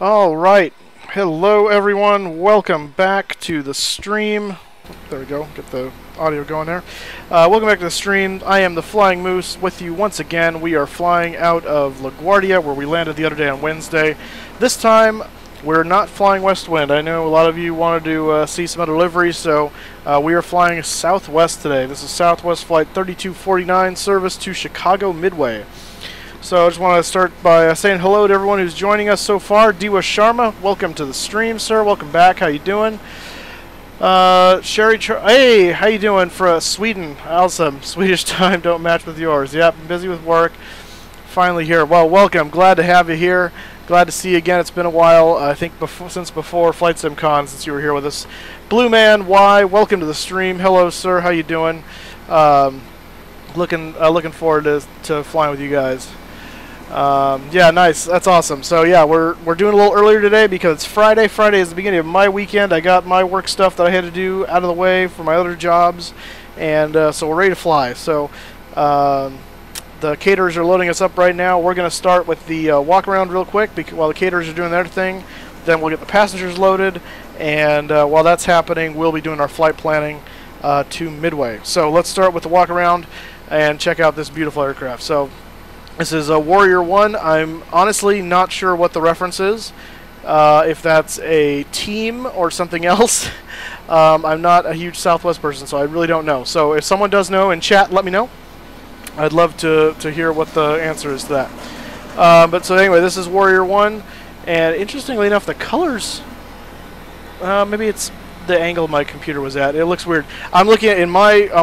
All right. Hello, everyone. Welcome back to the stream. There we go. Get the audio going there. Welcome back to the stream. I am the Flying Moose with you once again. We are flying out of LaGuardia, where we landed the other day on Wednesday. This time, we're not flying west wind. I know a lot of you wanted to see some other liveries, so we are flying southwest today. This is Southwest Flight 3249, service to Chicago Midway. So I just want to start by saying hello to everyone who's joining us so far. Diwa Sharma, welcome to the stream, sir. Welcome back. How you doing? Hey, how you doing for Sweden? Awesome. Swedish time don't match with yours. Yep, I'm busy with work. Finally here. Well, welcome. Glad to have you here. Glad to see you again. It's been a while. I think since before Flight Sim Con, since you were here with us. Blue Man Y, welcome to the stream. Hello, sir. How you doing? Looking forward to flying with you guys. Yeah, nice. That's awesome. So yeah, we're doing a little earlier today because it's Friday. Friday is the beginning of my weekend. I got my work stuff that I had to do out of the way for my other jobs, and so we're ready to fly. So the caterers are loading us up right now. We're going to start with the walk around real quick while the caterers are doing their thing. Then we'll get the passengers loaded, and while that's happening, we'll be doing our flight planning to Midway. So let's start with the walk around and check out this beautiful aircraft. So this is a Warrior 1. I'm honestly not sure what the reference is, if that's a team or something else. I'm not a huge Southwest person, so I really don't know. So if someone does know in chat, let me know. I'd love to hear what the answer is to that. But so anyway, this is Warrior 1, and interestingly enough, the colors, maybe it's the angle my computer was at. It looks weird. I'm looking at on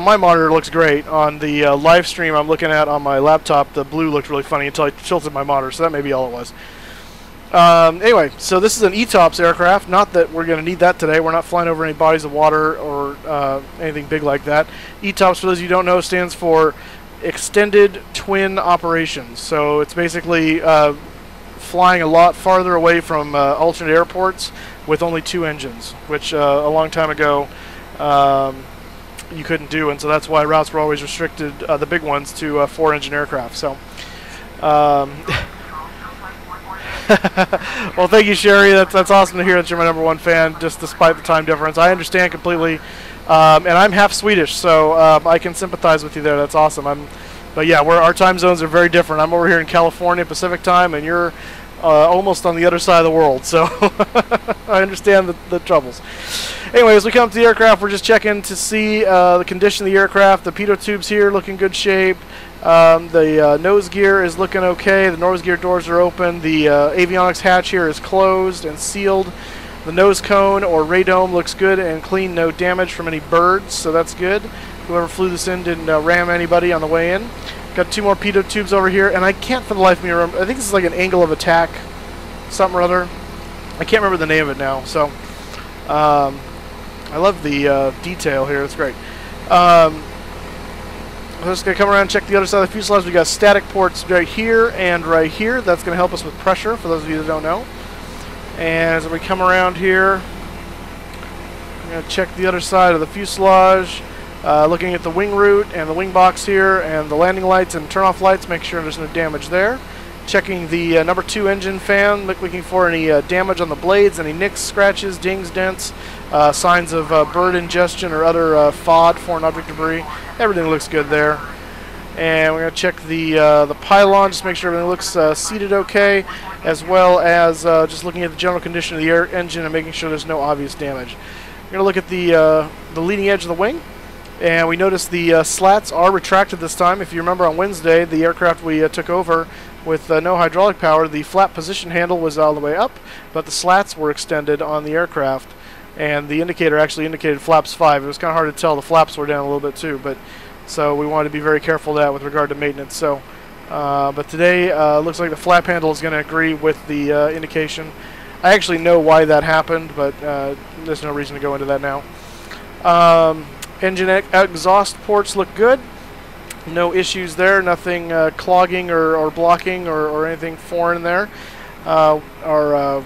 my monitor. It looks great. On the live stream I'm looking at on my laptop, the blue looked really funny until I tilted my monitor, so that may be all it was. Anyway, so this is an ETOPS aircraft. Not that we're going to need that today. We're not flying over any bodies of water or anything big like that. ETOPS, for those of you who don't know, stands for Extended Twin Operations. So it's basically flying a lot farther away from alternate airports with only 2 engines, which a long time ago you couldn't do, and so that's why routes were always restricted, the big ones, to 4-engine aircraft. So, well, thank you, Sherry. That's awesome to hear that you're my #1 fan, just despite the time difference. I understand completely, and I'm half Swedish, so I can sympathize with you there. That's awesome. But yeah, our time zones are very different. I'm over here in California Pacific time, and you're almost on the other side of the world, so I understand the troubles. Anyway, as we come to the aircraft, we're just checking to see the condition of the aircraft. The pitot tubes here look in good shape. The nose gear is looking okay. The nose gear doors are open. The avionics hatch here is closed and sealed. The nose cone or radome looks good and clean, no damage from any birds, so that's good. Whoever flew this in didn't ram anybody on the way in. Got 2 more pitot tubes over here, and I can't for the life of me remember. I think this is like an angle of attack, something or other. I can't remember the name of it now. So, I love the detail here. It's great. I'm just gonna come around and check the other side of the fuselage. We got static ports right here and right here. That's gonna help us with pressure, for those of you that don't know. And as we come around here, I'm gonna check the other side of the fuselage. Looking at the wing route and the wing box here and the landing lights and turn-off lights, make sure there's no damage there. Checking the #2 engine fan, looking for any damage on the blades, any nicks, scratches, dings, dents, signs of bird ingestion or other FOD, foreign object debris. Everything looks good there. And we're going to check the pylon, just make sure everything looks seated okay, as well as just looking at the general condition of the engine and making sure there's no obvious damage. We're going to look at the leading edge of the wing. And we notice the slats are retracted this time. If you remember on Wednesday, the aircraft we took over with no hydraulic power, the flap position handle was all the way up, but the slats were extended on the aircraft, and the indicator actually indicated flaps 5. It was kind of hard to tell. The flaps were down a little bit too, but so we wanted to be very careful of that with regard to maintenance. So, but today looks like the flap handle is going to agree with the indication. I actually know why that happened, but there's no reason to go into that now. Engine exhaust ports look good. No issues there. Nothing clogging or blocking or anything foreign there. Our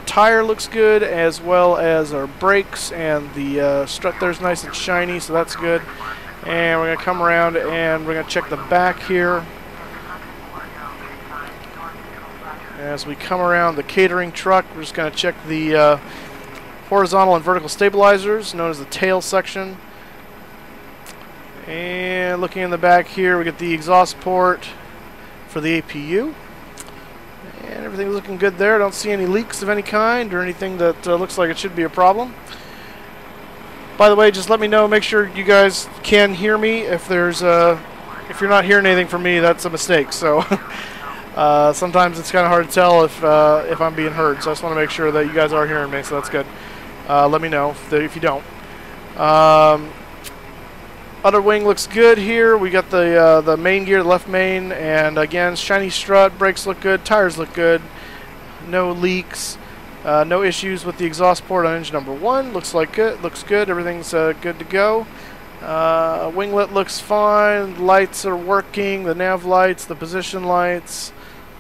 tire looks good, as well as our brakes, and the strut there's nice and shiny, so that's good. And we're going to come around and we're going to check the back here. As we come around the catering truck, we're just going to check the horizontal and vertical stabilizers, known as the tail section. And looking in the back here, we get the exhaust port for the APU. And everything's looking good there. I don't see any leaks of any kind or anything that looks like it should be a problem. By the way, just let me know, make sure you guys can hear me. If there's if you're not hearing anything from me, that's a mistake. So sometimes it's kind of hard to tell if I'm being heard. So I just want to make sure that you guys are hearing me, so that's good. Let me know if you don't. Other wing looks good here. We got the main gear, the left main, and again, shiny strut. Brakes look good. Tires look good. No leaks. No issues with the exhaust port on engine number 1. Looks like it. Looks good. Everything's good to go. Winglet looks fine. Lights are working. The nav lights, the position lights.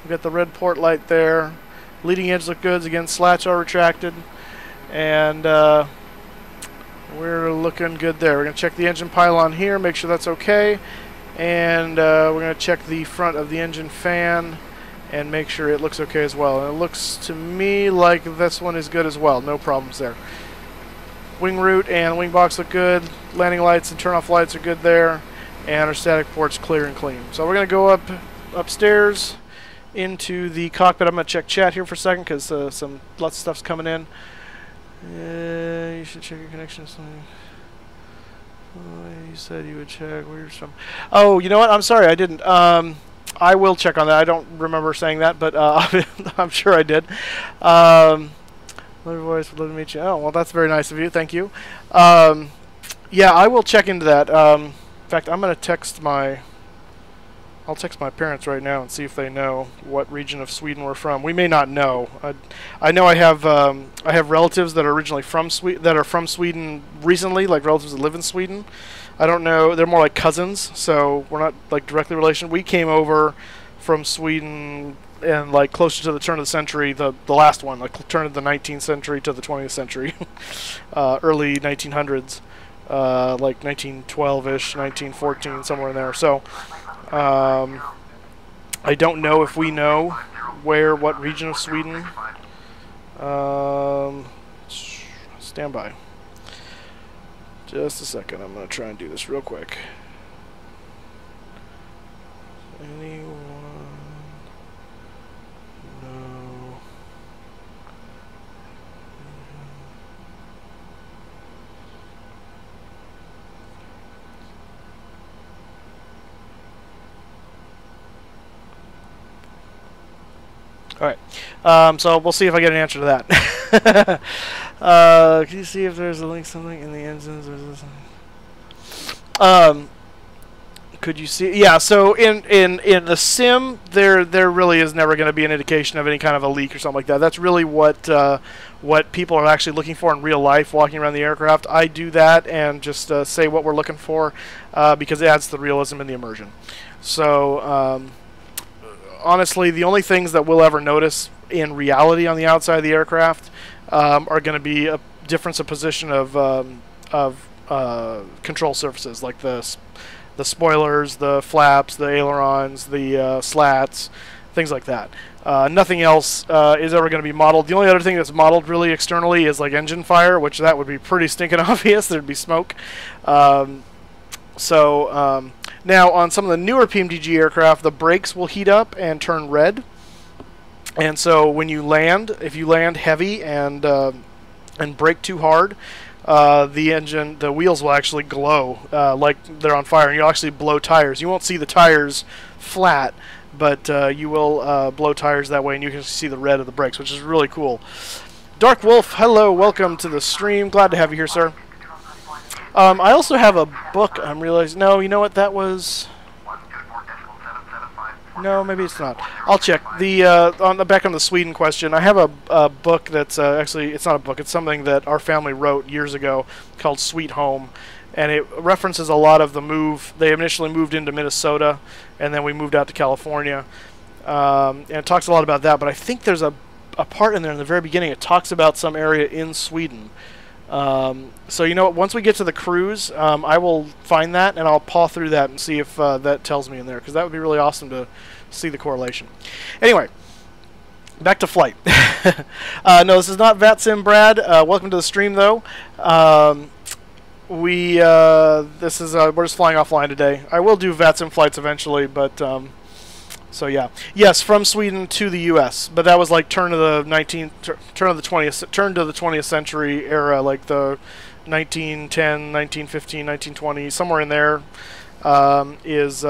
We've got the red port light there. Leading edge look good. Again, slats are retracted. And we're looking good there. We're going to check the engine pylon here, make sure that's okay. And we're going to check the front of the engine fan and make sure it looks okay as well. And it looks to me like this one is good as well. No problems there. Wing root and wing box look good. Landing lights and turn-off lights are good there. And our static port's clear and clean. So we're going to go upstairs into the cockpit. I'm going to check chat here for a second because lots of stuff's coming in. You should check your connections. You said you would check where you're from. Oh, you know what? I'm sorry, I didn't. I will check on that. I don't remember saying that, but I'm sure I did. Love your voice. Would love to meet you. Oh, well, that's very nice of you. Thank you. Yeah, I will check into that. In fact, I'm going to text my... I'll text my parents right now and see if they know what region of Sweden we're from. We may not know. I know I have relatives that are originally from Sweden recently, like relatives that live in Sweden. I don't know. They're more like cousins, so we're not like directly related. We came over from Sweden and like closer to the turn of the century, the last one, like turn of the 19th century to the 20th century, early 1900s, like 1912-ish, 1914, somewhere in there. So. I don't know if we know what region of Sweden. Stand by. Just a second. I'm going to try and do this real quick. Anyone? No. Alright, so we'll see if I get an answer to that. Can you see if there's a link something in the engines? Could you see? Yeah, so in the sim, there really is never going to be an indication of any kind of a leak or something like that. That's really what people are actually looking for in real life, walking around the aircraft. I do that and just say what we're looking for because it adds the realism and the immersion. So... honestly, the only things that we'll ever notice in reality on the outside of the aircraft are going to be a difference of position of control surfaces, like the spoilers, the flaps, the ailerons, the slats, things like that. Nothing else is ever going to be modeled. The only other thing that's modeled really externally is like engine fire, which that would be pretty stinking obvious. There'd be smoke. Now, on some of the newer PMDG aircraft, the brakes will heat up and turn red. And so when you land, if you land heavy and brake too hard, the wheels will actually glow like they're on fire, and you'll actually blow tires. You won't see the tires flat, but you will blow tires that way, and you can see the red of the brakes, which is really cool. Dark Wolf, hello, welcome to the stream. Glad to have you here, sir. I also have a book. I'm realizing. No, you know what? That was. No, maybe it's not. I'll check. Back on the Sweden question, I have a book that's actually, it's not a book. It's something that our family wrote years ago called Sweet Home, and it references a lot of the move. They initially moved into Minnesota, and then we moved out to California, and it talks a lot about that. But I think there's a part in there in the very beginning. It talks about some area in Sweden. So you know what, once we get to the cruise, I will find that and I'll paw through that and see if that tells me in there, because that would be really awesome to see the correlation. Anyway, back to flight. No, this is not VATSIM Brad. Welcome to the stream, though. This is we're just flying offline today. I will do VATSIM flights eventually, but so yeah, yes, from Sweden to the U.S. But that was like turn to the 20th century era, like the 1910, 1915, 1920, somewhere in there. Is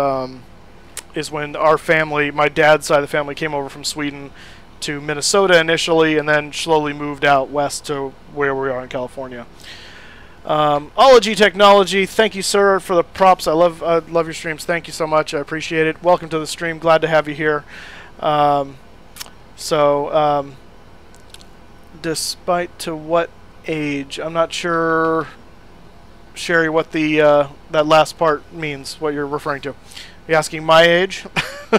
when our family, my dad's side of the family, came over from Sweden to Minnesota initially, and then slowly moved out west to where we are in California. Ology Technology, thank you, sir, for the props. I love your streams. Thank you so much. I appreciate it. Welcome to the stream. Glad to have you here. Despite to what age? I'm not sure, Sherry, what the that last part means. What you're referring to? Are you asking my age,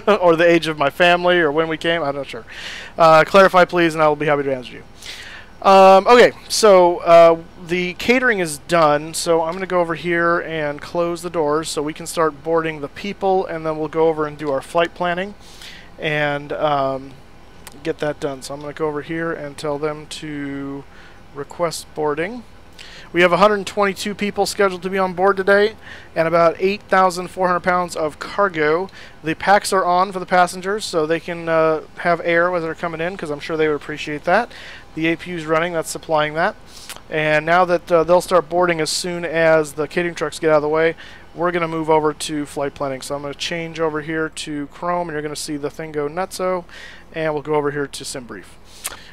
or the age of my family, or when we came? I'm not sure. Clarify, please, and I will be happy to answer you. Okay, so the catering is done, so I'm going to go over here and close the doors so we can start boarding the people, and then we'll go over and do our flight planning and get that done. So I'm going to go over here and tell them to request boarding. We have 122 people scheduled to be on board today, and about 8,400 pounds of cargo. The packs are on for the passengers, so they can have air as they're coming in, because I'm sure they would appreciate that. The APU is running, that's supplying that. And now that they'll start boarding as soon as the catering trucks get out of the way, we're going to move over to flight planning. So I'm going to change over here to Chrome, and you're going to see the thing go nutso, and we'll go over here to SimBrief.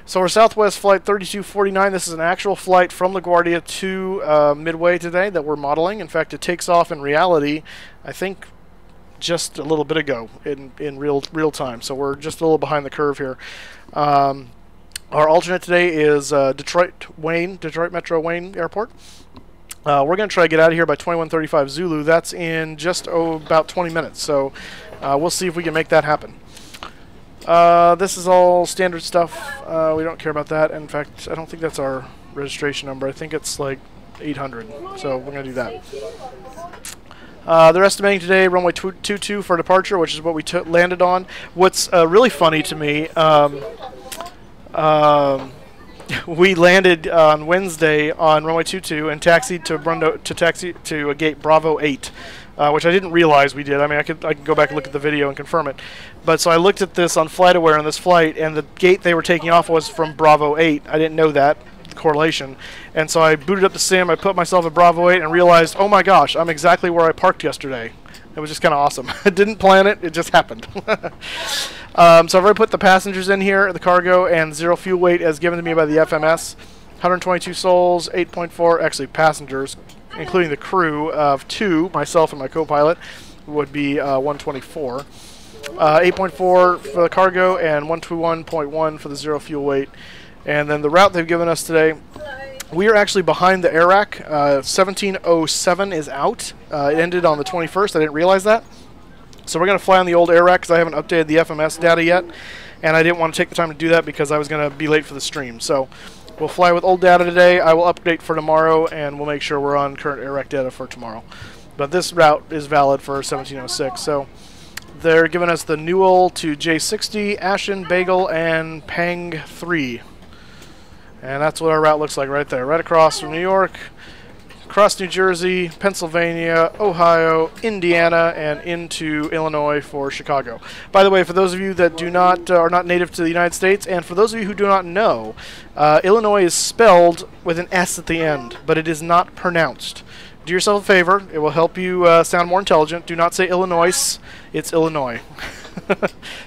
So our Southwest Flight 3249, this is an actual flight from LaGuardia to Midway today that we're modeling. In fact, it takes off in reality, I think, just a little bit ago in real time. So we're just a little behind the curve here. Our alternate today is Detroit Metro Wayne Airport. We're going to try to get out of here by 21:35 Zulu. That's in just about 20 minutes. So we'll see if we can make that happen. This is all standard stuff. We don't care about that. In fact, I don't think that's our registration number. I think it's like 800. So we're going to do that. They're estimating today runway 22 for departure, which is what we landed on. What's really funny to me, we landed on Wednesday on runway 22 and taxied to gate Bravo 8. Which I didn't realize we did. I mean, I can go back and look at the video and confirm it. But so I looked at this on FlightAware on this flight, and the gate they were taking off was from Bravo 8. I didn't know that correlation. And so I booted up the sim, I put myself at Bravo 8, and realized, oh my gosh, I'm exactly where I parked yesterday. It was just kind of awesome. I didn't plan it, it just happened. So I've already put the passengers in here, the cargo, and 0 fuel weight as given to me by the FMS. 122 souls, 8.4, actually passengers, including the crew of 2, myself and my co-pilot, would be 124. 8.4 for the cargo and 121.1 for the 0 fuel weight. And then the route they've given us today, we are actually behind the air rack. 1707 is out. It ended on the 21st. I didn't realize that. So we're going to fly on the old air rack because I haven't updated the FMS data yet. And I didn't want to take the time to do that because I was going to be late for the stream. So we'll fly with old data today. I will update for tomorrow, and we'll make sure we're on current air rack data for tomorrow. But this route is valid for 1706. So they're giving us the Newell to J60, Ashen, Bagel, and Pang 3. And that's what our route looks like right there. Right across from New York, across New Jersey, Pennsylvania, Ohio, Indiana, and into Illinois for Chicago. By the way, for those of you that do not are not native to the United States, and for those of you who do not know, Illinois is spelled with an S at the end, but it is not pronounced. Do yourself a favor. It will help you sound more intelligent. Do not say Illinois. It's Illinois.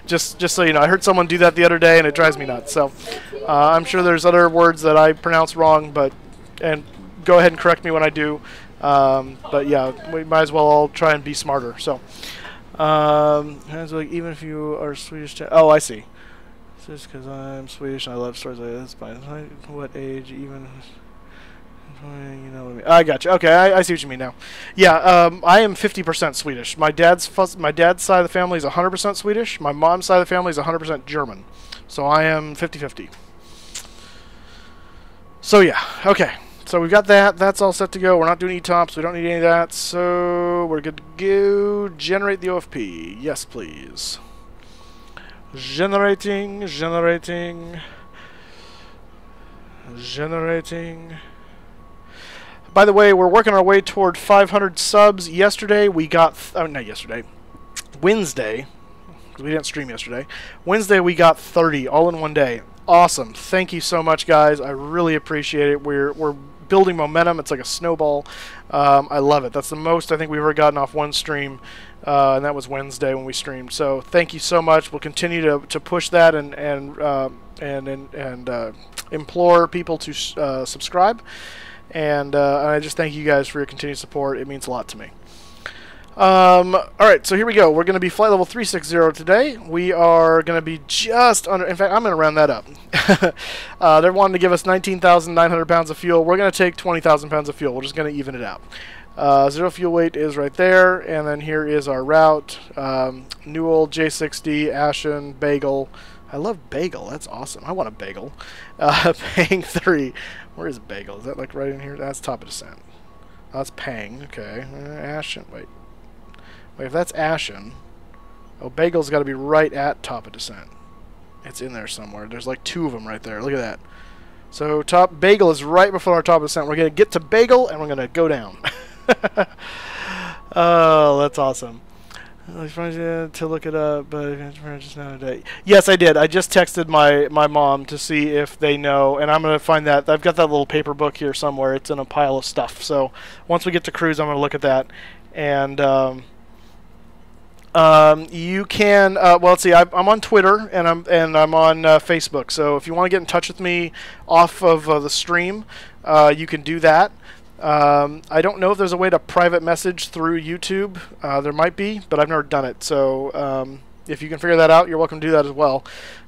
just so you know. I heard someone do that the other day, and it drives me nuts. So I'm sure there's other words that I pronounce wrong, and go ahead and correct me when I do. But yeah, we might as well all try and be smarter. So like, even if you are Swedish, oh, I see. It's just because I'm Swedish and I love stories like this. By what age, even? You know what I mean. I got you. Okay, I see what you mean now. Yeah, I am 50% Swedish. My dad's side of the family is 100% Swedish. My mom's side of the family is 100% German. So I am 50-50. So yeah, okay. So we've got that. That's all set to go. We're not doing ETOPS. We don't need any of that. So we're good to go. Generate the OFP. Yes, please. Generating. By the way, we're working our way toward 500 subs. Yesterday we got... not yesterday. Wednesday. Because we didn't stream yesterday. Wednesday we got 30 all in one day. Awesome. Thank you so much, guys. I really appreciate it. We're building momentum. It's like a snowball. I love it. That's the most I think we've ever gotten off one stream, and that was Wednesday when we streamed. So thank you so much. We'll continue to push that and implore people to subscribe. And I just thank you guys for your continued support. It means a lot to me. Alright, so here we go. We're going to be flight level 360 today. We are going to be just under... In fact, I'm going to round that up. They're wanting to give us 19,900 pounds of fuel. We're going to take 20,000 pounds of fuel. We're just going to even it out. Zero fuel weight is right there. And then here is our route. Newell, J6D, Ashen, Bagel. I love Bagel. That's awesome. I want a Bagel. Pang 3. Where is Bagel? Is that like right in here? That's top of descent. Oh, that's Pang. Okay. Ashen. Wait, if that's Ashen... Oh, Bagel's got to be right at top of descent. It's in there somewhere. There's like two of them right there. Look at that. So Bagel is right before our top of descent. We're going to get to Bagel, and we're going to go down. Oh, that's awesome. To look it up, but just not a day. Yes, I did. I just texted my mom to see if they know, and I'm going to find that. I've got that little paper book here somewhere. It's in a pile of stuff. So once we get to cruise, I'm going to look at that. And you can well, let's see. I'm on Twitter and I'm on Facebook. So if you want to get in touch with me off of the stream, you can do that. I don't know if there's a way to private message through YouTube. There might be, but I've never done it. So if you can figure that out, you're welcome to do that as well.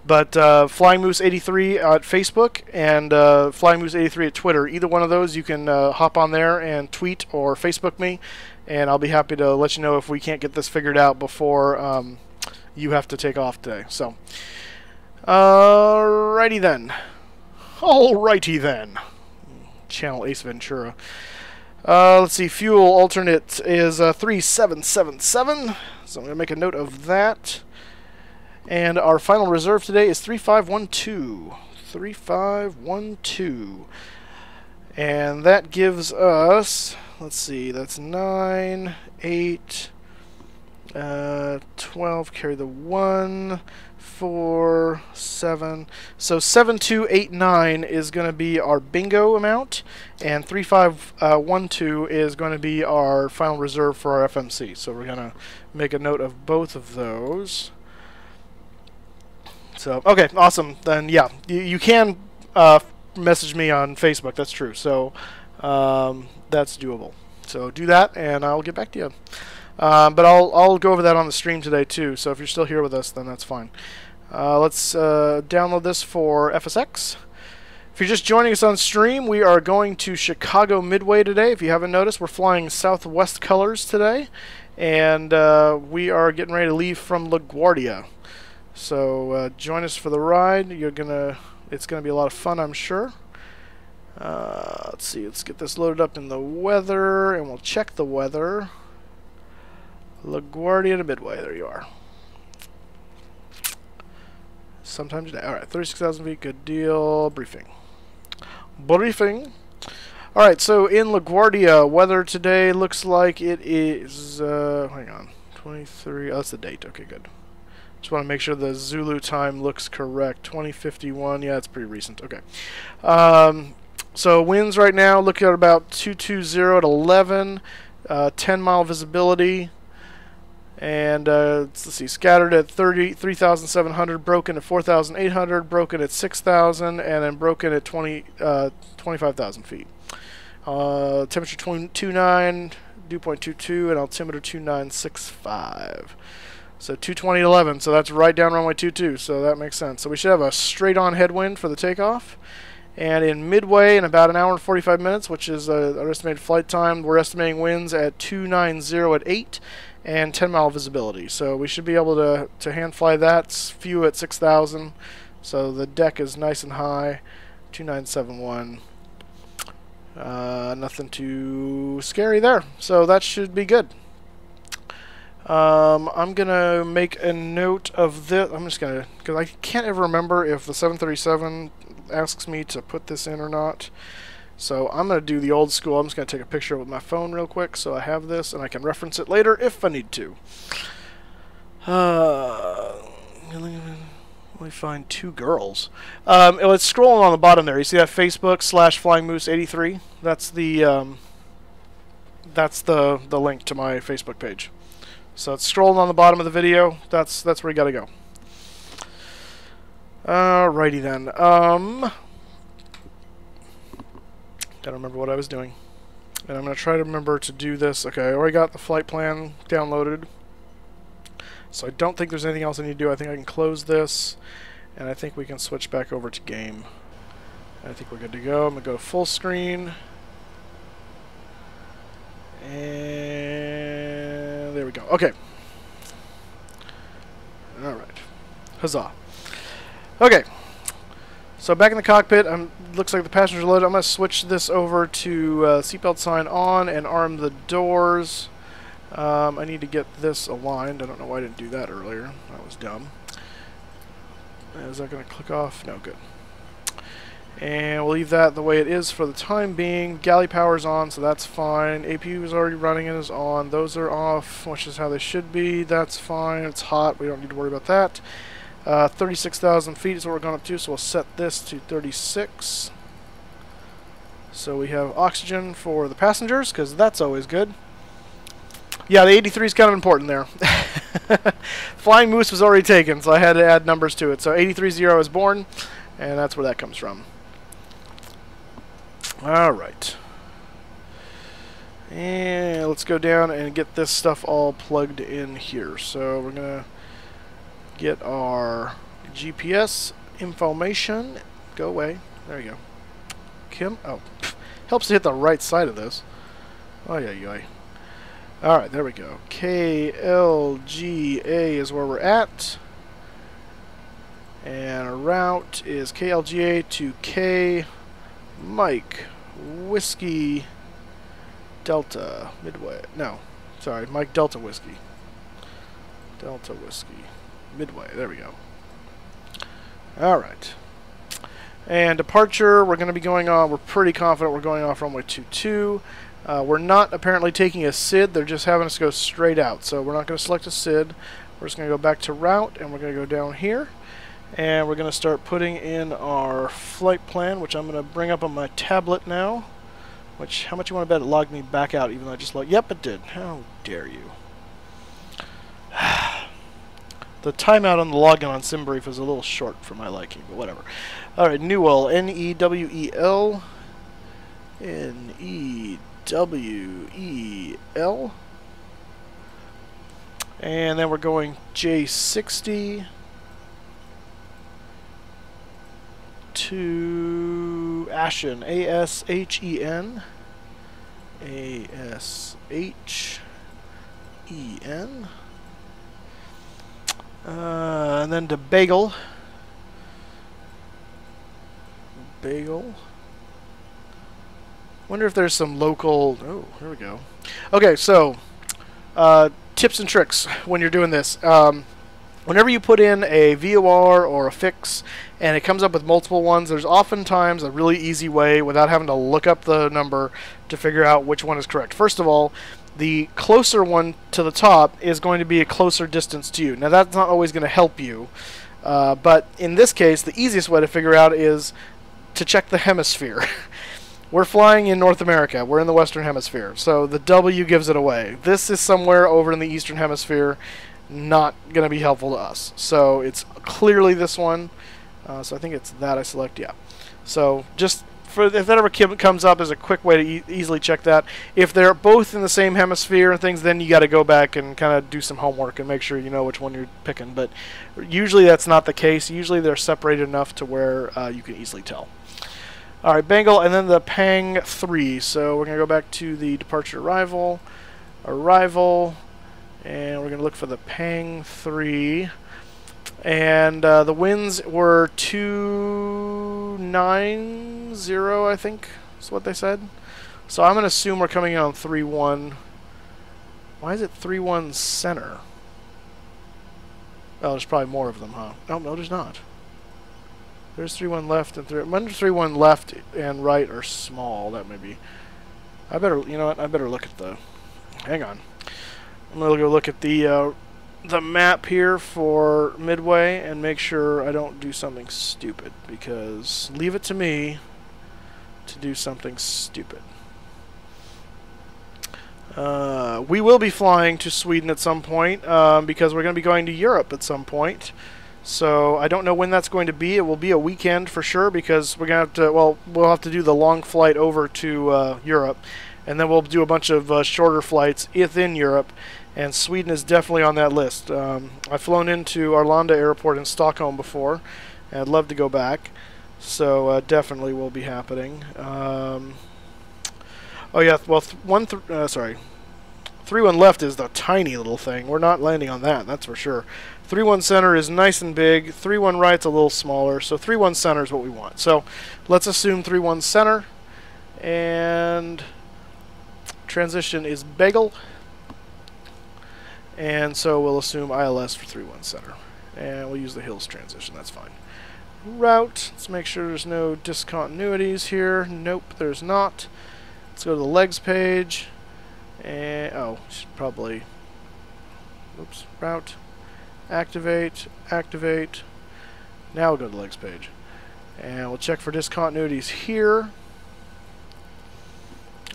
But Flying Moose 83 at Facebook and Flying Moose 83 at Twitter. Either one of those, you can hop on there and tweet or Facebook me, and I'll be happy to let you know if we can't get this figured out before you have to take off today. So, alrighty then. Alrighty then. Channel Ace Ventura. Let's see. Fuel alternate is 3777. So I'm going to make a note of that. And our final reserve today is 3512. 3512. And that gives us, let's see, that's 9, 8, 12, carry the 1, 4, 7. So 7289 is going to be our bingo amount, and 3512 is going to be our final reserve for our FMC. So we're going to make a note of both of those. So, okay, awesome. Then, yeah, you can message me on Facebook. That's true. So that's doable. So do that, and I'll get back to you. But I'll go over that on the stream today, too. So if you're still here with us, then that's fine. Let's download this for FSX. If you're just joining us on stream, we are going to Chicago Midway today. If you haven't noticed, we're flying Southwest colors today. And we are getting ready to leave from LaGuardia. So join us for the ride. It's gonna be a lot of fun, I'm sure. Let's see. Let's get this loaded up in the weather, and we'll check the weather. LaGuardia to Midway. There you are. Sometime today. All right, 36,000 feet. Good deal. Briefing. All right. So in LaGuardia, weather today looks like it is. Hang on. 23. Oh, that's the date. Okay, good. Just want to make sure the Zulu time looks correct. 2051. Yeah, it's pretty recent. Okay. So winds right now look at about 220 at 11. 10-mile visibility. And let's see, scattered at 3,700, broken at 4,800, broken at 6,000, and then broken at 25,000 feet. Temperature 29, dew point 22, and altimeter 2965. So 220 at 11, so that's right down runway 22, so that makes sense. So we should have a straight-on headwind for the takeoff. And in Midway, in about an hour and 45 minutes, which is our estimated flight time, we're estimating winds at 290 at 8 and 10-mile visibility. So we should be able to hand fly that. It's few at 6,000, so the deck is nice and high. 2971. Nothing too scary there, so that should be good. I'm going to make a note of this. I'm just going to, because I can't ever remember if the 737 asks me to put this in or not. So I'm going to do the old school. I'm just going to take a picture with my phone real quick so I have this and I can reference it later if I need to. Let me find two girls. It's scrolling on the bottom there. You see that Facebook /FlyingMoose83? That's the link to my Facebook page. So it's scrolling on the bottom of the video. That's where you gotta go. Alrighty then. Gotta remember what I was doing. And I'm gonna try to remember to do this. Okay, I already got the flight plan downloaded. So I don't think there's anything else I need to do. I think I can close this, and I think we can switch back over to game. I think we're good to go. I'm going to go to full screen. And there we go. Okay. Alright. Huzzah. Okay. So back in the cockpit, looks like the passengers are loaded. I'm going to switch this over to seatbelt sign on and arm the doors. I need to get this aligned. I don't know why I didn't do that earlier. That was dumb. Is that going to click off? No, good. And we'll leave that the way it is for the time being. Galley power's on, so that's fine. APU is already running and is on. Those are off, which is how they should be. That's fine. It's hot. We don't need to worry about that. 36,000 feet is what we're going up to, so we'll set this to 36. So we have oxygen for the passengers, because that's always good. Yeah, the 83 is kind of important there. Flying Moose was already taken, so I had to add numbers to it. So 83-0 is born, and that's where that comes from. Alright. And let's go down and get this stuff all plugged in here. So we're going to get our GPS information. Go away. There you go. Kim? Oh, helps to hit the right side of this. Oh, yeah. Alright, there we go. KLGA is where we're at. And our route is KLGA to K Mike Whiskey Delta Midway. No, sorry, Mike Delta Whiskey. Delta Whiskey Midway. There we go. Alright. And departure, we're going to be going on, we're pretty confident we're going off runway 22. We're not apparently taking a SID, they're just having us go straight out. So we're not going to select a SID. We're just going to go back to route, and we're going to go down here. And we're going to start putting in our flight plan, which I'm going to bring up on my tablet now. Which, how much you want to bet it logged me back out, even though I just logged? Yep, it did. How dare you. The timeout on the login on SimBrief is a little short for my liking, but whatever. Alright, Newell, N-E-W-E-L. N-E-W-E-L. And then we're going J60 to Ashen, A-S-H-E-N. A-S-H-E-N. And then to Bagel. Wonder if there's some local... Oh, here we go. Okay, so tips and tricks when you're doing this. Whenever you put in a VOR or a fix and it comes up with multiple ones, there's oftentimes a really easy way without having to look up the number to figure out which one is correct. First of all, the closer one to the top is going to be a closer distance to you. Now that's not always going to help you, but in this case the easiest way to figure out is to check the hemisphere. We're flying in North America. We're in the Western Hemisphere, so the W gives it away. This is somewhere over in the Eastern Hemisphere, not going to be helpful to us. So it's clearly this one. So I think it's that I select, yeah. So just for if that ever comes up as a quick way to easily check that. If they're both in the same hemisphere and things, then you got to go back and kind of do some homework and make sure you know which one you're picking. But usually that's not the case. Usually they're separated enough to where you can easily tell. Alright, Bengal, and then the Pang 3. So we're going to go back to the departure arrival, and we're going to look for the Pang 3. And the winds were 290, I think, is what they said. So I'm going to assume we're coming in on 3-1. Why is it 3-1 center? Oh, there's probably more of them, huh? Oh, no, there's not. There's 3-1 left and 3-1 left and right are small. That may be. I better, you know what? I better look at the. Hang on. I'm gonna go look at the map here for Midway and make sure I don't do something stupid, because leave it to me to do something stupid. We will be flying to Sweden at some point because we're going to be going to Europe at some point. So I don't know when that's going to be. It will be a weekend for sure, because we're going to have to, well, we'll have to do the long flight over to Europe, and then we'll do a bunch of shorter flights within Europe, and Sweden is definitely on that list. I've flown into Arlanda Airport in Stockholm before, and I'd love to go back. So definitely will be happening. Oh yeah, well, 3-1 left is the tiny little thing. We're not landing on that, that's for sure. 3-1 center is nice and big. 3-1 right's a little smaller, so 3-1 center is what we want. So let's assume 3-1 center, and transition is bagel, and so we'll assume ILS for 3-1 center, and we'll use the hills transition. That's fine. Route. Let's make sure there's no discontinuities here. Nope, there's not. Let's go to the legs page. And should probably. Oops. Route. Activate. Activate. Now we'll go to the legs page, and we'll check for discontinuities here.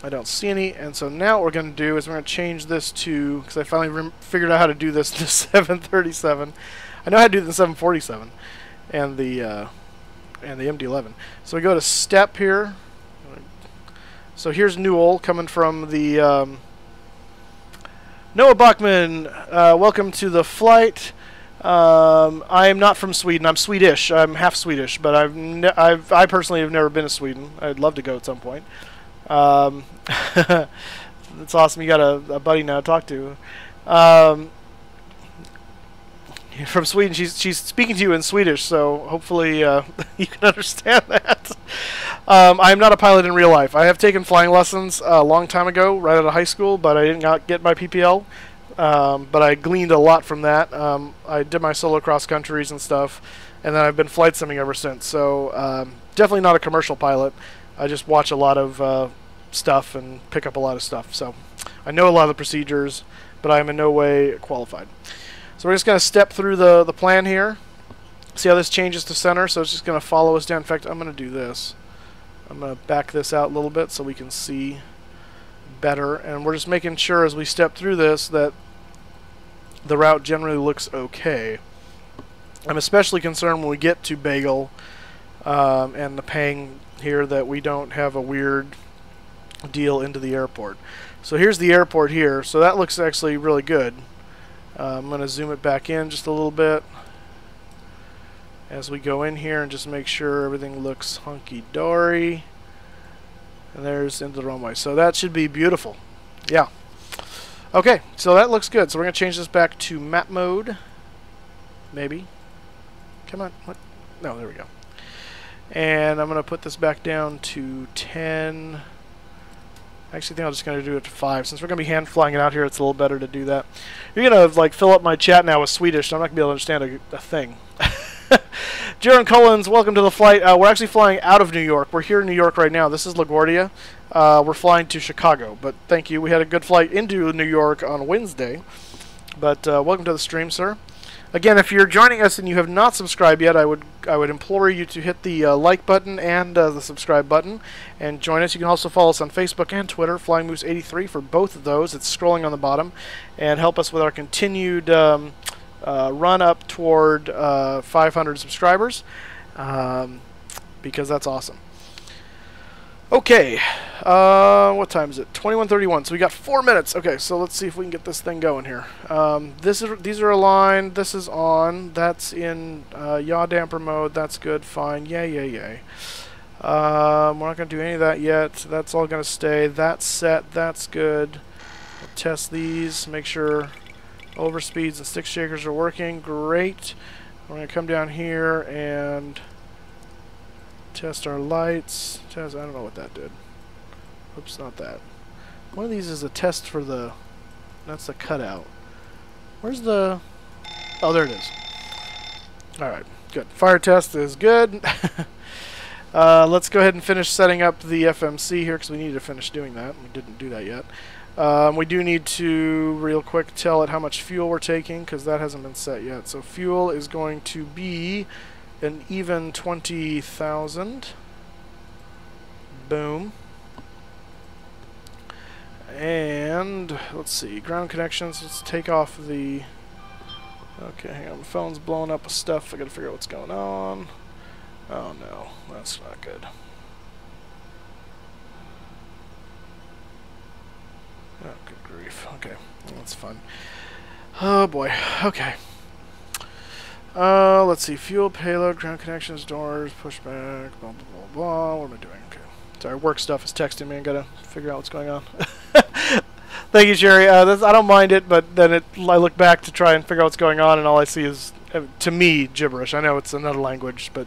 I don't see any, and so now what we're going to do is we're going to change this to, because I finally figured out how to do this in the 737. I know how to do it in the 747 and the MD-11. So we go to step here. So here's Newell coming from the Noah Bachman. Welcome to the flight. I am not from Sweden. I'm Swedish. I'm half Swedish, but I personally have never been to Sweden. I'd love to go at some point. That's awesome. You got a buddy now to talk to. From Sweden. She's speaking to you in Swedish, so hopefully you can understand that. I am not a pilot in real life. I have taken flying lessons a long time ago, right out of high school, but I did not get my PPL. But I gleaned a lot from that. I did my solo cross countries and stuff, and then I've been flight simming ever since. So definitely not a commercial pilot. I just watch a lot of stuff and pick up a lot of stuff. So I know a lot of the procedures, but I am in no way qualified. So we're just going to step through the plan here. See how this changes to center? So it's just going to follow us down. In fact, I'm going to do this. I'm going to back this out a little bit so we can see better. And we're just making sure as we step through this that the route generally looks okay. I'm especially concerned when we get to Bagel and the Pang here that we don't have a weird deal into the airport. So here's the airport here. So that looks actually really good. I'm going to zoom it back in just a little bit as we go in here and just make sure everything looks hunky-dory. And there's into the runway. So that should be beautiful. Yeah. Okay, so that looks good. So we're going to change this back to map mode. Maybe. Come on. What? No, there we go. And I'm going to put this back down to 10. I actually think I'm just going to do it to 5. Since we're going to be hand flying it out here, it's a little better to do that. You're going to like fill up my chat now with Swedish, so I'm not going to be able to understand a thing. Jaron Collins, welcome to the flight. We're actually flying out of New York. We're here in New York right now. This is LaGuardia. We're flying to Chicago, but thank you. We had a good flight into New York on Wednesday. But welcome to the stream, sir. Again, if you're joining us and you have not subscribed yet, I would implore you to hit the like button and the subscribe button and join us. You can also follow us on Facebook and Twitter, Flying Moose 83 for both of those. It's scrolling on the bottom, and help us with our continued run up toward 500 subscribers, because that's awesome. Okay, what time is it? 21:31. So we got 4 minutes. Okay, so let's see if we can get this thing going here. These are aligned. This is on. That's in yaw damper mode. That's good. Fine. Yay, yay, yay. We're not going to do any of that yet. That's all going to stay. That's set. That's good. We'll test these. Make sure overspeeds and stick shakers are working. Great. We're going to come down here and test our lights. Test. I don't know what that did. Oops, not that. One of these is a test for the That's the cutout. Where's the... Oh, there it is. Alright, good. Fire test is good. Let's go ahead and finish setting up the FMC here because we need to finish doing that. We didn't do that yet. We do need to, real quick, tell it how much fuel we're taking because that hasn't been set yet. So fuel is going to be an even 20,000. Boom. And let's see, ground connections. Let's take off the... Okay, hang on. My phone's blowing up with stuff. I gotta figure out what's going on. Oh no, that's not good. Oh, good grief. Okay, that's fun. Oh boy. Okay. Let's see. Fuel, payload, ground connections, doors, pushback, blah blah blah blah. What am I doing? Okay. Sorry, work stuff is texting me. I gotta figure out what's going on. Thank you, Jerry. I don't mind it, but then I look back to try and figure out what's going on, and all I see is, to me, gibberish. I know it's another language, but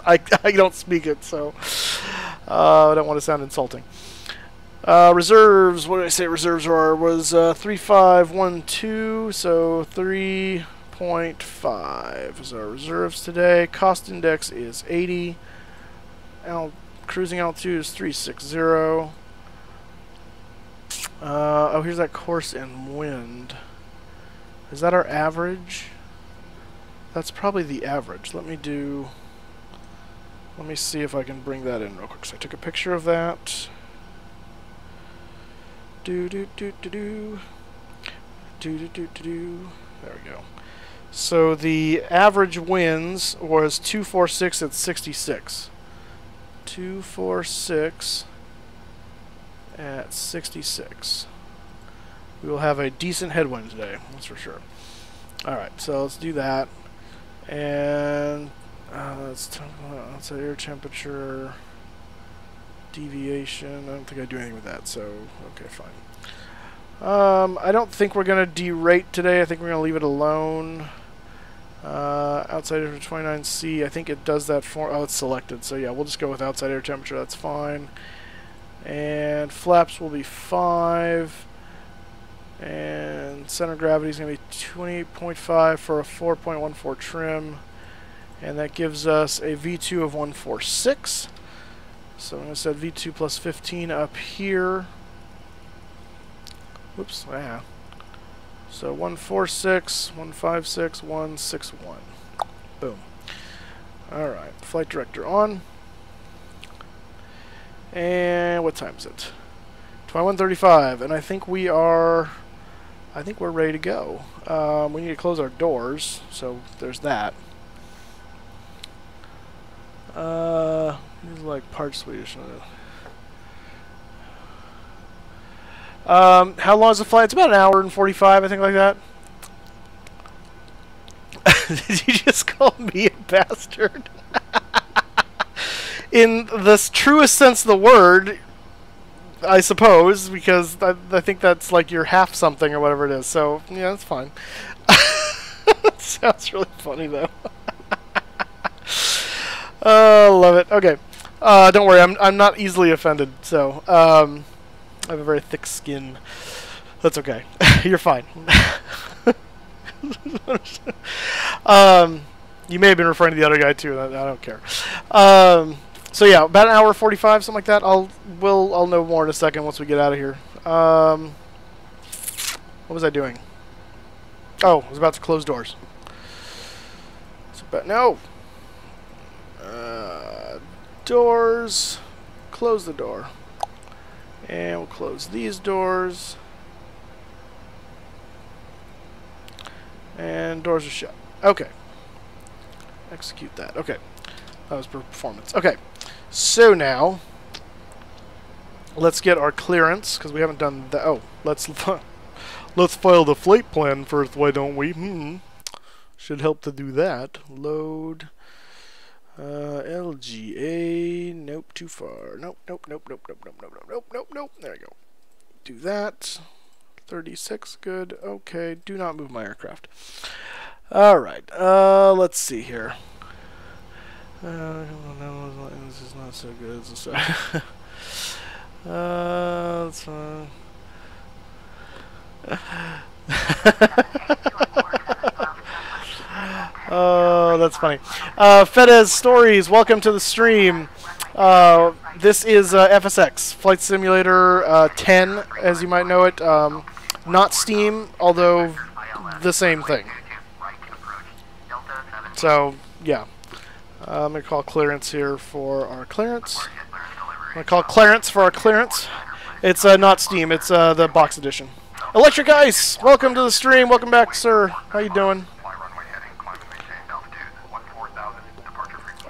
I don't speak it, so I don't want to sound insulting. Reserves, what did I say reserves are? Was 3512, so 3.5 is our reserves today. Cost index is 80. Cruising altitude is 360. Oh, here's that course and wind. Is that our average? That's probably the average. Let me see if I can bring that in real quick. So I took a picture of that. There we go. So the average winds was 246 at 66. 246 at 66. We will have a decent headwind today, that's for sure. Alright, so let's do that. And let's talk about outside air temperature, deviation. I don't think I do anything with that, so okay, fine. I don't think we're going to derate today. I think we're going to leave it alone. Outside air 29C, I think it does that for... Oh, it's selected, so yeah, we'll just go with outside air temperature. That's fine. And flaps will be 5. And center gravity is going to be 28.5 for a 4.14 trim. And that gives us a V2 of 146. So I'm going to set V2 plus 15 up here. Whoops, yeah. So 146, 156, 161. Boom. Alright, flight director on. And what time is it? 21:35, and I think we're ready to go. We need to close our doors, so there's that. These are like part Swedish. How long is the flight? It's about an hour and 45, I think, like that. Did you just call me a bastard? In the truest sense of the word, I suppose, because I think that's like your half something or whatever it is. So, yeah, that's fine. It sounds really funny, though. Love it. Okay. Don't worry, I'm not easily offended, so, I have a very thick skin. That's okay. You're fine. You may have been referring to the other guy, too. I don't care. So yeah, about an hour 45, something like that. I'll know more in a second once we get out of here. What was I doing? Oh, I was about to close doors. No. Doors. Close the door. And we'll close these doors. And doors are shut. Okay. Execute that. Okay. That was performance. Okay. So now, let's get our clearance, because we haven't done that. Oh, let's file the flight plan first, why don't we? Should help to do that. Load. LGA. Nope, too far. Nope. There we go. Do that. 36, good. Okay, do not move my aircraft. Alright, let's see here. This is not so good. Oh, that's funny. Fedez Stories, welcome to the stream. This is FSX, Flight Simulator 10, as you might know it. Not Steam, although the same thing. So, yeah. I'm going to call clearance here for our clearance. I'm going to call clearance for our clearance. It's not Steam, it's the box edition. Electric Ice, welcome to the stream. Welcome back, sir. How you doing?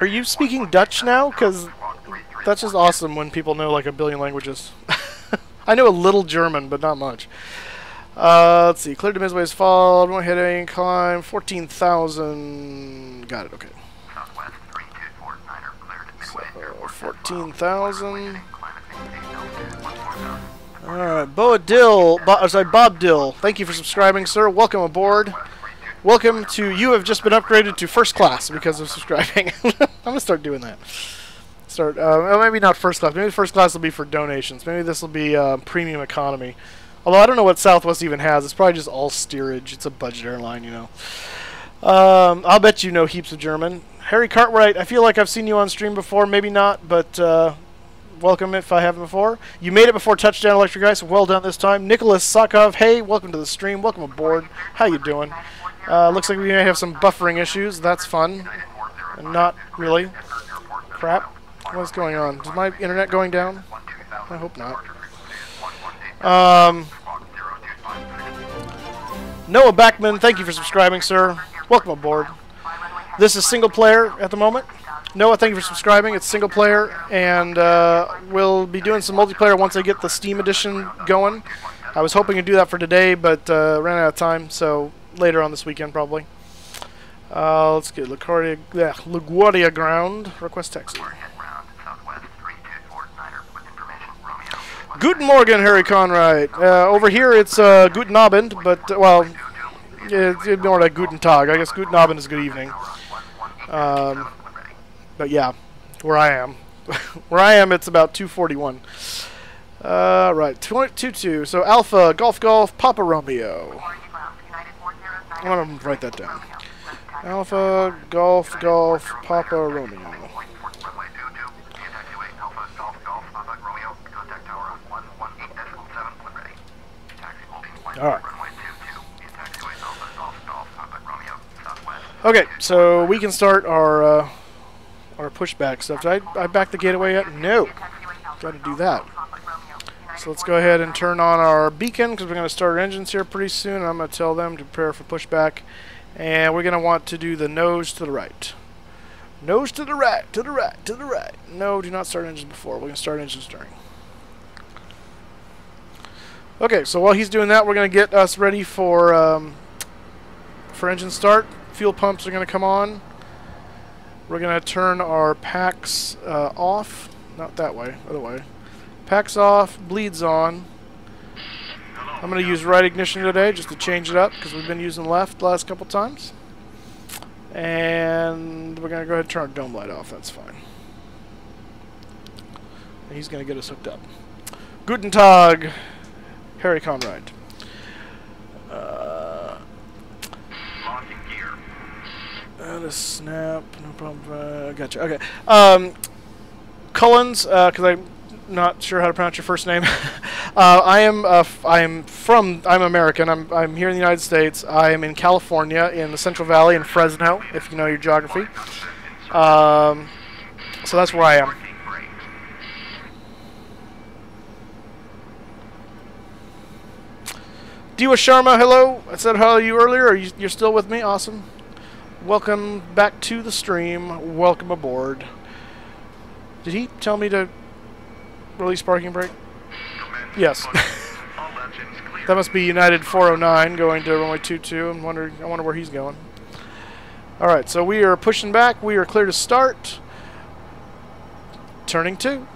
Are you speaking Dutch now? Because that's just awesome when people know like a billion languages. I know a little German, but not much. Let's see. Cleared to Midway's fall. One heading climb. 14,000. Got it. Okay. So 14,000. All right. Bob Dill. Thank you for subscribing, sir. Welcome aboard. Welcome to, you have just been upgraded to first class because of subscribing. I'm going to start doing that. Maybe not first class. Maybe first class will be for donations. Maybe this will be premium economy. Although I don't know what Southwest even has. It's probably just all steerage. It's a budget airline, you know. I'll bet you know heaps of German. Harry Cartwright, I feel like I've seen you on stream before. Maybe not, but welcome if I haven't before. You made it before touchdown, Electric Ice. Well done this time. Nicholas Sakov, hey, welcome to the stream. Welcome aboard. How you doing? Looks like we may have some buffering issues. That's fun. Not really. Crap. What's going on? Is my internet going down? I hope not. Noah Backman, thank you for subscribing, sir. Welcome aboard. This is single player at the moment. Noah, thank you for subscribing. It's single player, and we'll be doing some multiplayer once I get the Steam edition going. I was hoping to do that for today, but ran out of time, so later on this weekend probably. Let's get LaGuardia ground. Request text. Guten Morgen, Harry Conrad. Over here it's Guten Abend, but, well, it's more like Guten Tag. I guess Guten Abend is good evening. But yeah, where I am. Where I am, it's about 2:41. Right, 2-2. So Alpha, Golf Golf, Papa Romeo. I'm going to write that down. Alpha, Golf Golf, Papa Romeo. Alright. Okay, so we can start our pushback stuff. Did I back the gateway yet? No. Got to do that. So let's go ahead and turn on our beacon because we're going to start our engines here pretty soon. I'm going to tell them to prepare for pushback. And we're going to want to do the nose to the right. Nose to the right, to the right, to the right. No, do not start engines before. We're going to start engines during. Okay, so while he's doing that, we're going to get us ready for engine start. Fuel pumps are going to come on. We're going to turn our packs off. Not that way, other way. Packs off, bleeds on. I'm going to use right ignition today just to change it up because we've been using left the last couple times. And we're going to go ahead and turn our dome light off. That's fine. And he's going to get us hooked up. Guten Tag, Harry Conrad. And a snap, no problem. Gotcha. Okay. Cullens, because I'm not sure how to pronounce your first name. I'm American. I'm here in the United States. I am in California, in the Central Valley, in Fresno, if you know your geography. So that's where I am. Diwa Sharma, hello. I said hello to you earlier. You're still with me? Awesome. Welcome back to the stream. Welcome aboard. Did he tell me to release parking brake? Yes. That must be United 409 going to runway 22. I wonder where he's going. All right, so we are pushing back. We are clear to start. Turning 2.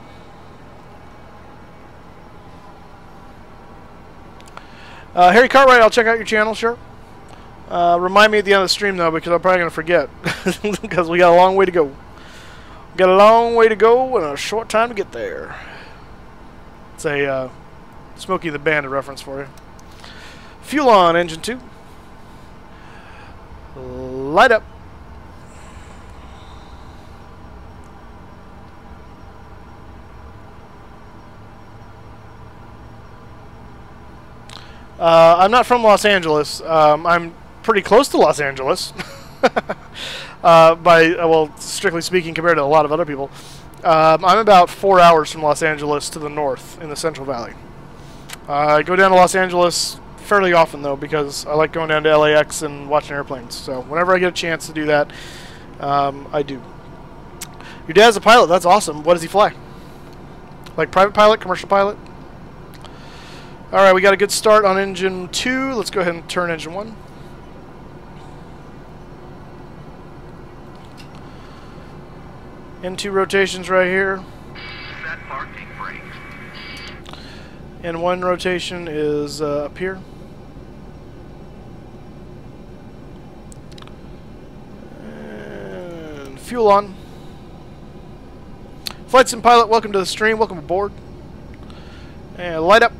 Harry Cartwright, I'll check out your channel, sure. Remind me at the end of the stream, though, because I'm probably going to forget. Because we got a long way to go. We got a long way to go and a short time to get there. It's a Smokey the Bandit reference for you. Fuel on, engine 2. Light up. I'm not from Los Angeles. I'm pretty close to Los Angeles. Well, strictly speaking, compared to a lot of other people. I'm about 4 hours from Los Angeles to the north in the Central Valley. I go down to Los Angeles fairly often, though, because I like going down to LAX and watching airplanes. So whenever I get a chance to do that, I do. Your dad's a pilot. That's awesome. What does he fly? Like private pilot, commercial pilot? All right, we got a good start on engine 2. Let's go ahead and turn engine 1. N2 rotations right here. Set parking brakes. N1 rotation is up here. And fuel on. Flight Sim Pilot, welcome to the stream. Welcome aboard. And light up.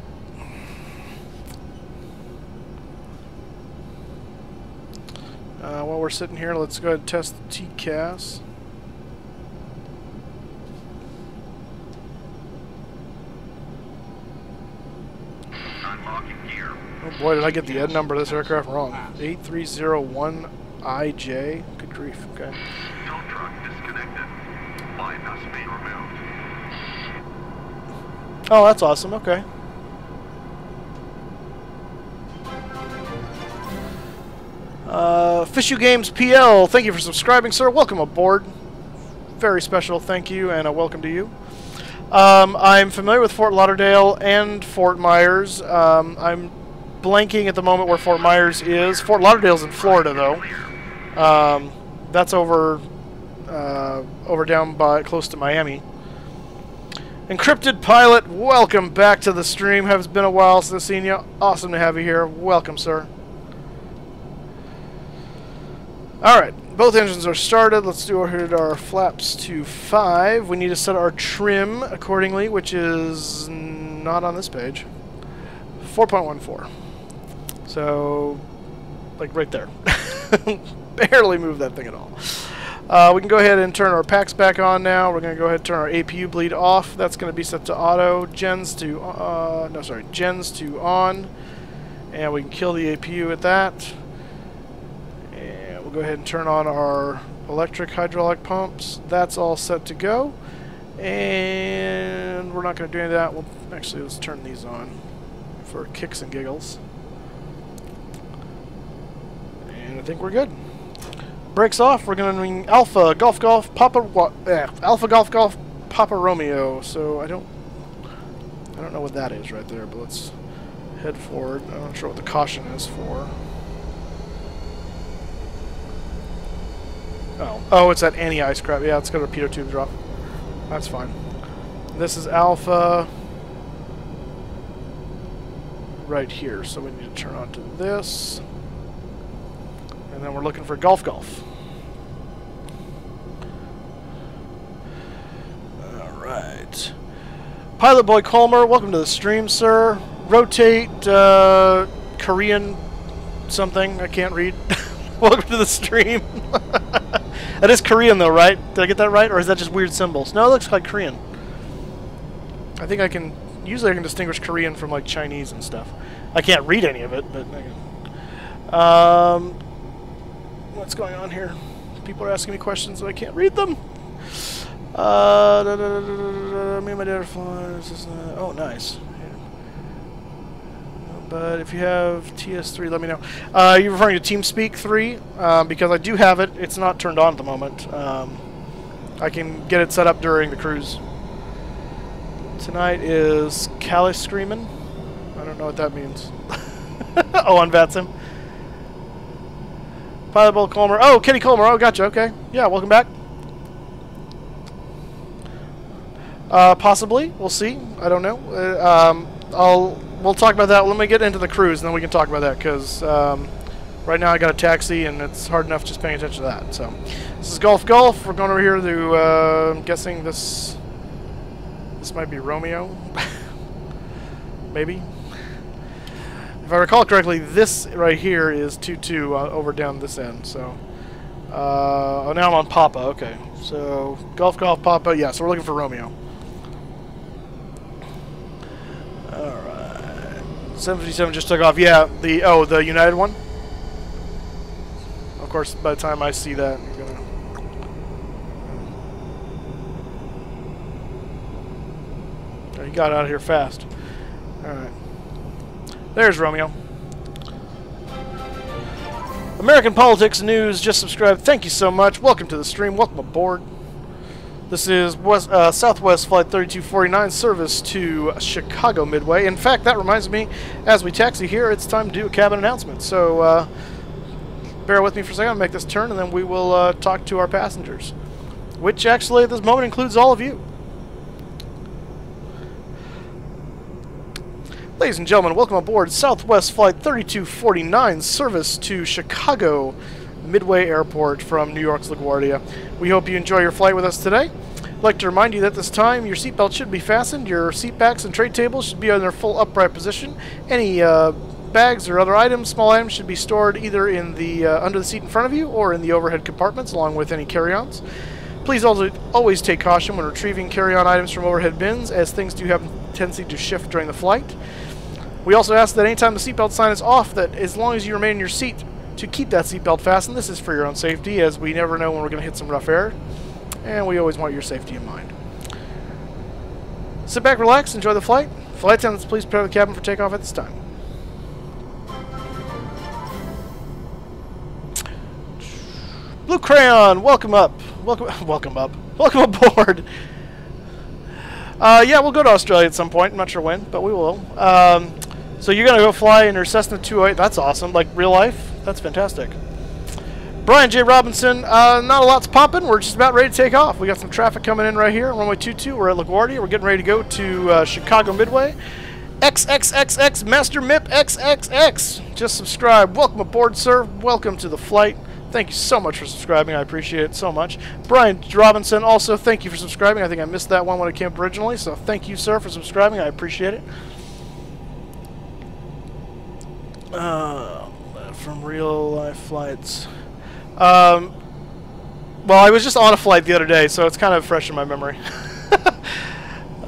While we're sitting here, let's go ahead and test the TCAS. Unlocking gear. Oh boy, did I get the ED number of this aircraft wrong. 8301IJ. Good grief. Okay. Tow truck disconnected. Bypass being removed. Oh, that's awesome. Okay. Fishu Games PL, thank you for subscribing, sir. Welcome aboard. Very special thank you and a welcome to you. I'm familiar with Fort Lauderdale and Fort Myers. I'm blanking at the moment where Fort Myers is. Fort Lauderdale's in Florida, though. That's over down by close to Miami. Encrypted Pilot, welcome back to the stream. Has been a while since I've seen you. Awesome to have you here. Welcome, sir. Alright, both engines are started. Let's do our flaps to 5. We need to set our trim accordingly, which is not on this page. 4.14. So, like right there. Barely move that thing at all. We can go ahead and turn our packs back on now. We're going to go ahead and turn our APU bleed off. That's going to be set to auto. Gens to on. And we can kill the APU at that. Go ahead and turn on our electric hydraulic pumps. That's all set to go. And we're not going to do any of that. Well, actually, let's turn these on for kicks and giggles. And I think we're good. Brakes off. We're going to ring Alpha Golf Golf Papa Alpha Golf Golf Papa Romeo. So I don't know what that is right there, but let's head forward. I'm not sure what the caution is for. Oh, it's that anti-ice crap. Yeah, it's got a torpedo tube drop. That's fine. This is Alpha right here, so we need to turn on to this. And then we're looking for Golf Golf. Alright. Pilot Boy Colmer, welcome to the stream, sir. Rotate Korean something. I can't read. Welcome to the stream. That is Korean, though, right? Did I get that right? Or is that just weird symbols? No, it looks like Korean. I think I can... Usually I can distinguish Korean from, like, Chinese and stuff. I can't read any of it, but I can. What's going on here? People are asking me questions, so I can't read them. Me and my dad are flying. Oh, nice. But if you have TS3, let me know. You're referring to TeamSpeak 3? Because I do have it. It's not turned on at the moment. I can get it set up during the cruise. Tonight is Cali Screamin'. I don't know what that means. Oh, on VATSIM. Pilot Bolt Colmer. Oh, Kenny Colmer. Oh, gotcha. Okay. Yeah, welcome back. Possibly. We'll see. I don't know. We'll talk about that. Let me get into the cruise, and then we can talk about that, because right now I got a taxi, and it's hard enough just paying attention to that. So, this is Golf Golf. We're going over here to, I'm guessing this might be Romeo. Maybe. If I recall correctly, this right here is 22 over down this end. So, oh, now I'm on Papa. Okay, so Golf Golf Papa. Yeah, so we're looking for Romeo. All right, 757 just took off. Yeah, the United one. Of course, by the time I see that, I'm gonna. Oh, he got out of here fast. All right. There's Romeo. American Politics News just subscribed. Thank you so much. Welcome to the stream. Welcome aboard. This is Southwest Flight 3249 service to Chicago Midway. In fact, that reminds me, as we taxi here, it's time to do a cabin announcement. So bear with me for a second. I'll make this turn, and then we will talk to our passengers, which actually at this moment includes all of you. Ladies and gentlemen, welcome aboard Southwest Flight 3249 service to Chicago Midway Airport from New York's LaGuardia. We hope you enjoy your flight with us today. I'd like to remind you that this time your seatbelt should be fastened, your seat backs and tray tables should be in their full upright position. Any bags or other items, small items, should be stored either in the under the seat in front of you or in the overhead compartments along with any carry-ons. Please also always take caution when retrieving carry-on items from overhead bins, as things do have a tendency to shift during the flight. We also ask that anytime the seatbelt sign is off, that as long as you remain in your seat, to keep that seatbelt fastened. This is for your own safety, as we never know when we're going to hit some rough air, and we always want your safety in mind. Sit back, relax, enjoy the flight. Flight attendants, please prepare the cabin for takeoff at this time. Blue Crayon, welcome up. Welcome aboard. Yeah, we'll go to Australia at some point. I'm not sure when, but we will. So you're going to go fly in your Cessna 208. That's awesome. Like real life? That's fantastic. Brian J. Robinson, not a lot's popping. We're just about ready to take off. We got some traffic coming in right here. Runway 22. We're at LaGuardia. We're getting ready to go to Chicago Midway. XXXX Master MIP XXX. Just subscribe. Welcome aboard, sir. Welcome to the flight. Thank you so much for subscribing. I appreciate it so much. Brian Robinson, also thank you for subscribing. I think I missed that one when it came up originally, so thank you, sir, for subscribing. I appreciate it. From real life flights. Well, I was just on a flight the other day, so it's kind of fresh in my memory.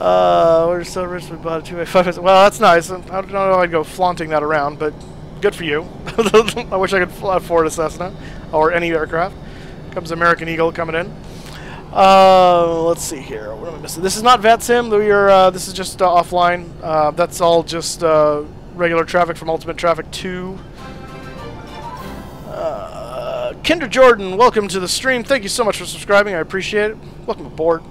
We're so rich we bought a 285. Well, that's nice. I don't know if I'd go flaunting that around, but good for you. I wish I could afford a Cessna or any aircraft. Comes American Eagle coming in. Let's see here. What am I missing? This is not VATSIM. This is just offline. That's all just regular traffic from Ultimate Traffic 2. Kinder Jordan, welcome to the stream. Thank you so much for subscribing. I appreciate it. Welcome aboard.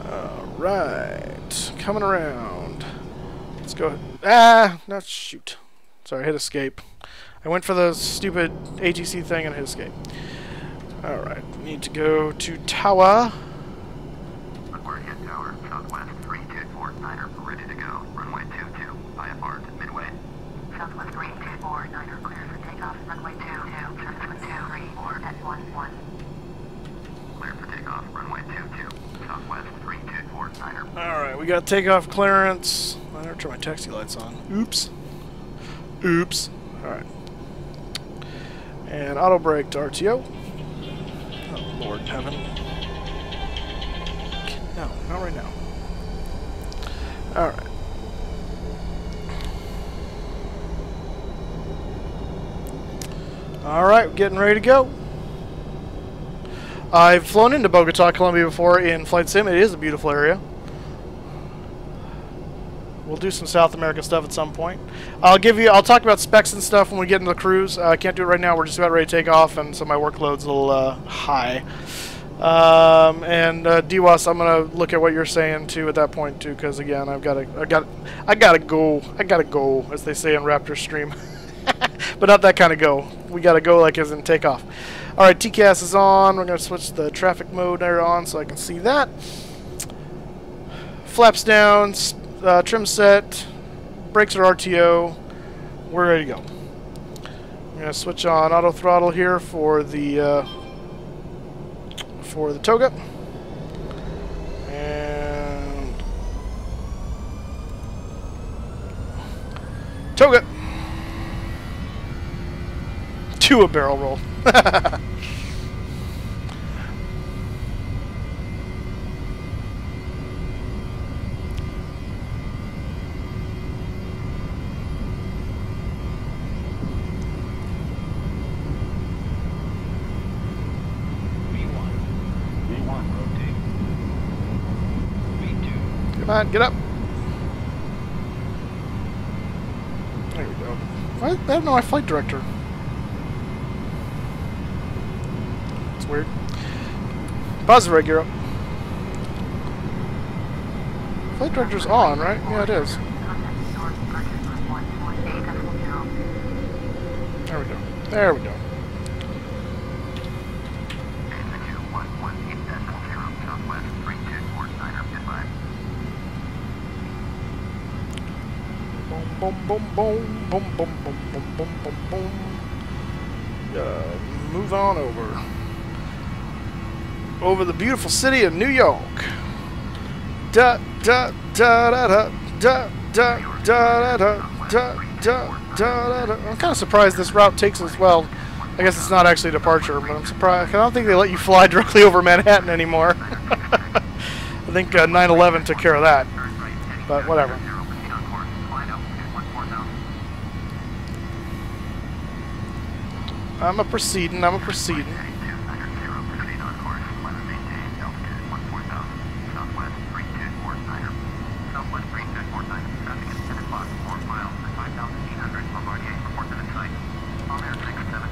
Alright. Coming around. Let's go ahead. No, shoot. Sorry, I hit escape. I went for the stupid ATC thing and hit escape. Alright. We need to go to Tower. LaGuardia Tower, Southwest 3249er, ready to go. Runway 22, IFR to Midway. Southwest 3249er, clear for takeoff. Runway 22, Southwest 234 at 11. Clear for takeoff. Runway 22, Southwest 3249er. Alright, we got takeoff clearance. I never turn my taxi lights on. Oops. Oops. Alright. And auto brake to RTO. Oh, Lord in heaven. No, not right now. Alright. Alright, getting ready to go. I've flown into Bogota, Colombia before in Flight Sim. It is a beautiful area. We'll do some South America stuff at some point. I'll talk about specs and stuff when we get into the cruise. I can't do it right now. We're just about ready to take off, and so my workload's a little high. And DWAS, I'm gonna look at what you're saying too at that point too, because again, I gotta go, as they say in Raptor Stream. But not that kind of go. We gotta go like as in takeoff. All right, TCAS is on. We're gonna switch the traffic mode there on so I can see that. Flaps down. Trim set, brakes are RTO, we're ready to go. I'm going to switch on auto throttle here for the toga, and Toga! To a barrel roll. Come on, get up. There we go. I don't know my flight director. It's weird. Positive reg, you're up. Flight director's on, right? Yeah, it is. There we go. There we go. Boom, boom, boom, boom, boom, boom, boom, boom, boom, boom. Move on over the beautiful city of New York. Da da da da da da da da da da da da da. I'm kind of surprised this route takes us well. I guess it's not actually a departure, but I'm surprised. I don't think they let you fly directly over Manhattan anymore. I think 9/11 took care of that, but whatever. I'm a proceeding.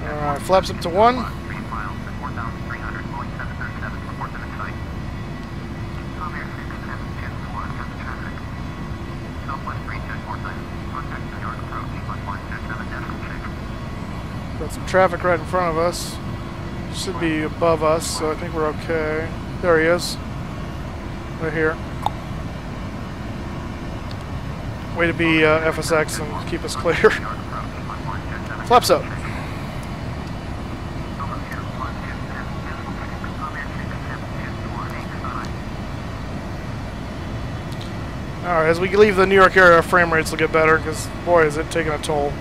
Alright, flaps up to 1. Got some traffic right in front of us. Should be above us, so I think we're okay. There he is. Right here. Way to be FSX and keep us clear. Flaps up. Alright, as we leave the New York area, our frame rates will get better, because boy is it taking a toll.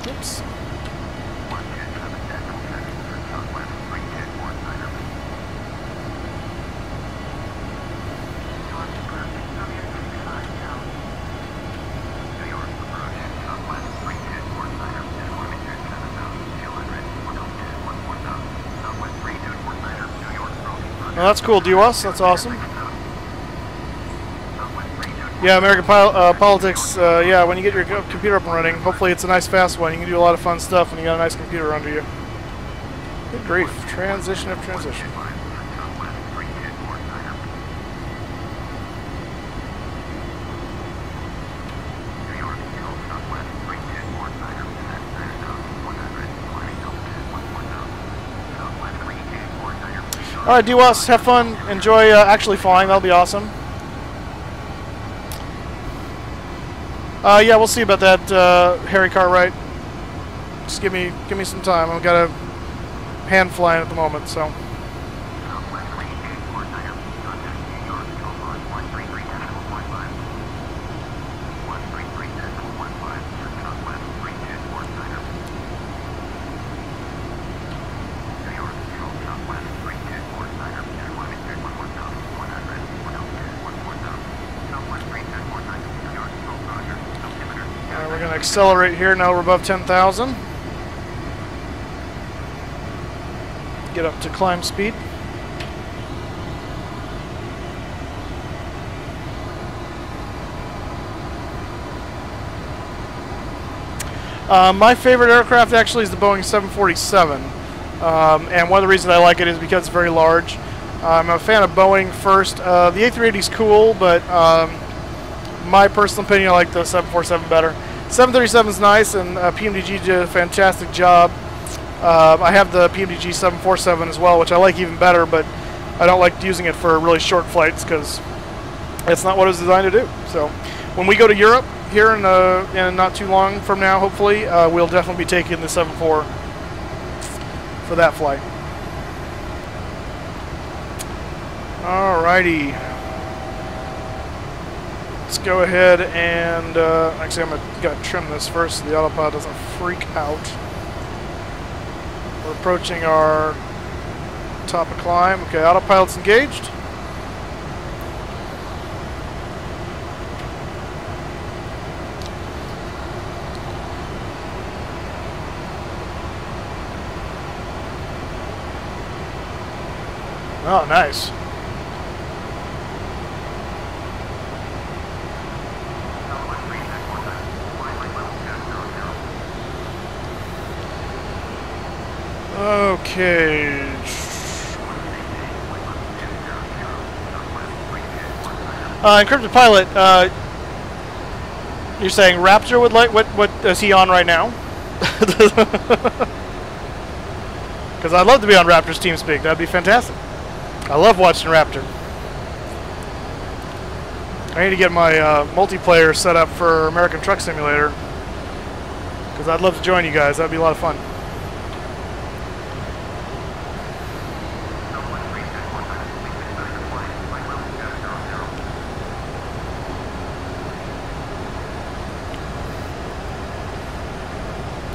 Oops. Well, that's cool, DUS. That's awesome. Yeah, American politics, yeah, when you get your computer up and running, hopefully it's a nice fast one. You can do a lot of fun stuff when you got a nice computer under you. Good grief. Transition of transition. Alright, DUS, have fun. Enjoy actually flying. That'll be awesome. Yeah, we'll see about that, Harry Cartwright. Just give me some time. I've got a hand flying at the moment, so. We're going to accelerate here. Now we're above 10,000. Get up to climb speed. My favorite aircraft actually is the Boeing 747. And one of the reasons I like it is because it's very large. I'm a fan of Boeing first. The A380 is cool, but my personal opinion, I like the 747 better. 737 is nice, and PMDG did a fantastic job. I have the PMDG 747 as well, which I like even better, but I don't like using it for really short flights because it's not what it was designed to do. So when we go to Europe here in not too long from now, hopefully, we'll definitely be taking the 74 for that flight. Alrighty. Let's go ahead and actually I'm gonna trim this first so the autopilot doesn't freak out. We're approaching our top of climb. Okay, autopilot's engaged. Oh, nice. Okay. Encrypted pilot, you're saying Raptor would like, what is he on right now? Because I'd love to be on Raptor's TeamSpeak, that'd be fantastic. I love watching Raptor. I need to get my multiplayer set up for American Truck Simulator, because I'd love to join you guys, that'd be a lot of fun.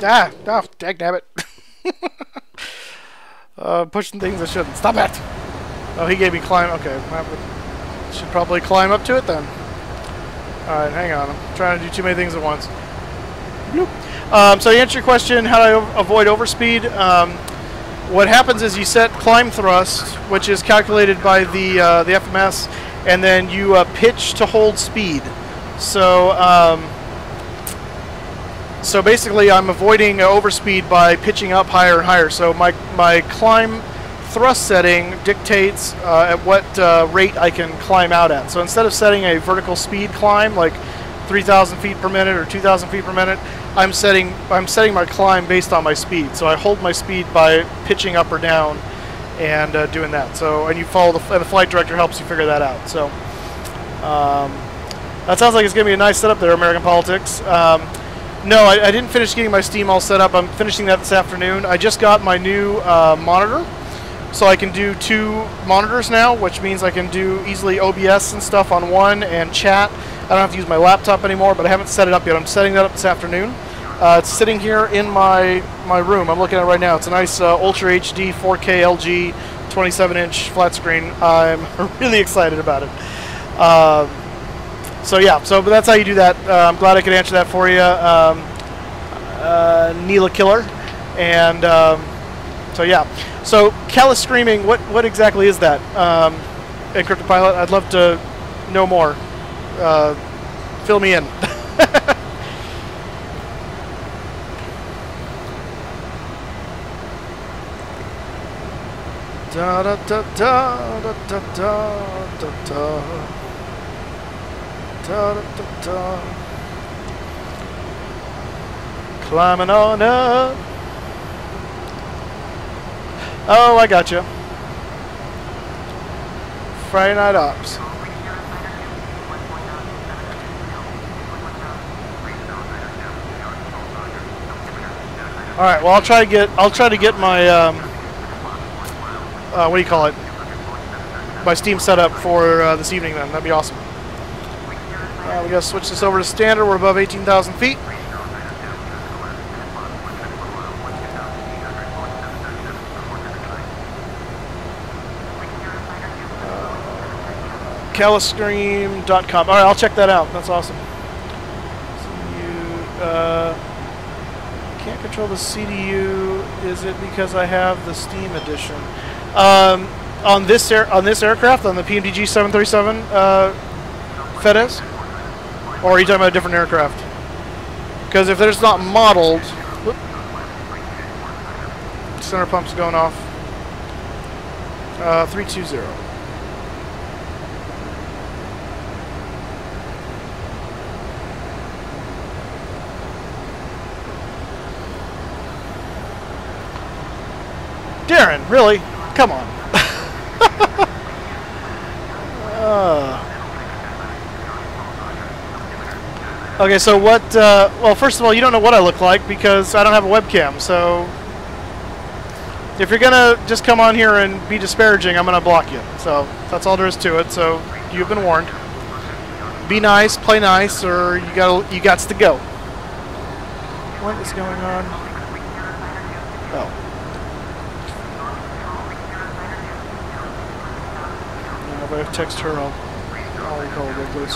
Ah, oh, dagnabbit. Pushing things I shouldn't. Stop it! Oh, he gave me climb. Okay, I should probably climb up to it then. Alright, hang on. I'm trying to do too many things at once. So to answer your question, how do I avoid overspeed? What happens is you set climb thrust, which is calculated by the FMS, and then you pitch to hold speed. So, so basically, I'm avoiding overspeed by pitching up higher and higher. So my climb thrust setting dictates at what rate I can climb out at. So instead of setting a vertical speed climb like 3,000 feet per minute or 2,000 feet per minute, I'm setting my climb based on my speed. So I hold my speed by pitching up or down and doing that. So and you follow and the flight director helps you figure that out. So that sounds like it's going to be a nice setup there, American Politics. No, I didn't finish getting my Steam all set up. I'm finishing that this afternoon. I just got my new monitor, so I can do 2 monitors now, which means I can do easily OBS and stuff on one and chat. I don't have to use my laptop anymore, but I haven't set it up yet. I'm setting that up this afternoon. It's sitting here in my room. I'm looking at it right now. It's a nice Ultra HD 4K LG 27-inch flat screen. I'm really excited about it. So yeah, but that's how you do that. I'm glad I could answer that for you, Neela Killer. And so yeah, so Callous Screaming, what exactly is that? Encrypted pilot, I'd love to know more. Fill me in. Da da da da da da da da da. Da, da, da, da. Climbing on up. Oh, I got you. Friday Night Ops. All right. Well, I'll try to get my what do you call it? My Steam setup for this evening. Then that'd be awesome. We gotta switch this over to standard. We're above 18,000 feet. CallosScream.com. All right, I'll check that out. That's awesome. Can't control the CDU. Is it because I have the Steam edition? On this aircraft, on the PMDG 737 FedEx. Or are you talking about a different aircraft? Because if there's not modeled... Whoop, center pump's going off. 320. Darren, really? Come on. Okay, so what, well, first of all, you don't know what I look like because I don't have a webcam, so if you're gonna just come on here and be disparaging, I'm gonna block you. So that's all there is to it. So you've been warned. Be nice, play nice, or you gots to go. What is going on? Oh. Yeah, if I text her, I'll call her, please.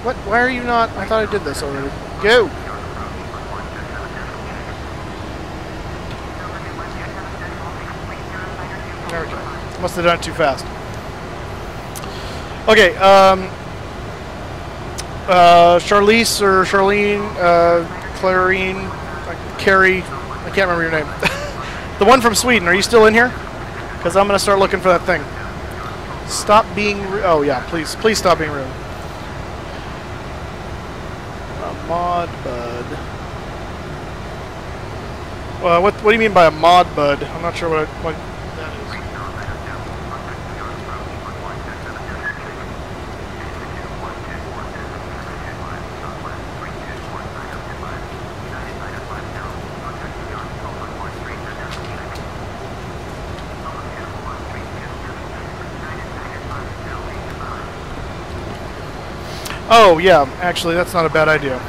What? Why are you not? I thought I did this already. Go! There we go. Must have done it too fast. Okay, Charlize or Charlene, Clarine, Carrie, I can't remember your name. The one from Sweden, are you still in here? Because I'm going to start looking for that thing. Stop being rude. Oh yeah, please stop being rude. Mod bud. Well, what do you mean by a mod bud? I'm not sure what that is. Oh yeah, actually that's not a bad idea.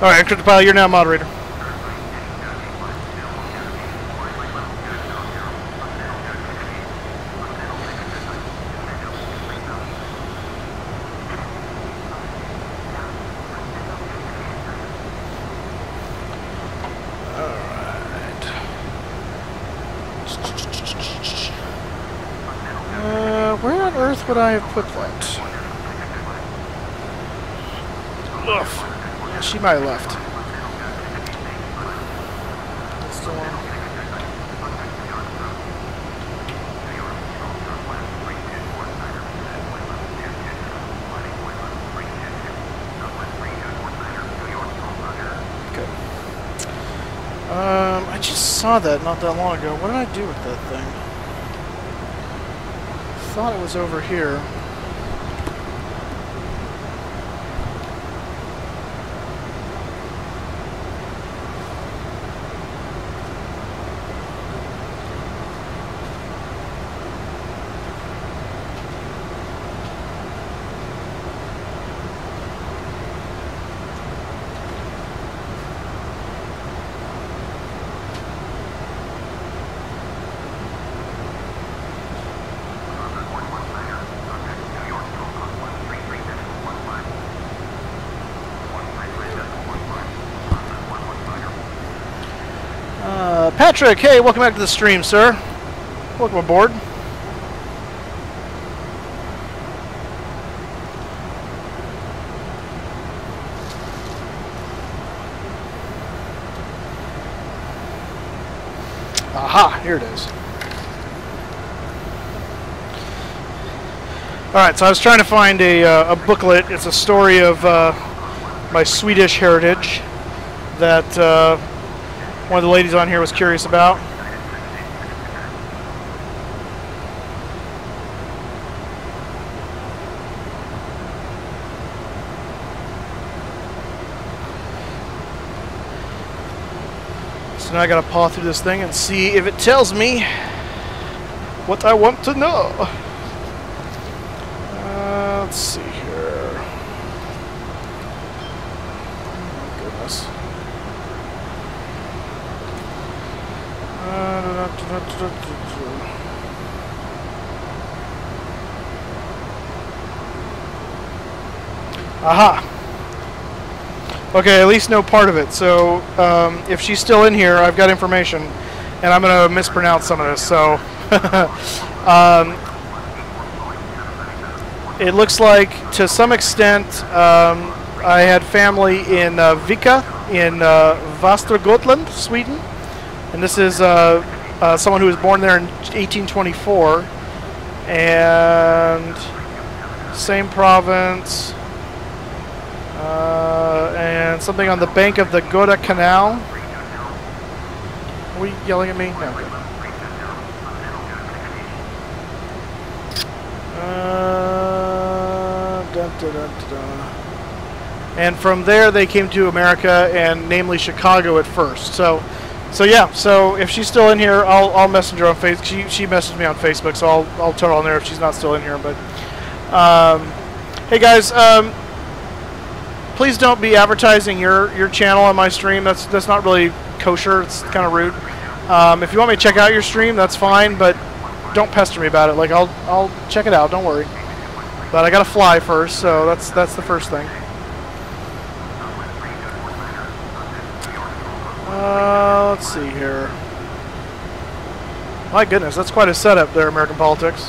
Alright, Encryptopile, you're now moderator. Where on earth would I have put that? Ugh. Yeah, she might have left. Still on. Okay. I just saw that not that long ago. What did I do with that thing? I thought it was over here. Patrick, hey, welcome back to the stream, sir. Welcome aboard. Aha, here it is. Alright, so I was trying to find a booklet. It's a story of my Swedish heritage that one of the ladies on here was curious about. So now I gotta paw through this thing and see if it tells me what I want to know. Let's see here. Oh my goodness. Aha! Okay, at least know part of it. So, if she's still in here, I've got information, and I'm going to mispronounce some of this. So, it looks like, to some extent, I had family in Vika, in Västergötland, Sweden. And this is someone who was born there in 1824, and same province, and something on the bank of the Goda Canal. Are we yelling at me? No. Dun, dun, dun, dun, dun. And from there they came to America, and namely Chicago at first. So yeah. So if she's still in here, I'll message her on Facebook. She messaged me on Facebook, so I'll tell her on there if she's not still in here. But hey guys, please don't be advertising your channel on my stream. That's not really kosher. It's kind of rude. If you want me to check out your stream, that's fine, but don't pester me about it. Like I'll check it out. Don't worry. But I gotta fly first, so that's the first thing. Let's see here. My goodness, that's quite a setup there, American politics.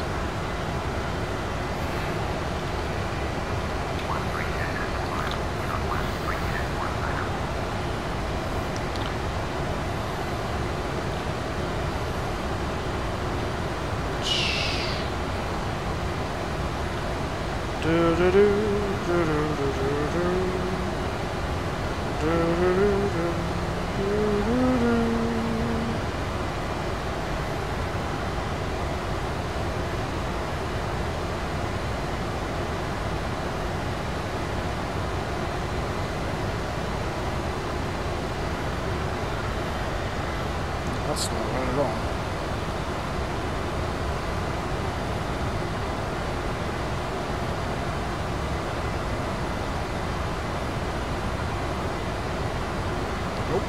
That's not right at all. Nope.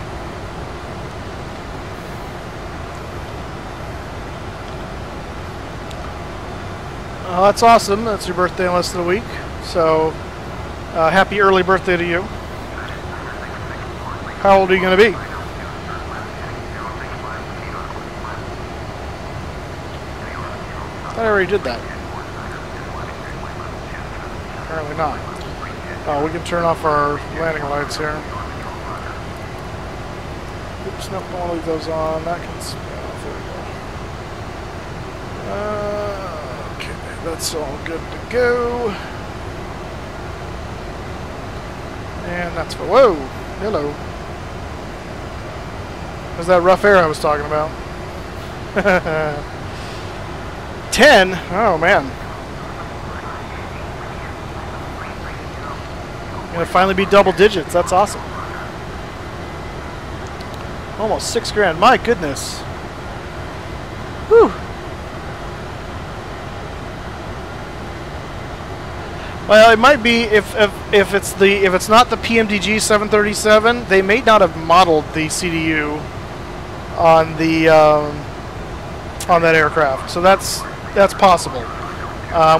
Oh, that's awesome. That's your birthday in less than a week. So, happy early birthday to you. How old are you going to be? I already did that. Apparently not. Oh, we can turn off our landing lights here. Oops, nope, don't want to leave those on. That can spin off. There we go. Okay, that's all good to go. And that's for... Whoa! Hello. There's that rough air I was talking about. 10? Oh man. Gonna finally be double digits. That's awesome. Almost 6 grand. My goodness. Whew. Well, it might be if it's not the PMDG 737, they may not have modeled the CDU on the on that aircraft. So that's possible.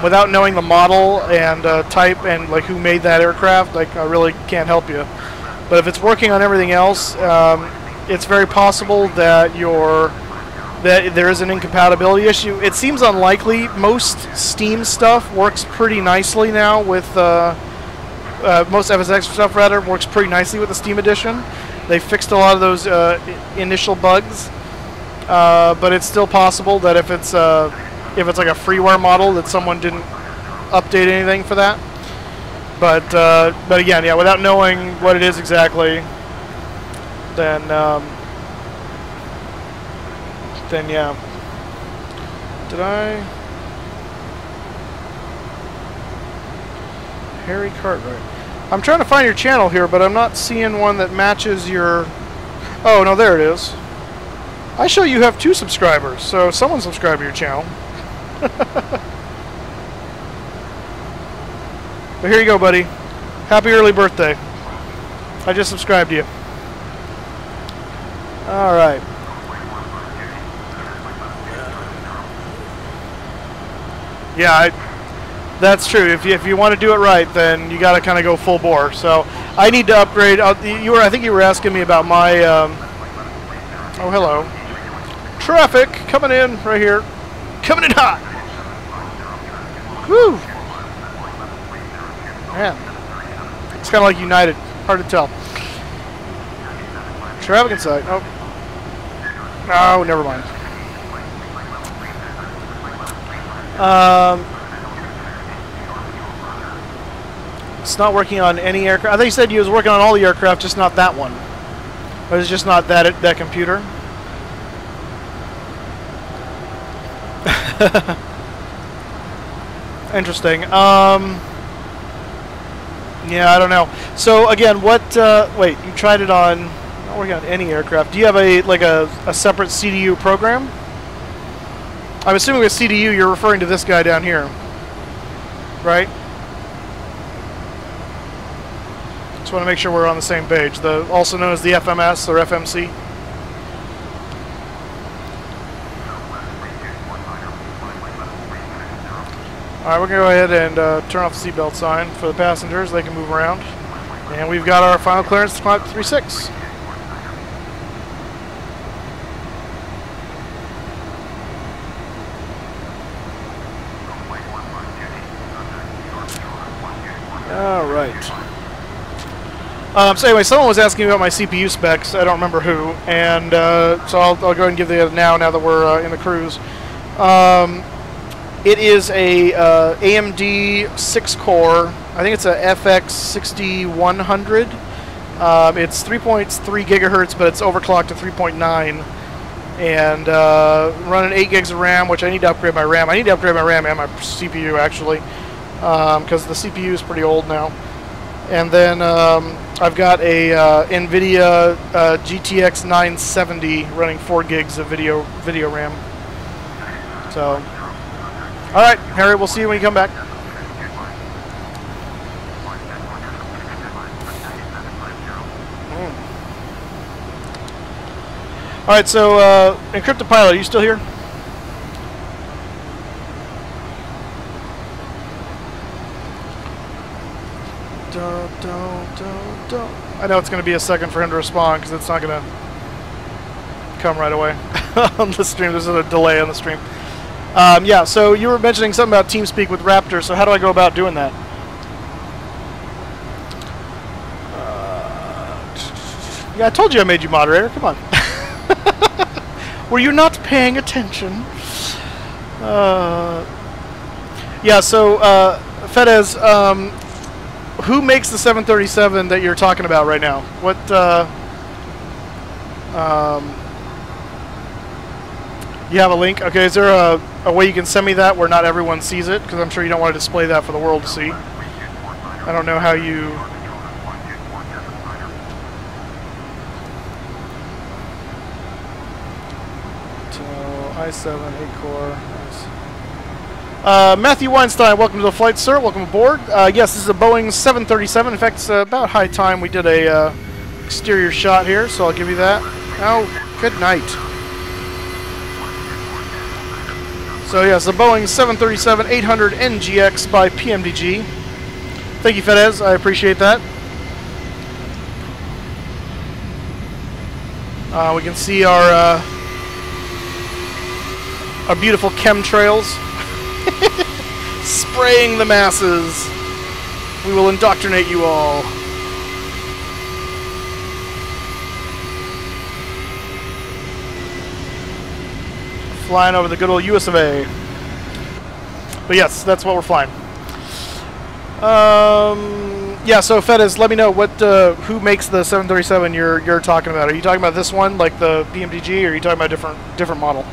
Without knowing the model and type and like who made that aircraft, like I really can't help you. But if it's working on everything else, it's very possible that there is an incompatibility issue. It seems unlikely. Most Steam stuff works pretty nicely now with most FSX stuff rather works pretty nicely with the Steam edition. They fixed a lot of those initial bugs, but it's still possible that if it's like a freeware model that someone didn't update anything for that. But again, yeah, without knowing what it is exactly, then yeah. Did I? Harry Cartwright. I'm trying to find your channel here, but I'm not seeing one that matches your... Oh, no, there it is. I show you have 2 subscribers, so someone subscribe to your channel. But here you go, buddy. Happy early birthday. I just subscribed to you. Alright. Yeah, that's true. If you want to do it right, then you got to kind of go full bore. So I need to upgrade. I think you were asking me about my... oh, hello. Traffic coming in right here. Coming in hot. Woo! Man. It's kind of like United. Hard to tell. Traffic inside. Oh. Oh, never mind. It's not working on any aircraft. I think you said you was working on all the aircraft, just not that one. Or it's just not that computer. Interesting. Yeah, I don't know. So again, what? Wait, you tried it on? Not working on any aircraft. Do you have a separate CDU program? I'm assuming with CDU you're referring to this guy down here, right? Just want to make sure we're on the same page. The also known as the FMS or FMC. Alright, we're going to go ahead and turn off the seatbelt sign for the passengers. They can move around. And we've got our final clearance to climb up to 36. Alright. So anyway, someone was asking me about my CPU specs. I don't remember who. And so I'll go ahead and give the now that we're in the cruise. It is a AMD 6-core. I think it's a FX 6100. It's 3.3 gigahertz, but it's overclocked to 3.9. And running 8 gigs of RAM, which I need to upgrade my RAM. I need to upgrade my RAM and my CPU, actually, because the CPU is pretty old now. And then I've got a NVIDIA GTX 970 running 4 gigs of video RAM. So... Alright, Harry, we'll see you when you come back. Alright, so, Encrypted Pilot, are you still here? I know it's going to be a second for him to respond, because it's not going to come right away on the stream. There's a delay on the stream. Yeah, so you were mentioning something about TeamSpeak with Raptor, so how do I go about doing that? Yeah, I told you I made you moderator. Come on. Were you not paying attention? Yeah, so, Fedez, who makes the 737 that you're talking about right now? What, you have a link? Okay, is there a way you can send me that where not everyone sees it? Because I'm sure you don't want to display that for the world to see. I don't know how you... I7, 8-core. Nice. Matthew Weinstein, welcome to the flight, sir. Welcome aboard. Yes, this is a Boeing 737. In fact, it's about high time we did a exterior shot here, so I'll give you that. Oh, good night. So yes, the Boeing 737-800 NGX by PMDG. Thank you, Fedez. I appreciate that. We can see our beautiful chemtrails spraying the masses. We will indoctrinate you all. Flying over the good old US of A. But yes, that's what we're flying. Yeah, so Fedez, let me know what who makes the 737 you're talking about. Are you talking about this one, like the PMDG, or are you talking about a different model?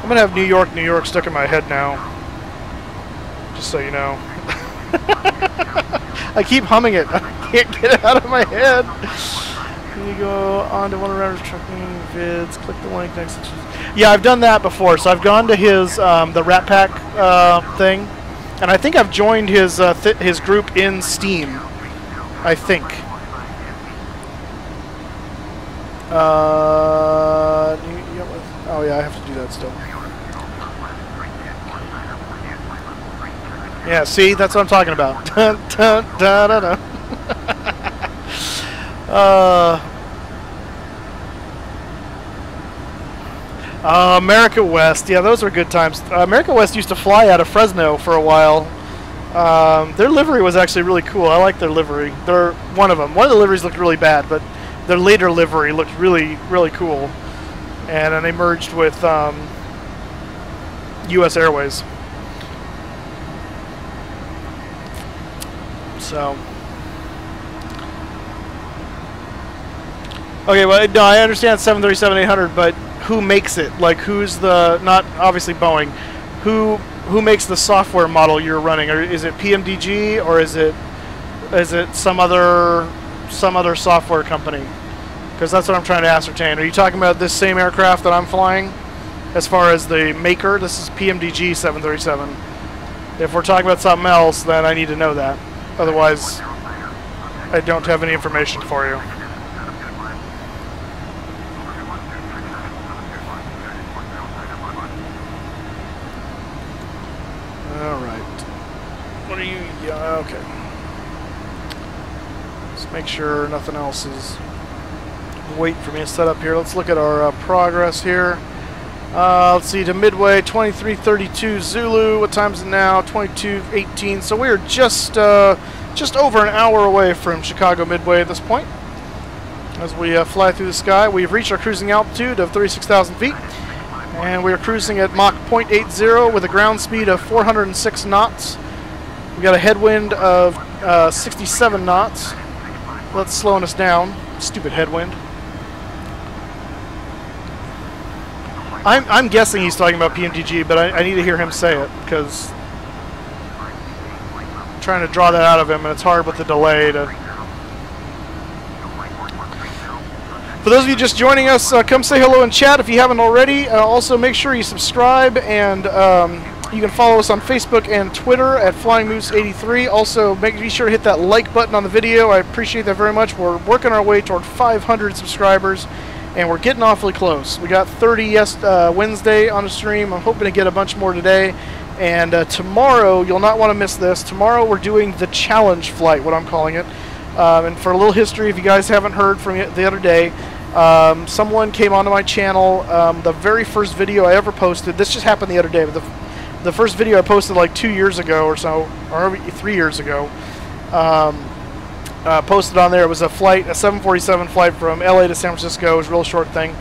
I'm gonna have New York stuck in my head now. Just so you know. I keep humming it. I can't get it out of my head. Can you go on to one of Router's trucking vids? Click the link next to... Yeah, I've done that before. So I've gone to his the Rat Pack thing, and I think I've joined his group in Steam. I think. Oh yeah, I have to do that still. Yeah, see, that's what I'm talking about. Dun, dun, dun, dun, dun. America West, yeah, those were good times. America West used to fly out of Fresno for a while. Their livery was actually really cool. I like their livery. They're one of them. One of the liveries looked really bad, but their later livery looked really, really cool. And then they merged with US Airways. So, okay, well, no, I understand 737-800, but who makes it? Like, who's the, not obviously Boeing, who makes the software model you're running? Or is it PMDG, or is it some other software company? Because that's what I'm trying to ascertain. Are you talking about this same aircraft that I'm flying? As far as the maker, this is PMDG 737. If we're talking about something else, then I need to know that. Otherwise, I don't have any information for you. Alright. What are you... Yeah, okay. Let's make sure nothing else is waiting for me to set up here. Let's look at our progress here. Let's see, to Midway, 23:32 Zulu. What time is it now? 22:18. So we're just over an hour away from Chicago Midway at this point. As we fly through the sky, we've reached our cruising altitude of 36,000 feet. And we are cruising at Mach 0.80 with a ground speed of 406 knots. We got a headwind of 67 knots. That's slowing us down. Stupid headwind. I'm guessing he's talking about PMDG, but I need to hear him say it, because I'm trying to draw that out of him, and it's hard with the delay to... For those of you just joining us, come say hello in chat if you haven't already. Also, make sure you subscribe, and you can follow us on Facebook and Twitter at FlyingMoose83. Also, be sure to hit that like button on the video. I appreciate that very much. We're working our way toward 500 subscribers, and we're getting awfully close. We got 30 Wednesday on the stream. I'm hoping to get a bunch more today. And tomorrow, you'll not want to miss this. Tomorrow, we're doing the challenge flight, what I'm calling it. And for a little history, if you guys haven't heard from it the other day, someone came onto my channel. The very first video I ever posted, this just happened the other day, but the first video I posted like 2 years ago or so, or 3 years ago, posted on there. It was a 747 flight from LA to San Francisco. It was a real short thing.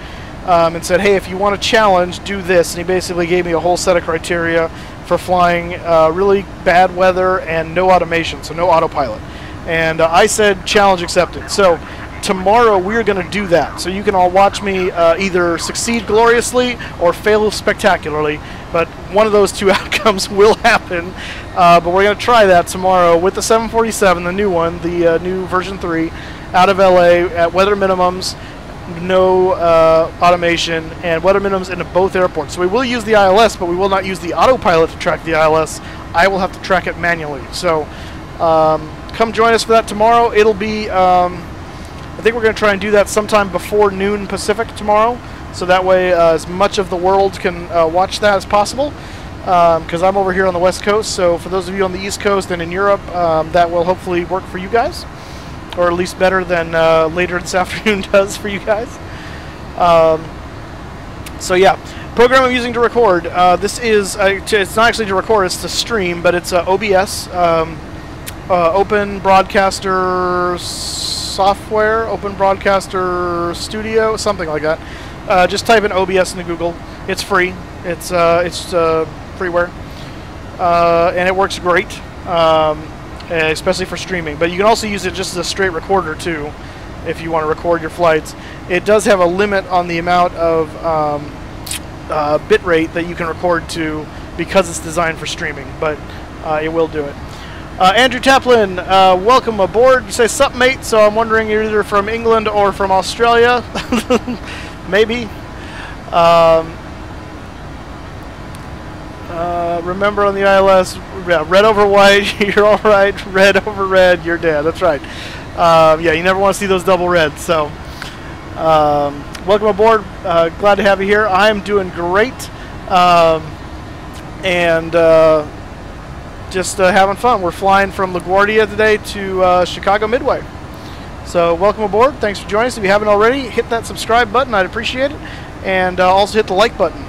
And said, hey, if you want a challenge, do this. And he basically gave me a whole set of criteria for flying really bad weather and no automation, so no autopilot. And I said, challenge accepted. So tomorrow we're going to do that. So you can all watch me either succeed gloriously or fail spectacularly. But one of those two outcomes will happen. But we're going to try that tomorrow with the 747, the new one, the new version 3, out of LA at weather minimums, no automation, and weather minimums into both airports. So we will use the ILS, but we will not use the autopilot to track the ILS. I will have to track it manually. So come join us for that tomorrow. It'll be, I think we're going to try and do that sometime before noon Pacific tomorrow. So that way as much of the world can watch that as possible. Because I'm over here on the West Coast. So for those of you on the East Coast and in Europe, that will hopefully work for you guys. Or at least better than later this afternoon does for you guys. So yeah, program I'm using to record. This is, it's not actually to record, it's to stream, but it's OBS. Open Broadcaster Software, Open Broadcaster Studio, something like that. Just type in OBS into Google. It's free. It's freeware, and it works great, especially for streaming. But you can also use it just as a straight recorder too, if you want to record your flights. It does have a limit on the amount of bit rate that you can record to because it's designed for streaming, but it will do it. Andrew Taplin, welcome aboard. You say sup, mate, so I'm wondering you're either from England or from Australia. Maybe. Remember on the ILS, yeah, red over white, you're all right. Red over red, you're dead. That's right. Yeah, you never want to see those double reds. So, welcome aboard. Glad to have you here. I'm doing great, and just having fun. We're flying from LaGuardia today to Chicago Midway. So, welcome aboard. Thanks for joining us. If you haven't already, hit that subscribe button. I'd appreciate it, and also hit the like button.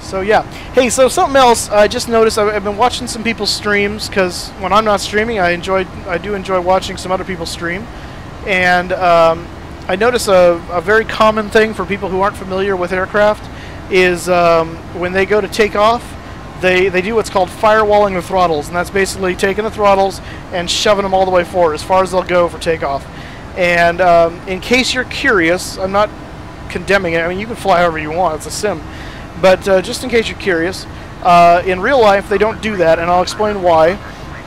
So yeah, hey, so something else I just noticed, I've been watching some people's streams, because when I'm not streaming, I do enjoy watching some other people stream, and I notice a very common thing for people who aren't familiar with aircraft is when they go to take off, they do what's called firewalling the throttles, and that's basically taking the throttles and shoving them all the way forward, as far as they'll go for takeoff. And in case you're curious, I'm not condemning it. I mean, you can fly however you want. It's a sim. But just in case you're curious, in real life, they don't do that, and I'll explain why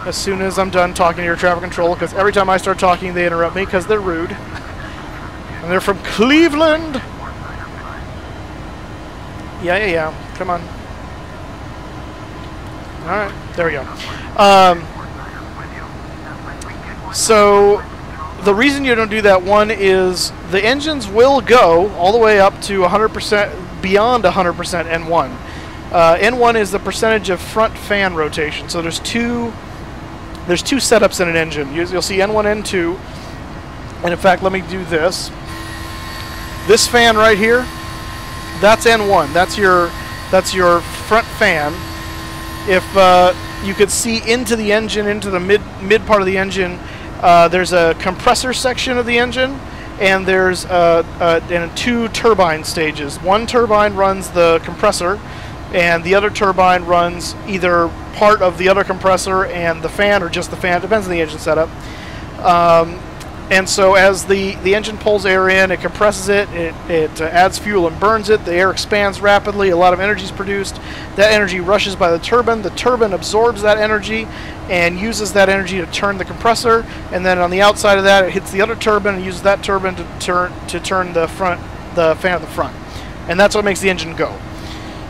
as soon as I'm done talking to your traffic control, because every time I start talking, they interrupt me because they're rude. And they're from Cleveland. Yeah. Come on. All right. There we go. So the reason you don't do that, one, is the engines will go all the way up to 100%, beyond 100% N1. N1 is the percentage of front fan rotation. So there's two setups in an engine. You'll see N1, N2, and in fact, let me do this. This fan right here, that's N1. That's your front fan. If you could see into the engine, into the mid part of the engine, there's a compressor section of the engine, and there's two turbine stages. One turbine runs the compressor, and the other turbine runs either part of the other compressor and the fan, or just the fan. It depends on the engine setup. And so as the engine pulls air in, it compresses it, it adds fuel and burns it. The air expands rapidly. A lot of energy is produced. That energy rushes by the turbine. The turbine absorbs that energy and uses that energy to turn the compressor. And then on the outside of that, it hits the other turbine and uses that turbine to turn the fan at the front. And that's what makes the engine go.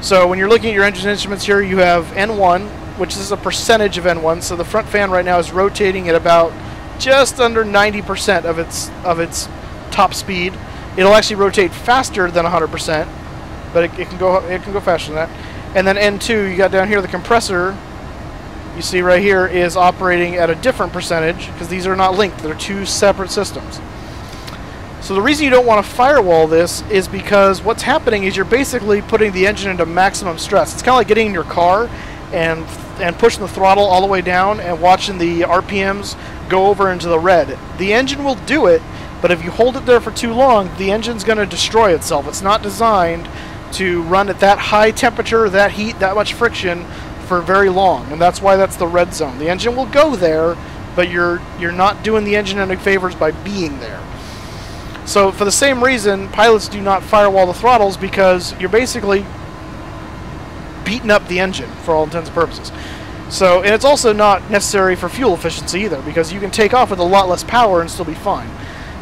So when you're looking at your engine instruments here, you have N1, which is a percentage of N1. So the front fan right now is rotating at about just under 90% of its top speed. It'll actually rotate faster than 100%, but it can go faster than that. And then N2, you got down here the compressor. You see right here is operating at a different percentage because these are not linked. They're two separate systems. So the reason you don't want to firewall this is because what's happening is you're basically putting the engine into maximum stress. It's kind of like getting in your car and pushing the throttle all the way down and watching the RPMs go over into the red. The engine will do it, but if you hold it there for too long, the engine's going to destroy itself. It's not designed to run at that high temperature, that heat, that much friction for very long, and that's why that's the red zone. The engine will go there, but you're not doing the engine any favors by being there. So for the same reason, pilots do not firewall the throttles, because you're basically beating up the engine for all intents and purposes. So, and it's also not necessary for fuel efficiency either, because you can take off with a lot less power and still be fine.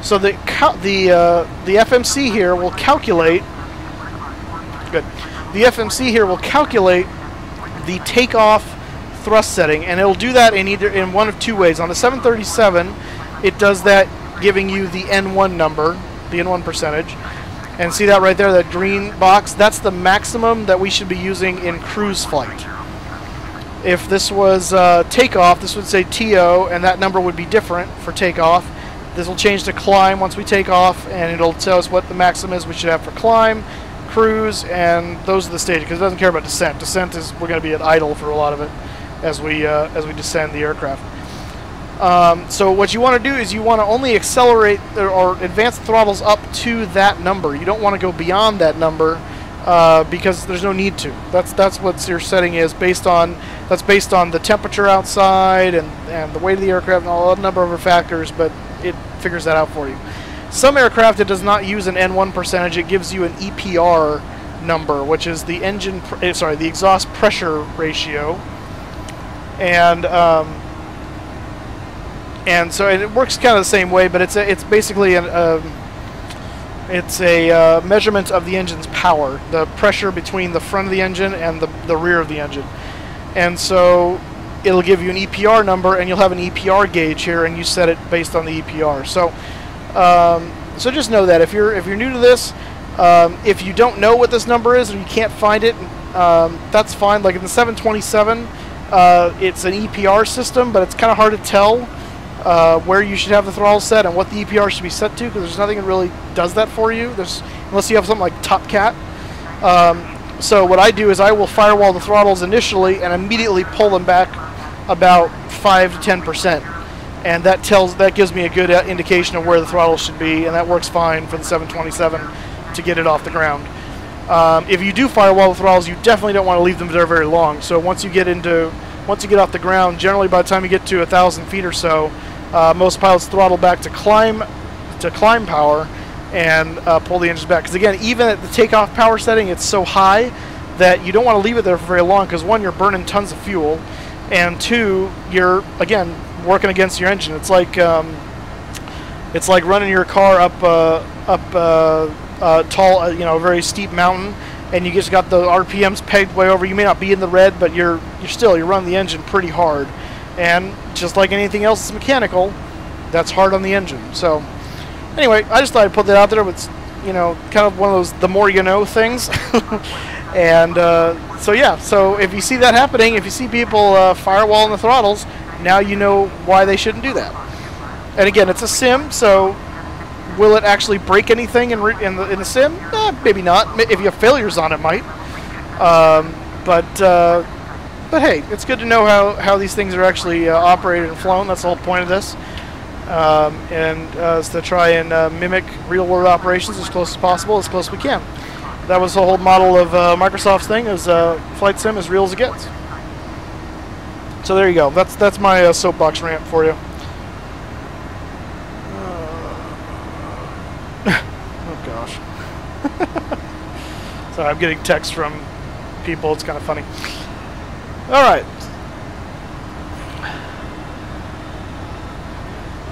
So the FMC here will calculate. Good. The FMC here will calculate the takeoff thrust setting, and it'll do that in one of two ways. On the 737, it does that giving you the N1 number, the N1 percentage. And see that right there, that green box? That's the maximum that we should be using in cruise flight. If this was takeoff, this would say TO, and that number would be different for takeoff. This will change to climb once we take off, and it'll tell us what the maximum is we should have for climb, cruise, and those are the stages, because it doesn't care about descent. Descent is, we're going to be at idle for a lot of it as we descend the aircraft. So what you want to do is you want to only accelerate or advance the throttles up to that number. You don't want to go beyond that number because there's no need to. That's what your setting is based on. That's based on the temperature outside and the weight of the aircraft and a number of other factors, but it figures that out for you. Some aircraft, it does not use an N1 percentage. It gives you an EPR number, which is the the exhaust pressure ratio, and so it works kind of the same way, but it's basically a measurement of the engine's power, the pressure between the front of the engine and the rear of the engine. And so it'll give you an EPR number, and you'll have an EPR gauge here, and you set it based on the EPR. So just know that if you're new to this, if you don't know what this number is or you can't find it, that's fine. Like in the 727, it's an EPR system, but it's kind of hard to tell where you should have the throttle set and what the EPR should be set to, because there's nothing that really does that for you. Unless you have something like Top Cat. So what I do is I will firewall the throttles initially and immediately pull them back about 5 to 10%, and that gives me a good indication of where the throttle should be, and that works fine for the 727 to get it off the ground. If you do firewall the throttles, you definitely don't want to leave them there very long. So once you get off the ground, generally by the time you get to 1,000 feet or so, most pilots throttle back to climb power and pull the engines back. Because again, even at the takeoff power setting, it's so high that you don't want to leave it there for very long. Because one, you're burning tons of fuel, and two, you're again working against your engine. It's like running your car up tall, a very steep mountain, and you just got the RPMs pegged way over. You may not be in the red, but you're running the engine pretty hard. And just like anything else that's mechanical, that's hard on the engine. So anyway, I just thought I'd put that out there. It's kind of one of those the more you know things. And so yeah, so if you see that happening, if you see people firewalling the throttles, now you know why they shouldn't do that. And again, it's a sim, so will it actually break anything in the sim? Maybe not. If you have failures on it, might. But hey, it's good to know how these things are actually operated and flown. That's the whole point of this. Is to try and mimic real-world operations as close as possible, as close as we can. That was the whole model of Microsoft's thing, is flight sim as real as it gets. So there you go. That's my soapbox rant for you. Oh gosh. Sorry, I'm getting texts from people. It's kind of funny. All right.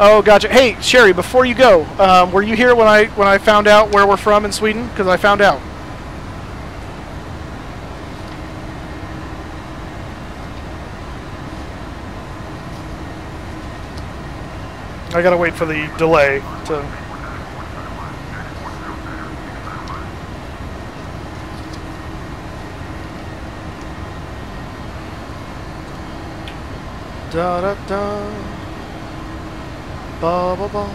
Oh, gotcha. Hey, Sherry, before you go, were you here when I found out where we're from in Sweden? Because I found out. I gotta wait for the delay to. Da da da. Ba ba ba.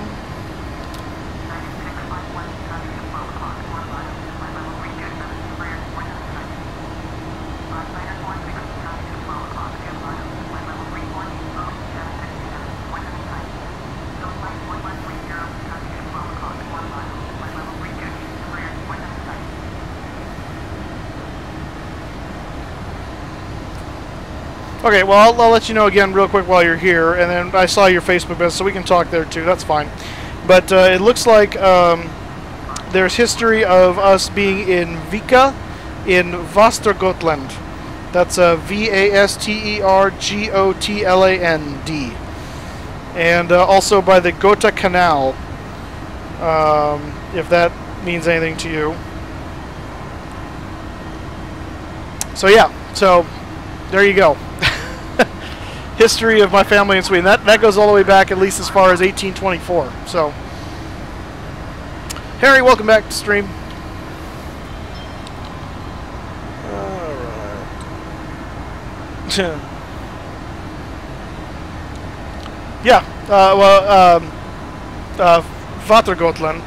Okay, well, I'll let you know again real quick while you're here, and then I saw your Facebook message, so we can talk there too. That's fine. But it looks like there's history of us being in Vika in Västergötland. That's Vastergotland. And also by the Gota Canal, if that means anything to you. So yeah, so there you go. History of my family in Sweden. That goes all the way back at least as far as 1824. So, Harry, welcome back to stream. All right. Yeah. Västergötland,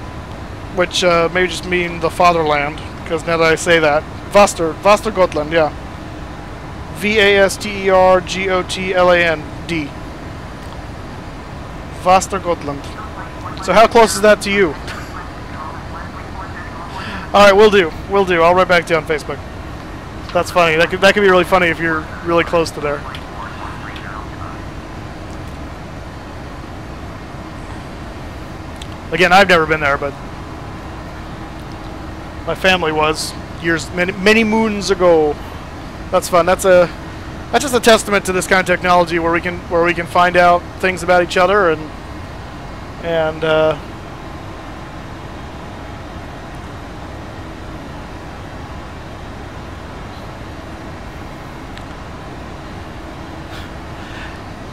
which may just mean the fatherland, because now that I say that, Västergötland, yeah. Vastergotland. Västergötland. So how close is that to you? All right, we'll do. I'll write back to you on Facebook. That's funny. That could be really funny if you're really close to there. Again, I've never been there, but my family was many moons ago. That's fun. That's just a testament to this kind of technology where we can find out things about each other and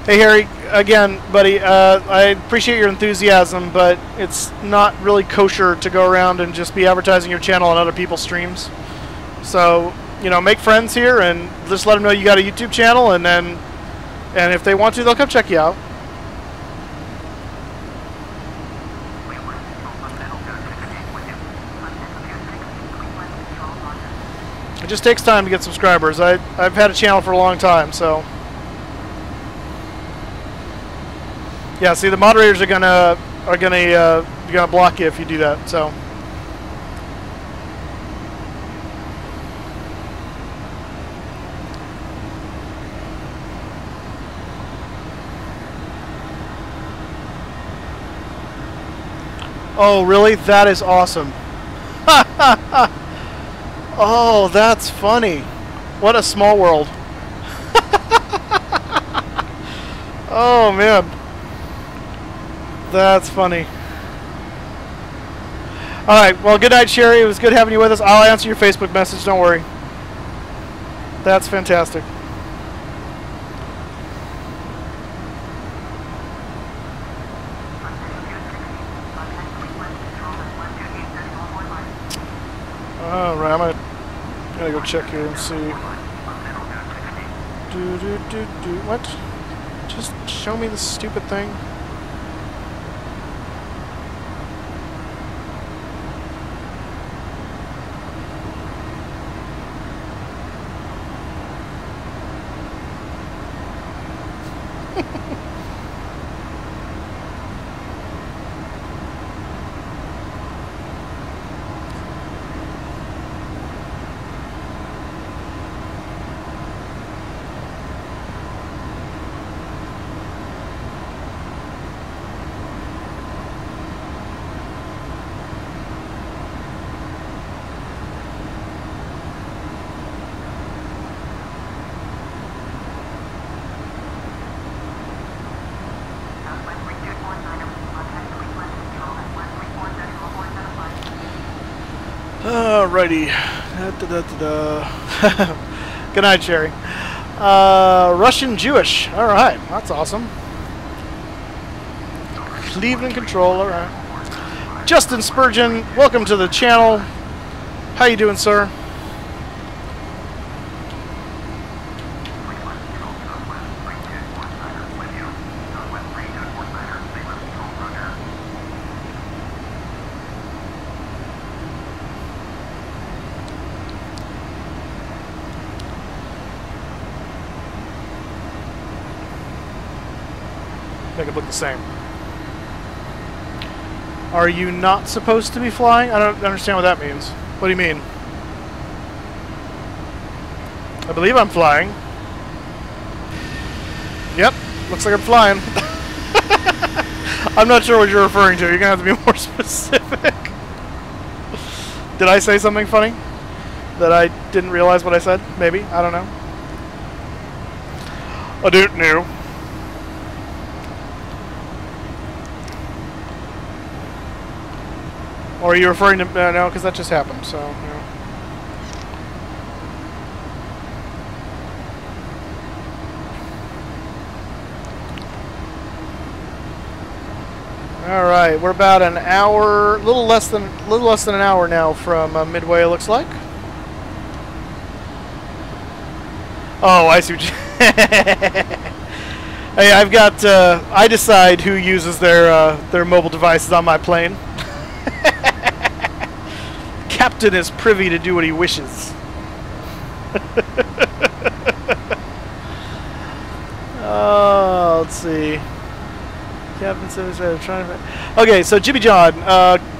Hey Harry, again, buddy, I appreciate your enthusiasm, but it's not really kosher to go around and just be advertising your channel on other people's streams. So, make friends here and just let them know you got a YouTube channel, and if they want to, they'll come check you out. It just takes time to get subscribers. I've had a channel for a long time, so yeah. See, the moderators are gonna block you if you do that. So. Oh, really? That is awesome. Oh, that's funny. What a small world. Oh, man. That's funny. Alright, well, good night, Sherry. It was good having you with us. I'll answer your Facebook message, don't worry. That's fantastic. Alright, I'm gonna go check here and see. What? Just show me this stupid thing. Alrighty. Good night, Sherry. Russian Jewish. Alright, that's awesome. Cleveland Control, alright. Justin Spurgeon, welcome to the channel. How you doing, sir? Make it look the same. Are you not supposed to be flying? I don't understand what that means. What do you mean? I believe I'm flying. Yep, looks like I'm flying. I'm not sure what you're referring to. You're going to have to be more specific. Did I say something funny? That I didn't realize what I said? Maybe? I don't know. I don't know. Or are you referring to... no, because that just happened, so... Yeah. Alright, we're about an hour... a little less than an hour now from Midway, it looks like. Oh, I see what you... Hey, I've got... I decide who uses their mobile devices on my plane. Captain is privy to do what he wishes. Oh, let's see. Captain said, trying to... Okay, so Jimmy John,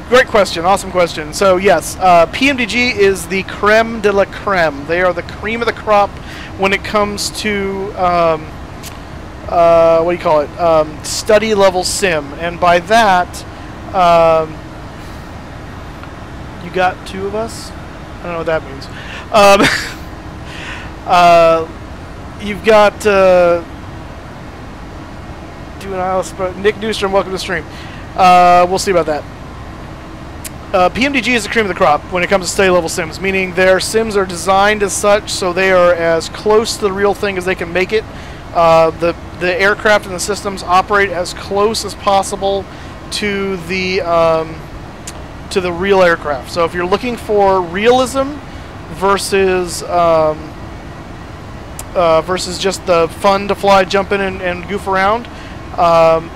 great question, awesome question. So yes, PMDG is the creme de la creme. They are the cream of the crop when it comes to what do you call it? Study level sim, and by that. You got two of us? I don't know what that means. You've got Nick Newstrom, welcome to the stream. We'll see about that. PMDG is the cream of the crop when it comes to study level sims, meaning their sims are designed as such so they are as close to the real thing as they can make it. The aircraft and the systems operate as close as possible to the real aircraft. So if you're looking for realism versus versus just the fun to fly, jump in and goof around,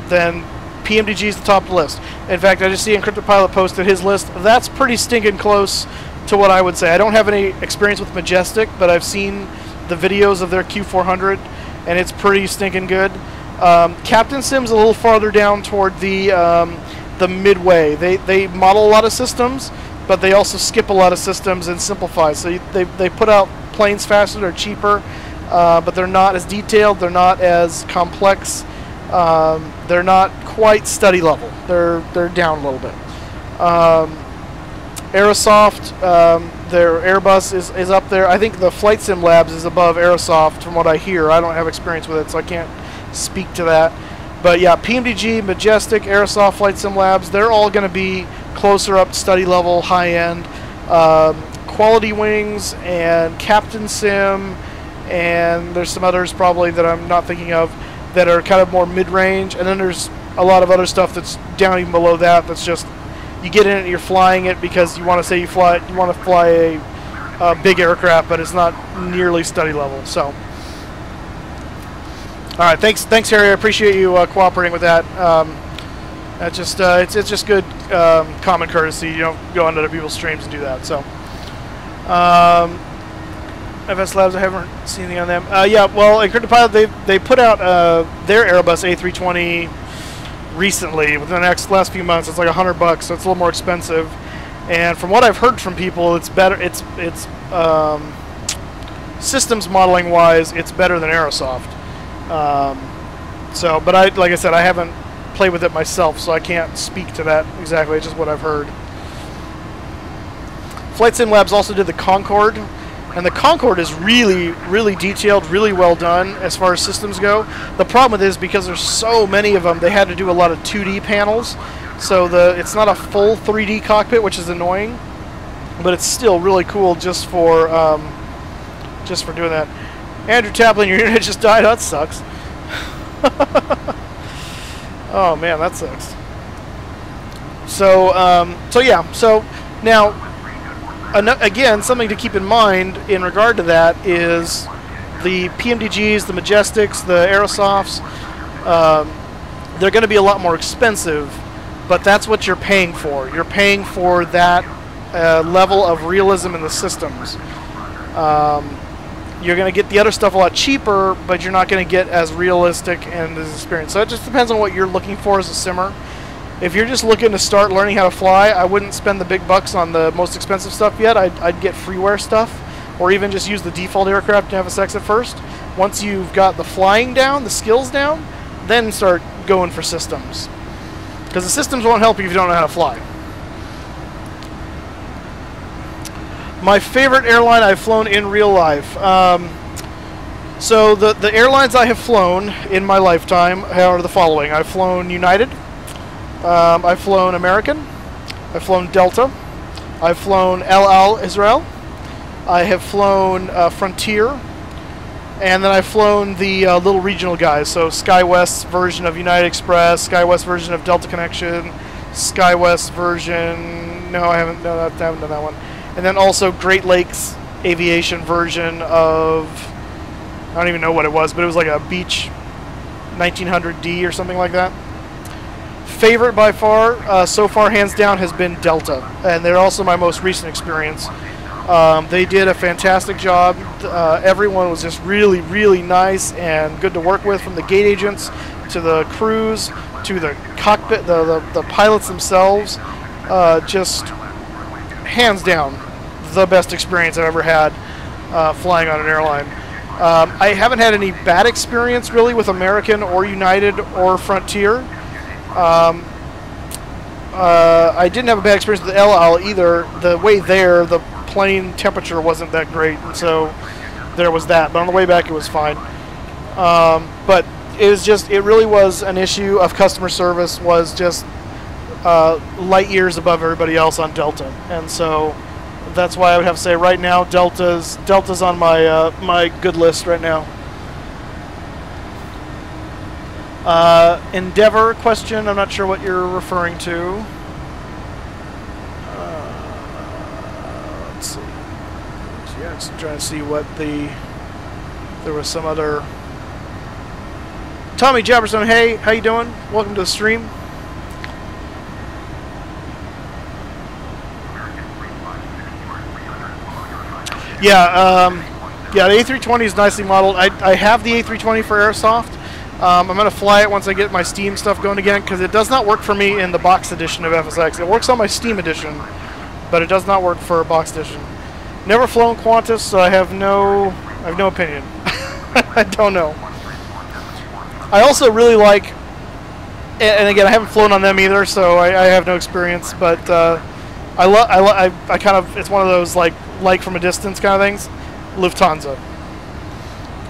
then PMDG is the top of the list. In fact, I just see Encrypted Pilot posted his list. That's pretty stinking close to what I would say. I don't have any experience with Majestic, but I've seen the videos of their Q400, and it's pretty stinking good. Captain Sim's a little farther down toward the Midway. They model a lot of systems, but they also skip a lot of systems and simplify. So they put out planes faster, they're cheaper, but they're not as detailed, they're not as complex, they're not quite study level. They're down a little bit. Aerosoft, their Airbus is up there. I think the Flight Sim Labs is above Aerosoft from what I hear. I don't have experience with it, so I can't speak to that. But yeah, PMDG, Majestic, Aerosoft, Flight Sim Labs, they're all going to be closer up study level, high end. Quality Wings and Captain Sim, and there's some others probably that I'm not thinking of that are kind of more mid-range. And then there's a lot of other stuff that's down even below that. That's just you get in it, you're flying it because you want to say you want to fly a big aircraft, but it's not nearly study level. So, all right, thanks, Harry. I appreciate you cooperating with that. That's just it's just good common courtesy. You don't go on other people's streams and do that. So, FS Labs, I haven't seen anything on them. Yeah, well, Encrypted Pilot, they put out their Airbus A320 recently within the last few months. It's like $100, so it's a little more expensive. And from what I've heard from people, it's better. It's systems modeling wise, it's better than Aerosoft. So, but like I said, I haven't played with it myself, so I can't speak to that exactly. It's just what I've heard. Flight Sim Labs also did the Concorde, and the Concorde is really, really detailed, really well done as far as systems go. The problem with it is because there's so many of them, they had to do a lot of 2D panels, so it's not a full 3D cockpit, which is annoying, but it's still really cool just for doing that. Andrew Taplin, your internet just died. That sucks. Oh man, that sucks. So yeah. So now, again, something to keep in mind in regard to that is the PMDGs, the Majestics, the Aerosofts. They're going to be a lot more expensive, but that's what you're paying for. You're paying for that level of realism in the systems. You're going to get the other stuff a lot cheaper, but you're not going to get as realistic and as experience. So it just depends on what you're looking for as a simmer. If you're just looking to start learning how to fly, I wouldn't spend the big bucks on the most expensive stuff yet. I'd get freeware stuff, or even just use the default aircraft and FSX at first. Once you've got the flying down, the skills down, then start going for systems. Because the systems won't help you if you don't know how to fly. My favorite airline I've flown in real life. So the airlines I have flown in my lifetime are the following. I've flown United. I've flown American. I've flown Delta. I've flown El Al Israel. I have flown Frontier. And then I've flown the little regional guys. So SkyWest's version of United Express, SkyWest version of Delta Connection, SkyWest version... No, I haven't done that one. And then also Great Lakes Aviation version of... I don't even know what it was, but it was like a Beach 1900D or something like that. Favorite by far, so far hands down, has been Delta. And they're also my most recent experience. They did a fantastic job. Everyone was just really, really nice and good to work with, from the gate agents to the crews to the cockpit, the pilots themselves. Just hands down the best experience I've ever had flying on an airline. I haven't had any bad experience really with American or United or Frontier. I didn't have a bad experience with El Al either. The way there, the plane temperature wasn't that great, and so there was that. But on the way back, it was fine. But it really was an issue of customer service. Was just light years above everybody else on Delta, and so that's why I would have to say right now Delta's on my my good list right now. Endeavor question, I'm not sure what you're referring to. Let's see. Yeah, just trying to see what there was some other. Tommy Jefferson, hey, how you doing? Welcome to the stream. Yeah, yeah, the A320 is nicely modeled. I have the A320 for Airsoft. I'm going to fly it once I get my Steam stuff going again, because it does not work for me in the box edition of FSX. It works on my Steam edition, but it does not work for box edition. Never flown Qantas, so I have no opinion. I don't know. I also really like and again, I haven't flown on them either, so I have no experience. But I kind of, it's one of those like from a distance kind of things. Lufthansa.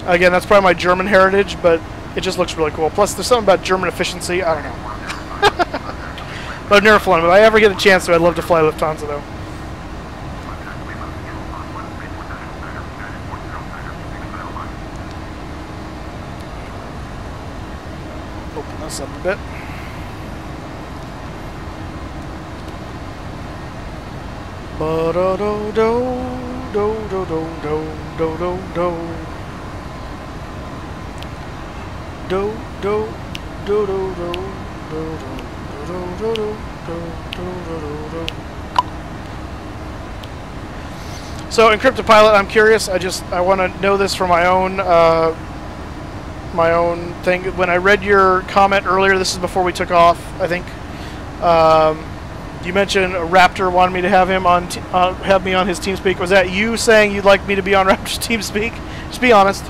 Again, that's probably my German heritage, but it just looks really cool. Plus, there's something about German efficiency. I don't know. But I've never flown. But if I ever get a chance to, I'd love to fly Lufthansa, though. Open this up a bit. Ba-da-do-do-do-do-do-do-do-do. Do do do do do do do do do do. So, Encrypted Pilot, I'm curious. I want to know this for my own thing. When I read your comment earlier, this is before we took off, I think. You mentioned Raptor wanted me to have him on, have me on his TeamSpeak. Was that you saying you'd like me to be on Raptor's TeamSpeak? Just be honest.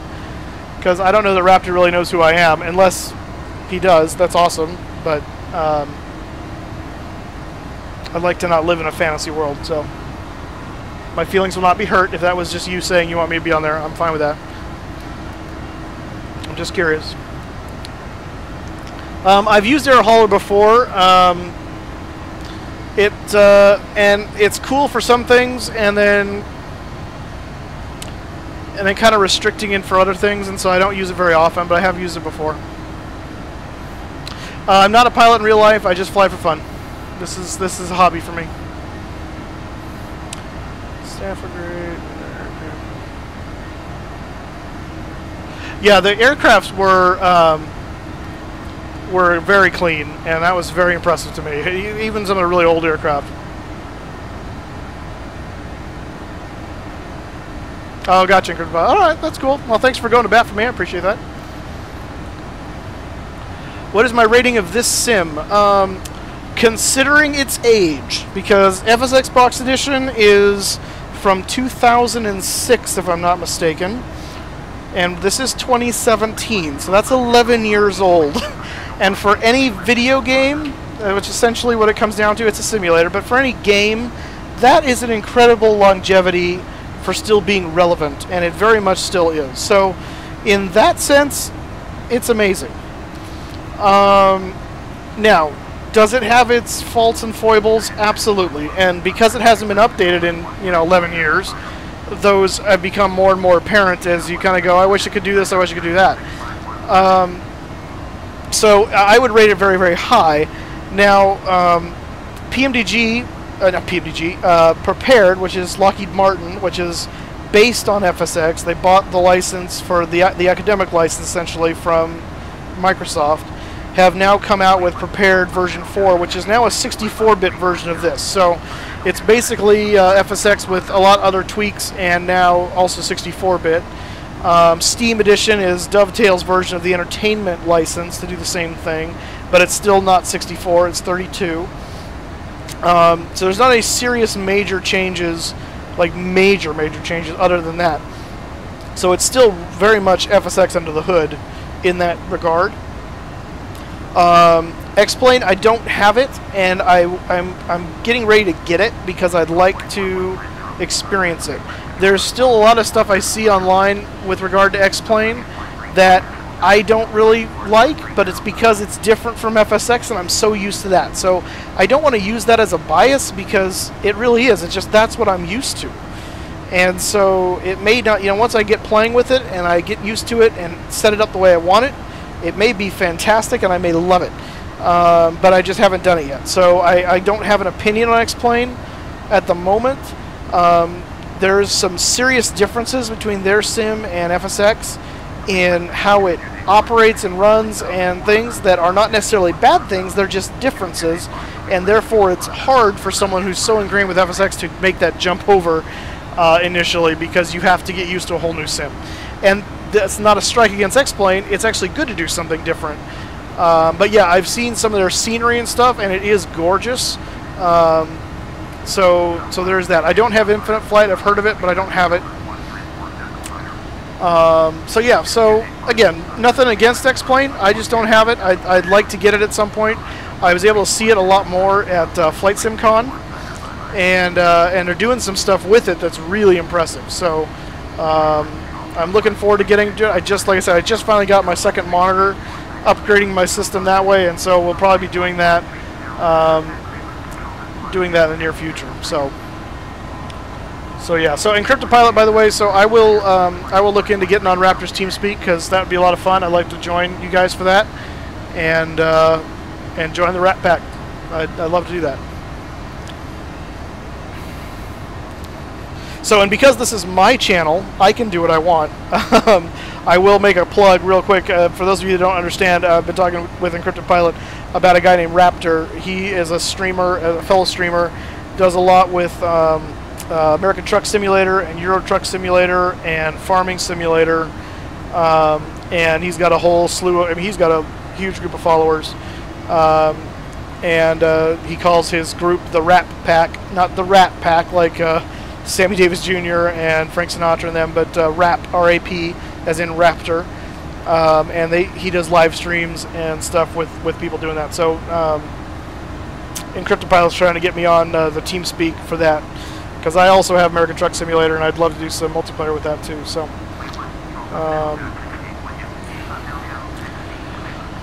Because I don't know that Raptor really knows who I am, unless he does. That's awesome, but I'd like to not live in a fantasy world, so my feelings will not be hurt if that was just you saying you want me to be on there. I'm fine with that. I'm just curious. I've used Air Hauler before. And it's cool for some things, and then kind of restricting it for other things, and so I don't use it very often, but I have used it before. I'm not a pilot in real life. I just fly for fun. This is a hobby for me. Stafford grade. Yeah, the aircrafts were very clean, and that was very impressive to me. Even some of the really old aircraft. Oh, gotcha. All right, that's cool. Well, thanks for going to bat for me. I appreciate that. What is my rating of this sim? Considering its age, because FSX Box Edition is from 2006, if I'm not mistaken, and this is 2017, so that's 11 years old. And for any video game, which is essentially what it comes down to, it's a simulator, but for any game, that is an incredible longevity for still being relevant, and it very much still is. So, in that sense, it's amazing. Now, does it have its faults and foibles? Absolutely. And because it hasn't been updated in 11 years, those have become more and more apparent as you kind of go, I wish I could do this, I wish I could do that. So I would rate it very, very high. Now, PMDG, not PMDG, Prepared, which is Lockheed Martin, which is based on FSX. They bought the license for the academic license, essentially, from Microsoft, have now come out with Prepared version 4, which is now a 64-bit version of this. So it's basically FSX with a lot of other tweaks, and now also 64-bit. Steam Edition is Dovetail's version of the entertainment license to do the same thing, but it's still not 64, it's 32. So there's not any serious major changes, like major changes other than that. So it's still very much FSX under the hood in that regard. X-Plane, I don't have it, and I'm getting ready to get it because I'd like to experience it. There's still a lot of stuff I see online with regard to X-Plane that I don't really like, but it's because it's different from FSX, and I'm so used to that. So I don't want to use that as a bias because it really is. It's just that's what I'm used to. And so it may not, once I get playing with it and I get used to it and set it up the way I want it, it may be fantastic and I may love it. But I just haven't done it yet. So I don't have an opinion on X-Plane at the moment. There's some serious differences between their sim and FSX in how it operates and runs and things that are not necessarily bad things, they're just differences, and therefore it's hard for someone who's so ingrained with FSX to make that jump over initially because you have to get used to a whole new sim. And that's not a strike against X-Plane, it's actually good to do something different. But yeah, I've seen some of their scenery and stuff, and it is gorgeous. So there's that. I don't have Infinite Flight. I've heard of it, but I don't have it. So yeah, so again, nothing against X-Plane. I just don't have it. I'd like to get it at some point. I was able to see it a lot more at Flight Sim Con, and they're doing some stuff with it that's really impressive. So I'm looking forward to getting to it. Like I said, I just finally got my second monitor, upgrading my system that way, and so we'll probably be doing that in the near future. So yeah, so Encrypted Pilot, by the way. So I will look into getting on Raptor's TeamSpeak, because that would be a lot of fun. I'd like to join you guys for that, and join the Rat Pack. I'd love to do that. So, and because this is my channel, I can do what I want. I will make a plug real quick. For those of you that don't understand, I've been talking with Encrypted Pilot about a guy named Raptor. He is a streamer, a fellow streamer, does a lot with American Truck Simulator and Euro Truck Simulator and Farming Simulator. And he's got a whole slew of, I mean, he's got a huge group of followers. He calls his group the Rap Pack, not the Rat Pack like Sammy Davis Jr. and Frank Sinatra and them, but Rap, R-A-P, as in Raptor. And he does live streams and stuff with people doing that. So Encrypted Pilot's trying to get me on the TeamSpeak for that, because I also have American Truck Simulator, and I'd love to do some multiplayer with that too. So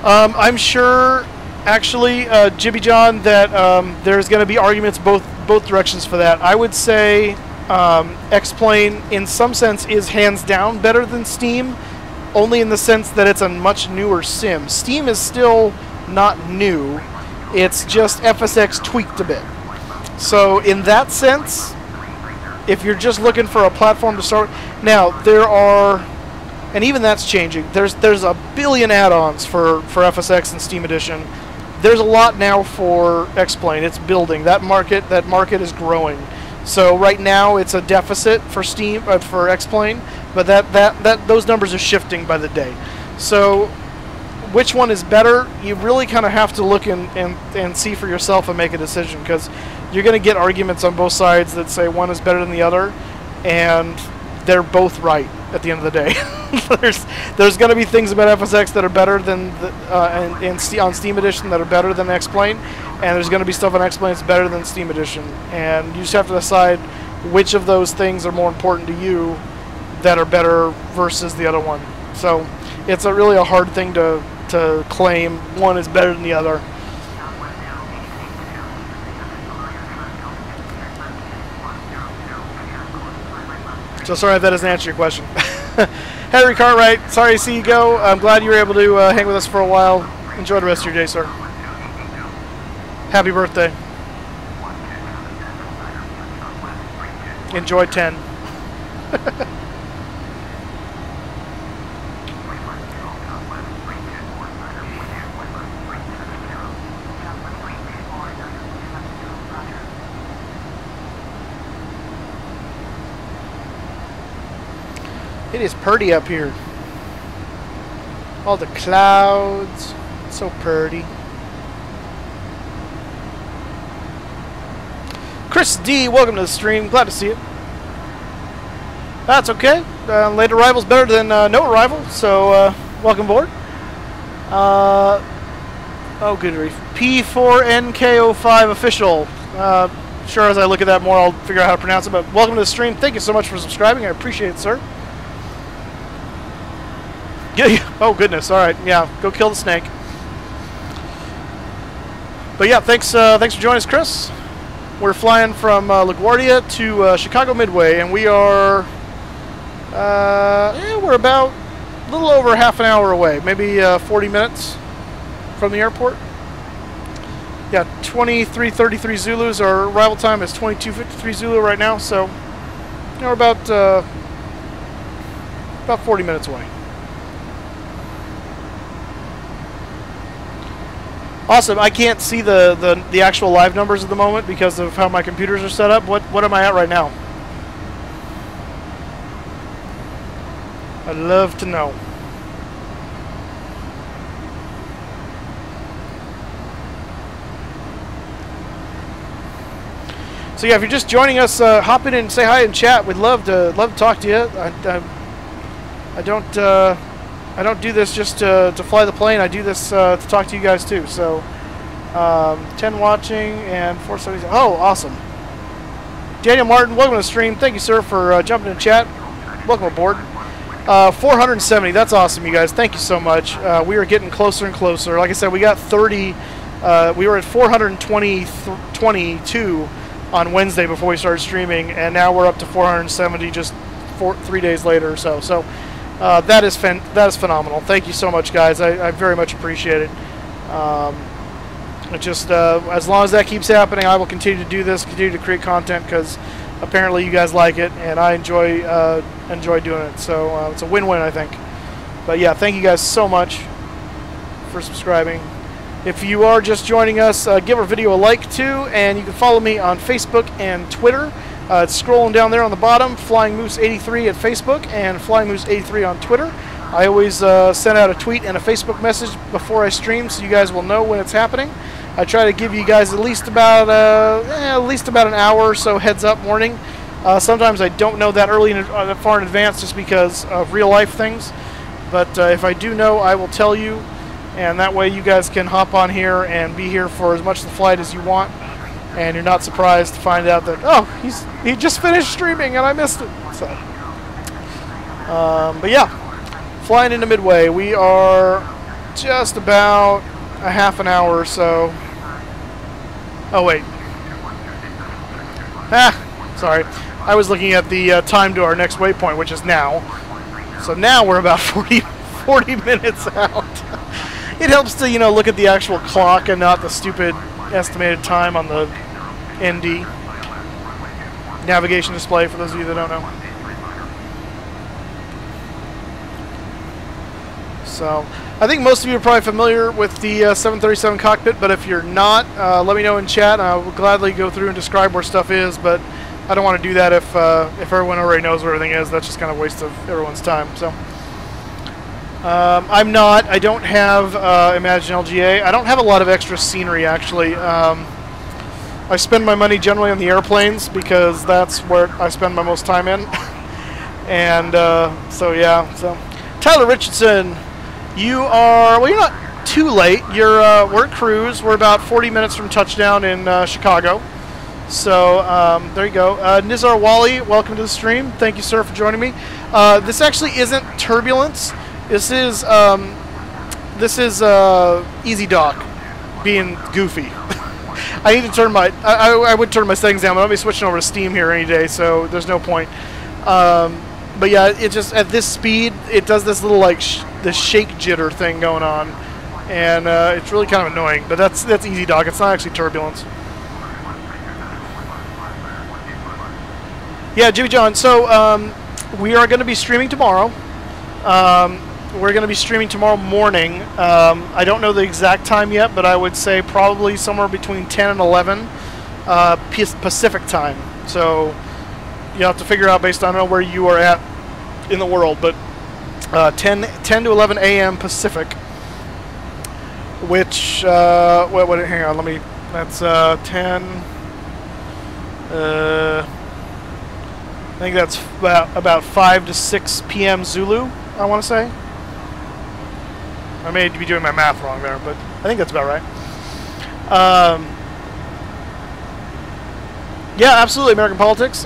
I'm sure, actually, Jibby John, that there's going to be arguments both directions for that. I would say X-Plane, in some sense, is hands down better than Steam, only in the sense that it's a much newer sim. Steam is still not new. It's just FSX tweaked a bit. So in that sense, if you're just looking for a platform to start, now there are, and even that's changing. There's a billion add-ons for FSX and Steam Edition. There's a lot now for X-Plane. It's building. That market is growing. So right now it's a deficit for Steam for X-Plane, but those numbers are shifting by the day. So which one is better? You really kind of have to look and see for yourself and make a decision, because you're going to get arguments on both sides that say one is better than the other, and they're both right at the end of the day. there's going to be things about FSX that are better than on Steam Edition that are better than X-Plane, and there's going to be stuff on X-Plane that's better than Steam Edition, and you just have to decide which of those things are more important to you that are better versus the other one. So it's really a hard thing to claim one is better than the other. So sorry if that doesn't answer your question. Henry Cartwright, sorry to see you go. I'm glad you were able to hang with us for a while. Enjoy the rest of your day, sir. Happy birthday. Enjoy 10. It is pretty up here. All the clouds. It's so pretty. Chris D, welcome to the stream. Glad to see you. That's okay. Late arrival's better than no arrival, so welcome aboard. Oh, good grief. P4NKO5 official. Sure, as I look at that more, I'll figure out how to pronounce it, but welcome to the stream. Thank you so much for subscribing. I appreciate it, sir. Oh, goodness. All right. Yeah, go kill the snake. But yeah, thanks for joining us, Chris. We're flying from LaGuardia to Chicago Midway, and we are we're about a little over half an hour away, maybe 40 minutes from the airport. Yeah, 23:33 Zulus. Our arrival time is 22:53 Zulu right now, so you know, we're about 40 minutes away. Awesome. I can't see the actual live numbers at the moment because of how my computers are set up. What am I at right now? I'd love to know. So yeah, if you're just joining us, hop in and say hi and chat. We'd love to talk to you. I don't do this just to fly the plane. I do this to talk to you guys too. So 10 watching and 470. Oh, awesome. Daniel Martin, welcome to the stream. Thank you, sir, for jumping in chat. Welcome aboard. 470. That's awesome, you guys. Thank you so much. We are getting closer and closer. Like I said, we got 30. We were at 422 on Wednesday before we started streaming, and now we're up to 470 just 3 days later or so. So that is phenomenal. Thank you so much, guys. I very much appreciate it. It just as long as that keeps happening, I will continue to do this, continue to create content, because apparently you guys like it, and I enjoy doing it. So it's a win-win, I think. But yeah, thank you guys so much for subscribing. If you are just joining us, give our video a like too, and you can follow me on Facebook and Twitter. It's scrolling down there on the bottom, Flying Moose 83 at Facebook and Flying Moose 83 on Twitter. I always send out a tweet and a Facebook message before I stream, so you guys will know when it's happening. I try to give you guys at least about an hour or so heads up warning. Sometimes I don't know that far in advance, just because of real life things. But if I do know, I will tell you, and that way you guys can hop on here and be here for as much of the flight as you want, and you're not surprised to find out that, oh, he just finished streaming and I missed it. So, but yeah, flying into Midway. We are just about a half an hour or so. Oh wait. Sorry. I was looking at the time to our next waypoint, which is now. So now we're about 40 minutes out. It helps to, look at the actual clock and not the stupid estimated time on the ND navigation display, for those of you that don't know. So, I think most of you are probably familiar with the 737 cockpit, but if you're not, let me know in chat, and I will gladly go through and describe where stuff is, but I don't want to do that if everyone already knows where everything is. That's just kind of a waste of everyone's time. So, I don't have Imagine LGA. I don't have a lot of extra scenery, actually. I spend my money generally on the airplanes, because that's where I spend my most time in. And so, yeah. So, Tyler Richardson. You are, well, you're not too late. We're at cruise. We're about 40 minutes from touchdown in Chicago. So there you go. Nizar Wali, welcome to the stream. Thank you, sir, for joining me. This actually isn't turbulence. This is Easy Dock being goofy. I need to turn my, I would turn my settings down, but I'll be switching over to Steam here any day, so there's no point. But yeah, it just, at this speed, it does this little, like, the shake jitter thing going on, and it's really kind of annoying. But that's Easy Dock. It's not actually turbulence. Yeah, Jimmy John. So we are going to be streaming tomorrow. We're going to be streaming tomorrow morning. I don't know the exact time yet, but I would say probably somewhere between 10 and 11 Pacific time. So you have to figure out based on, I don't know where you are at in the world, but 10 to 11 a.m. Pacific, which, hang on, that's 10, I think that's about 5 to 6 p.m. Zulu, I want to say. I may be doing my math wrong there, but I think that's about right. Yeah, absolutely, American Politics.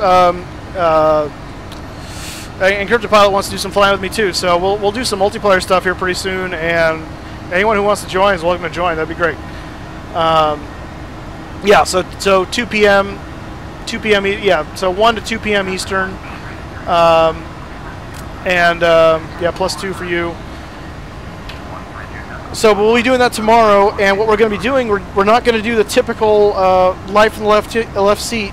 Encrypted Pilot wants to do some flying with me too, so we'll do some multiplayer stuff here pretty soon, and anyone who wants to join is welcome to join. That'd be great. Yeah, so 2 p.m. Yeah, so 1 to 2 p.m. Eastern, yeah, +2 for you. So we'll be doing that tomorrow, and what we're going to be doing, we're not going to do the typical Life in the Left Seat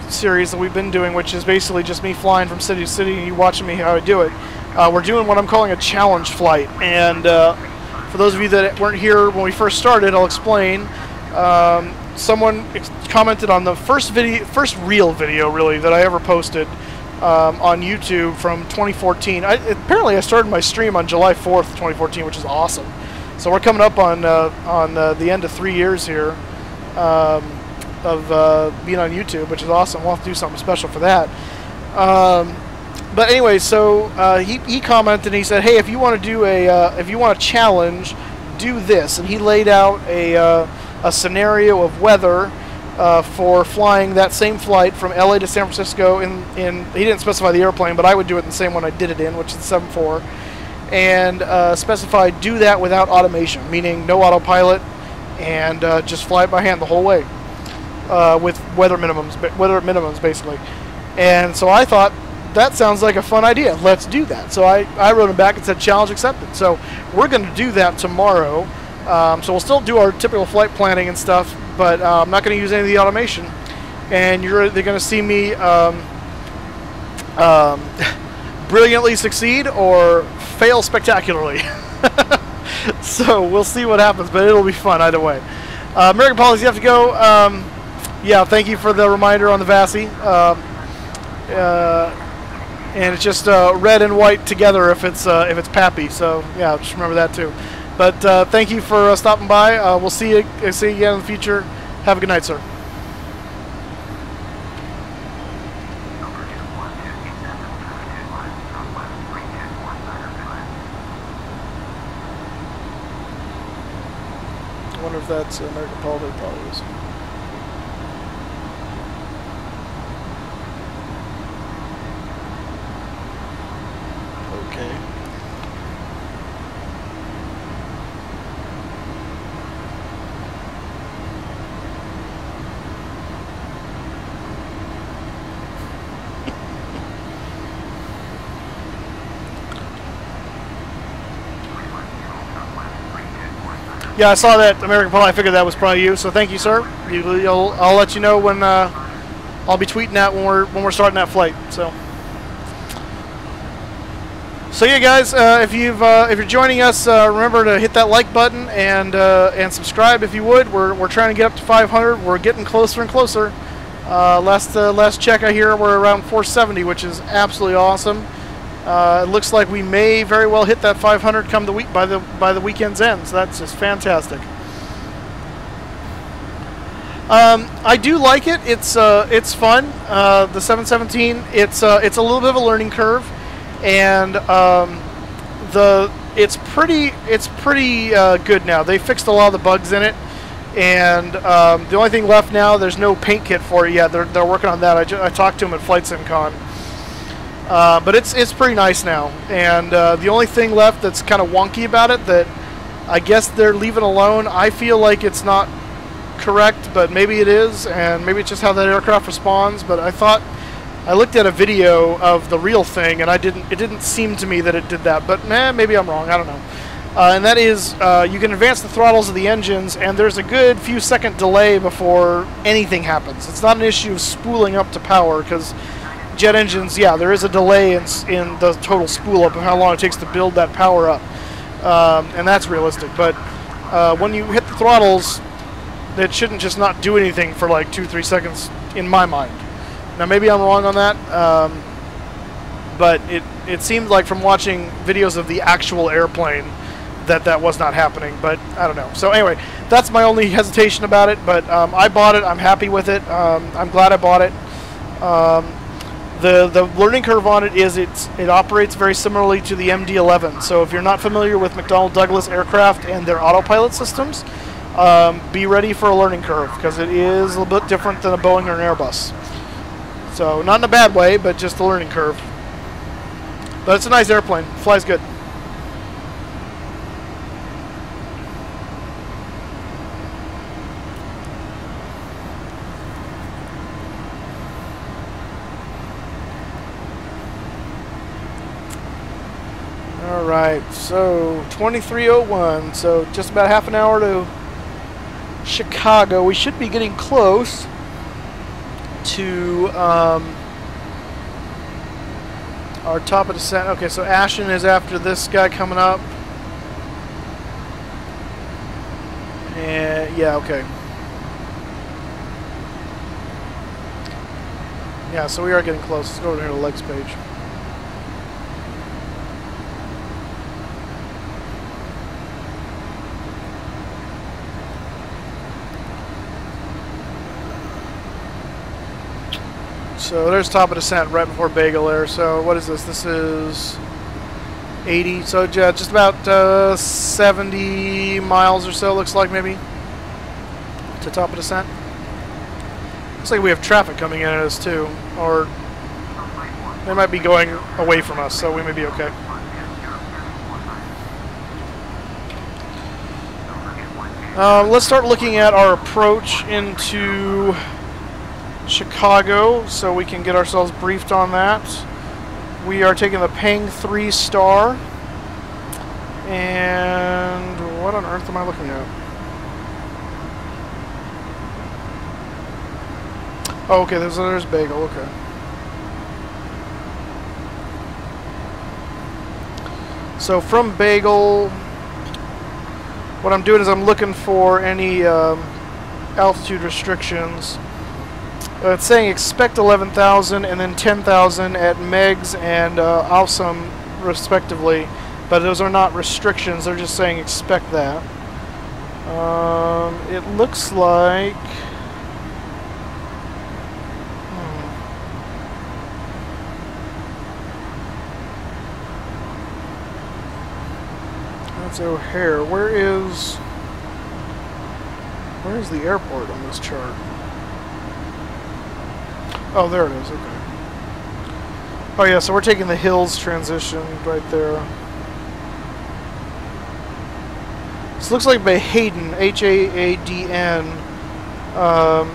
series that we've been doing, which is basically just me flying from city to city and you watching me how I do it. We're doing what I'm calling a challenge flight, and for those of you that weren't here when we first started, I'll explain. Someone commented on the first real video, really, that I ever posted on YouTube from 2014. Apparently, I started my stream on July 4th, 2014, which is awesome. So we're coming up on the end of 3 years here of being on YouTube, which is awesome. We'll have to do something special for that. But anyway, so he commented and he said, "Hey, if you want to do if you want a challenge, do this." And he laid out a scenario of weather for flying that same flight from LA to San Francisco. He didn't specify the airplane, but I would do it in the same one I did it in, which is the 747, and specify do that without automation, meaning no autopilot, and just fly it by hand the whole way with weather minimums basically. And so I thought, that sounds like a fun idea. Let's do that. So I wrote him back and said, challenge accepted. So we're going to do that tomorrow. So we'll still do our typical flight planning and stuff, but I'm not going to use any of the automation. And they're going to see me brilliantly succeed or fail spectacularly. So we'll see what happens, but it'll be fun either way. American Policy, you have to go. Yeah, thank you for the reminder on the VASI. And it's just red and white together if it's Pappy. So yeah, just remember that too. But thank you for stopping by. We'll see you again in the future. Have a good night, sir. I wonder if that's American Politics. Probably is. Okay. Yeah, I saw that American Polo. I figured that was probably you. So thank you, sir. I'll let you know when I'll be tweeting that when we're starting that flight. So yeah, guys, if you're joining us, remember to hit that like button and subscribe if you would. We're trying to get up to 500. We're getting closer and closer. Last check I hear we're around 470, which is absolutely awesome. It looks like we may very well hit that 500 come the week by the weekend's end. So that's just fantastic. I do like it. It's fun. The 717. It's a little bit of a learning curve, and it's pretty good now. They fixed a lot of the bugs in it, and the only thing left now, there's no paint kit for it yet. They're working on that. I talked to them at Flight SimCon. But it's pretty nice now, and the only thing left that's kind of wonky about it that I guess they're leaving alone. I feel like it's not correct, but maybe it is, and maybe it's just how that aircraft responds. But I looked at a video of the real thing, and it didn't seem to me that it did that. But maybe I'm wrong. I don't know. And that is you can advance the throttles of the engines, and there's a good few second delay before anything happens. It's not an issue of spooling up to power, because jet engines, yeah, there is a delay in the total spool up of how long it takes to build that power up, and that's realistic. But when you hit the throttles, it shouldn't just not do anything for like 2-3 seconds, in my mind. Now maybe I'm wrong on that, but it seemed like from watching videos of the actual airplane that was not happening. But I don't know. So anyway, that's my only hesitation about it. But I bought it. I'm happy with it. I'm glad I bought it. The learning curve on it is it operates very similarly to the MD-11. So if you're not familiar with McDonnell Douglas aircraft and their autopilot systems, be ready for a learning curve, because it is a little bit different than a Boeing or an Airbus. So not in a bad way, but just a learning curve. But it's a nice airplane. Flies good. Alright, so 23:01, so just about half an hour to Chicago. We should be getting close to our top of descent. Okay, so Ashton is after this guy coming up. And yeah, okay. Yeah, so we are getting close. Let's go over here to the legs page. So there's top of descent right before Bagel there. So what is this? This is 80. So yeah, just about 70 miles or so, looks like, maybe, to top of descent. Looks like we have traffic coming in at us too, or they might be going away from us, so we may be okay. Let's start looking at our approach into Chicago so we can get ourselves briefed on that. We are taking the Pang 3 star. And what on earth am I looking at? Oh, okay, there's Bagel, okay. So from Bagel, what I'm doing is I'm looking for any altitude restrictions. It's saying expect 11,000 and then 10,000 at Megs and Awesome respectively, but those are not restrictions, they're just saying expect that. It looks like... That's O'Hare. Where is the airport on this chart? Oh, there it is, okay. Oh yeah, so we're taking the Hills transition right there. This looks like by Hayden, H-A-A-D-N,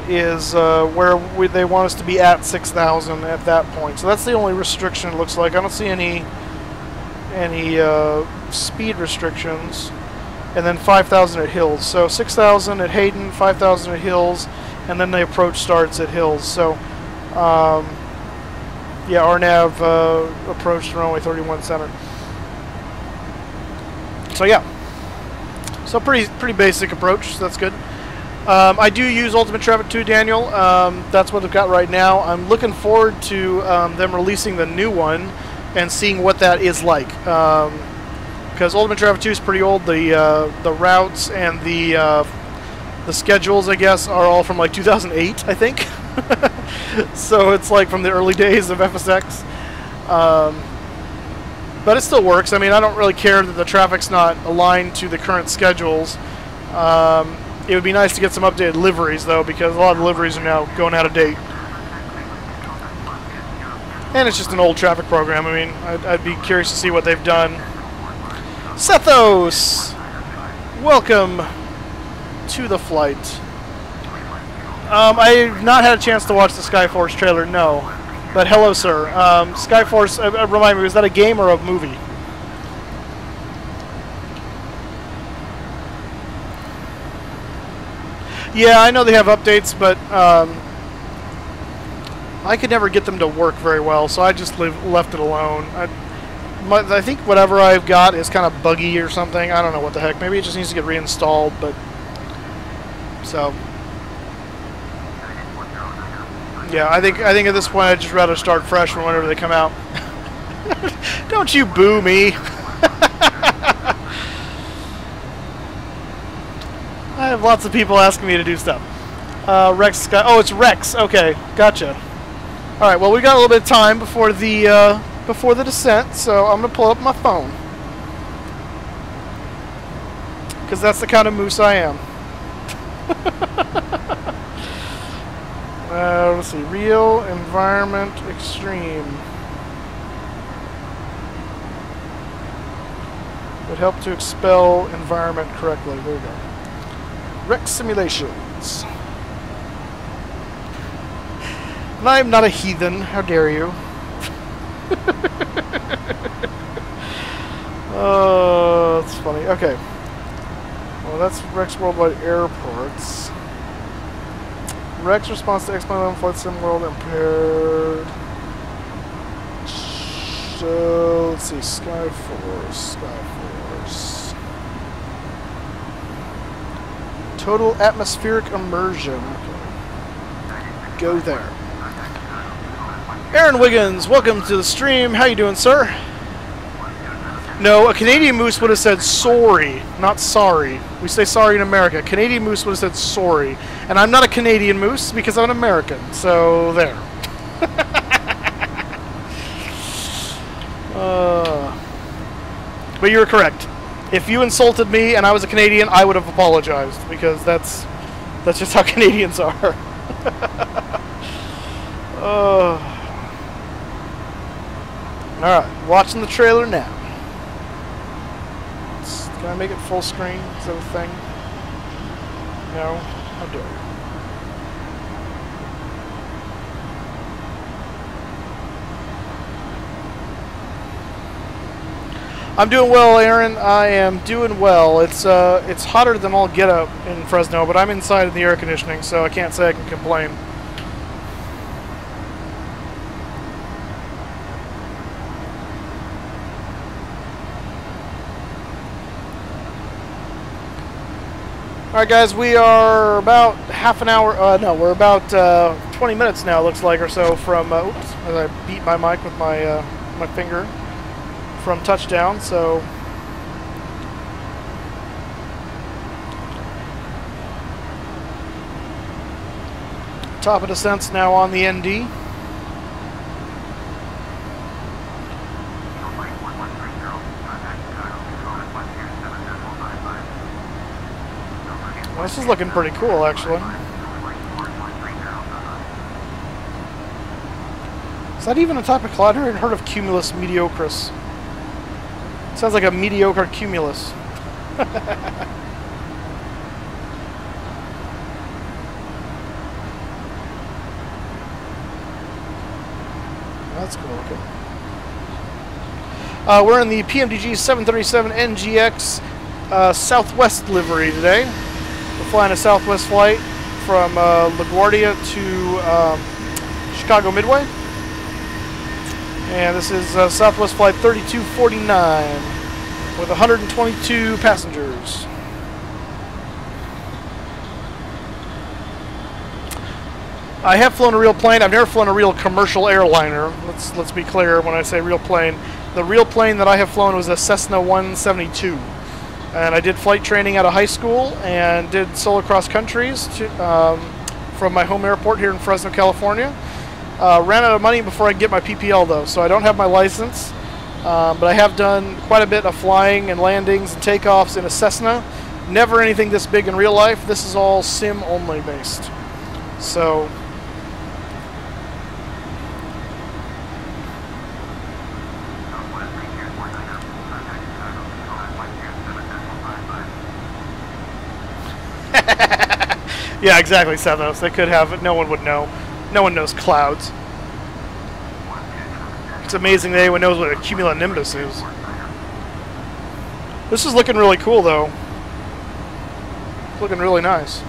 is where they want us to be at 6,000 at that point. So that's the only restriction it looks like. I don't see any speed restrictions. And then 5,000 at Hills. So 6,000 at Hayden, 5,000 at Hills, and then the approach starts at Hills. So yeah, RNAV approached runway 31 center. So yeah, so pretty basic approach. So that's good. I do use Ultimate Traffic 2, Daniel. That's what I've got right now. I'm looking forward to them releasing the new one and seeing what that is like. Because Ultimate Traffic 2 is pretty old. The routes and the schedules, I guess, are all from like 2008, I think. So it's like from the early days of FSX. But it still works. I mean, I don't really care that the traffic's not aligned to the current schedules. It would be nice to get some updated liveries, though, because a lot of liveries are now going out of date. And it's just an old traffic program. I mean, I'd be curious to see what they've done. Sethos! Welcome to the flight. I've not had a chance to watch the Skyforce trailer, no. But hello, sir. Skyforce, remind me, was that a game or a movie? Yeah, I know they have updates, but I could never get them to work very well, so I just left it alone. I think whatever I've got is kind of buggy or something. I don't know what the heck. Maybe it just needs to get reinstalled, but... So... Yeah, I think at this point I'd just rather start fresh from whenever they come out. Don't you boo me! I have lots of people asking me to do stuff. Rex Sky. Oh, it's Rex. Okay, gotcha. All right. Well, we got a little bit of time before the descent, so I'm gonna pull up my phone because that's the kind of moose I am. Let's see. Real environment extreme would help to expel environment correctly. There we go. Rex simulations. And I am not a heathen. How dare you? Oh, that's funny. Okay. Well, that's Rex Worldwide Airports. Rex response to X-11 Flight Sim World impaired. So, let's see. Skyforce. Total atmospheric immersion. Okay. Go there. Aaron Wiggins, welcome to the stream. How you doing, sir? No, a Canadian moose would have said sorry, not sorry. We say sorry in America. A Canadian moose would have said sorry. And I'm not a Canadian moose because I'm an American. So, there. But you were correct. If you insulted me and I was a Canadian, I would have apologized because that's just how Canadians are. Alright, watching the trailer now. Can I make it full screen? Is that a thing? No? How dare you? I'm doing well, Aaron. I am doing well. It's hotter than all get up in Fresno, but I'm inside in the air conditioning, so I can't say I can complain. Alright guys, we are about half an hour, no, we're about 20 minutes now, looks like, or so from, oops, as I beat my mic with my, my finger, from touchdown, so... Top of descent's now on the ND. Well, this is looking pretty cool, actually. Is that even a type of cloud? I hadn't heard of cumulus mediocris. Sounds like a mediocre cumulus. That's cool. Okay. We're in the PMDG 737 NGX Southwest livery today. We're flying a Southwest flight from LaGuardia to Chicago Midway. And this is Southwest Flight 3249 with 122 passengers. I have flown a real plane. I've never flown a real commercial airliner. Let's be clear when I say real plane. The real plane that I have flown was a Cessna 172. And I did flight training out of high school and did solo cross countries from my home airport here in Fresno, California. Ran out of money before I could get my PPL though, so I don't have my license. But I have done quite a bit of flying and landings and takeoffs in a Cessna. Never anything this big in real life. This is all sim only based. So... yeah, exactly, Sethos. They could have it. No one would know. No one knows clouds. It's amazing that anyone knows what a cumulonimbus is. This is looking really cool, though. It's looking really nice.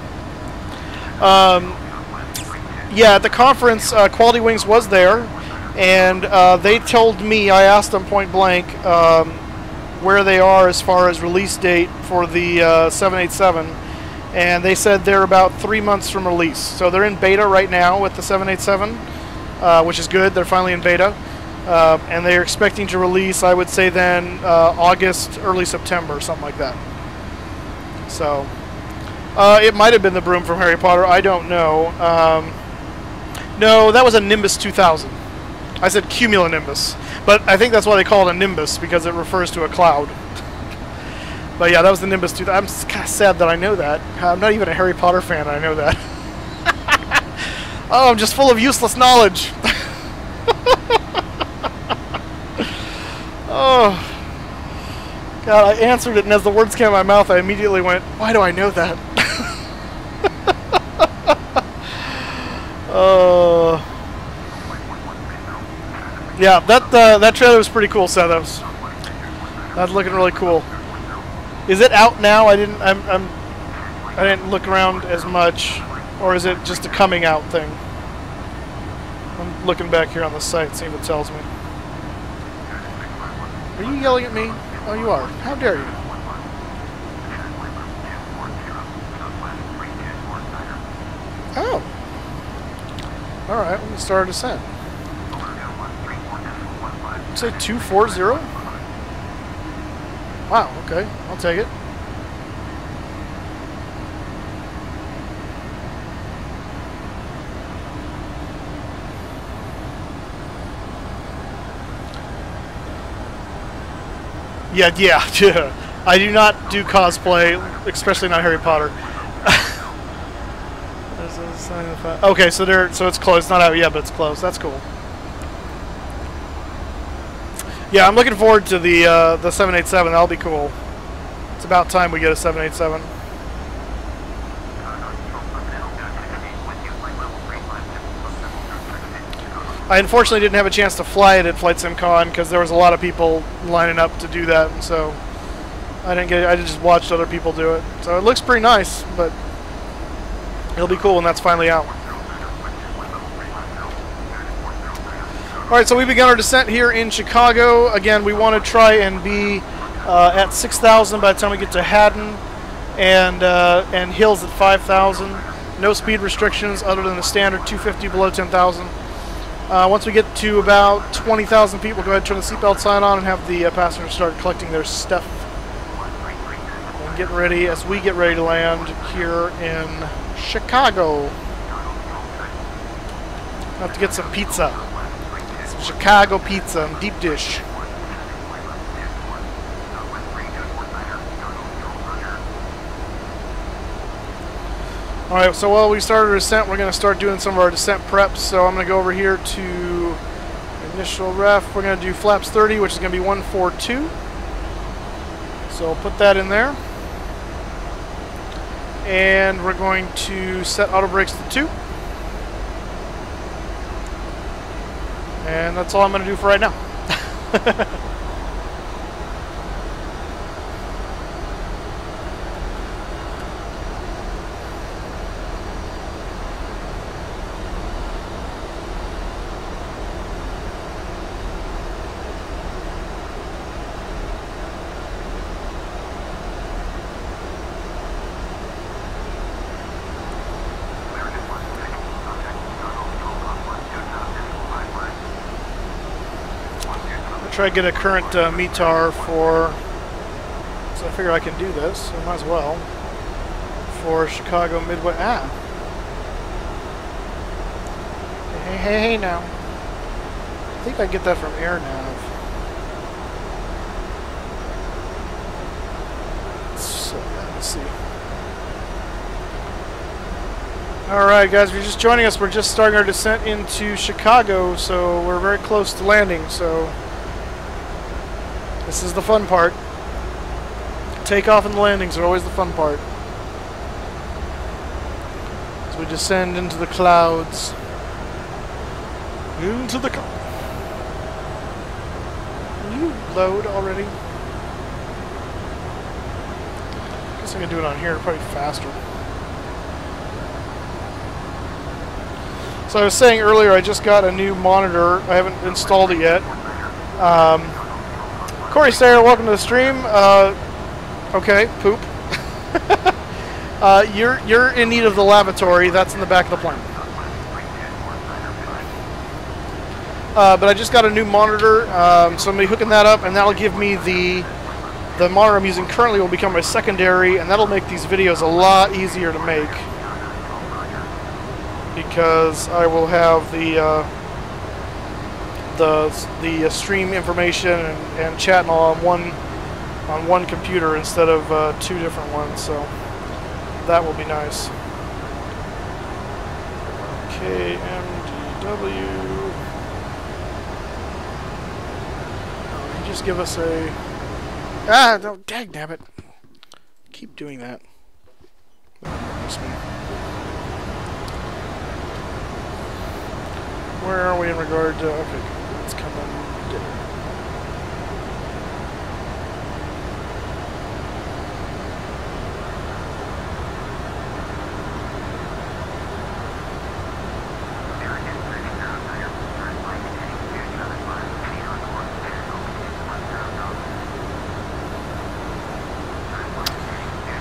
Yeah, at the conference, Quality Wings was there, and they told me, I asked them point blank, where they are as far as release date for the 787. And they said they're about 3 months from release. So they're in beta right now with the 787, which is good. They're finally in beta. And they're expecting to release, I would say then, August, early September, something like that. So, it might have been the broom from Harry Potter. I don't know. No, that was a Nimbus 2000. I said cumulonimbus. But I think that's why they call it a Nimbus, because it refers to a cloud. But yeah, that was the Nimbus 2000. I'm kind of sad that I know that. I'm not even a Harry Potter fan, and I know that. Oh, I'm just full of useless knowledge. Oh. God, I answered it, and as the words came out of my mouth, I immediately went, why do I know that? Yeah, that trailer was pretty cool, Sethos. That's looking really cool. Is it out now? I didn't look around as much, or is it just a coming out thing? I'm looking back here on the site, see if it tells me. Are you yelling at me? Oh, you are. How dare you? Oh. All right, let me start a descent. Say 240. Wow, okay, I'll take it. Yeah, yeah, yeah. I do not do cosplay, especially not Harry Potter. There's a sign of okay, so it's closed. It's not out yet, but it's closed. That's cool. Yeah, I'm looking forward to the 787. That'll be cool. It's about time we get a 787. I unfortunately didn't have a chance to fly it at Flight Sim Con because there was a lot of people lining up to do that, and so I didn't get it. I just watched other people do it. So it looks pretty nice, but it'll be cool when that's finally out. Alright, so we begun our descent here in Chicago. Again, we want to try and be at 6,000 by the time we get to Haddon, and hills at 5,000. No speed restrictions other than the standard 250 below 10,000. Once we get to about 20,000 feet, we'll go ahead and turn the seatbelt sign on and have the passengers start collecting their stuff. And get ready as we get ready to land here in Chicago. Have to get some pizza. Some Chicago pizza and deep dish. Alright, so while we start our descent, we're going to start doing some of our descent preps. So I'm going to go over here to initial ref. We're going to do flaps 30, which is going to be 142. So I'll put that in there. And we're going to set auto brakes to 2. And that's all I'm going to do for right now. Try to get a current METAR for, so I figure I can do this, so I might as well, for Chicago Midway. Ah! Hey, hey, hey now. I think I can get that from AirNav. So, let's see. Alright guys, if you're just joining us, we're just starting our descent into Chicago, so we're very close to landing, so this is the fun part. Takeoff and the landings are always the fun part. As we descend into the clouds. Into the clouds. Can you load already? I guess I can do it on here, probably faster. So I was saying earlier, I just got a new monitor. I haven't installed it yet. Corey Sayer, welcome to the stream. Okay, poop. You're in need of the lavatory. That's in the back of the plane. But I just got a new monitor, so I'm going to be hooking that up, and that'll give me the monitor I'm using currently will become my secondary, and that'll make these videos a lot easier to make because I will have the stream information and chat and all on one computer instead of 2 different ones, so that will be nice. KMDW. Oh, you just give us a no, dagnabbit. Keep doing that. Where are we in regard to... Okay, it's coming down.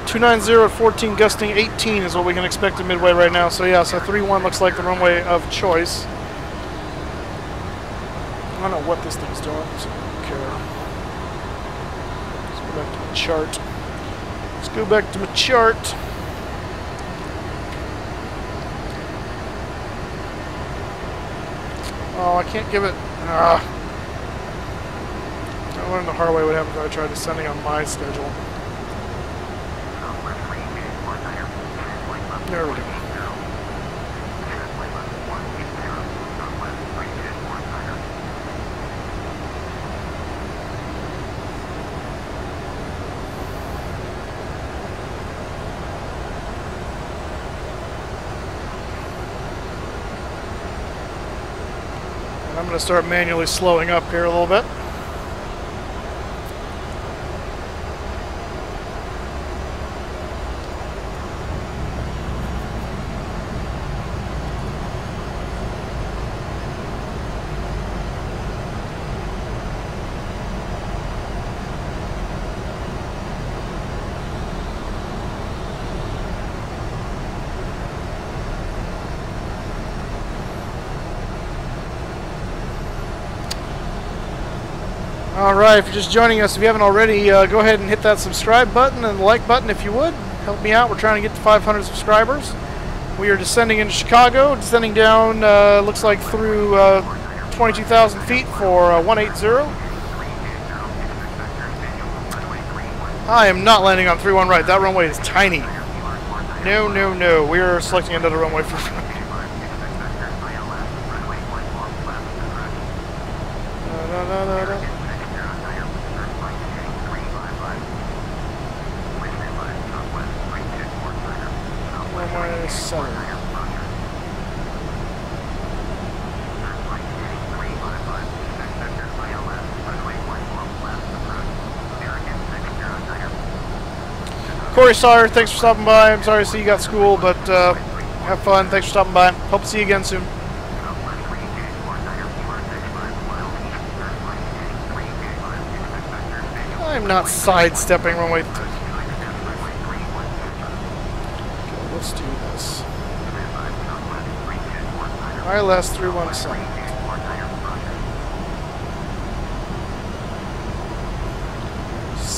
.290 at 14, gusting 18 is what we can expect at Midway right now. So yeah, so 3-1 looks like the runway of choice. I don't know what this thing's doing, so I don't care. Let's go back to my chart. Let's go back to my chart. Oh, I can't give it... learned the hard way what happens if I tried descending on my schedule. There we go. And I'm going to start manually slowing up here a little bit. Alright, if you're just joining us, if you haven't already, go ahead and hit that subscribe button and the like button if you would. Help me out. We're trying to get to 500 subscribers. We are descending into Chicago, descending down, looks like through 22,000 feet for 180. I am not landing on 31 right. That runway is tiny. No, no, no. We are selecting another runway for... Corey Sawyer, thanks for stopping by. I'm sorry to see you got school, but have fun. Thanks for stopping by. Hope to see you again soon. I'm not sidestepping runway. Okay, let's do this. ILS 317.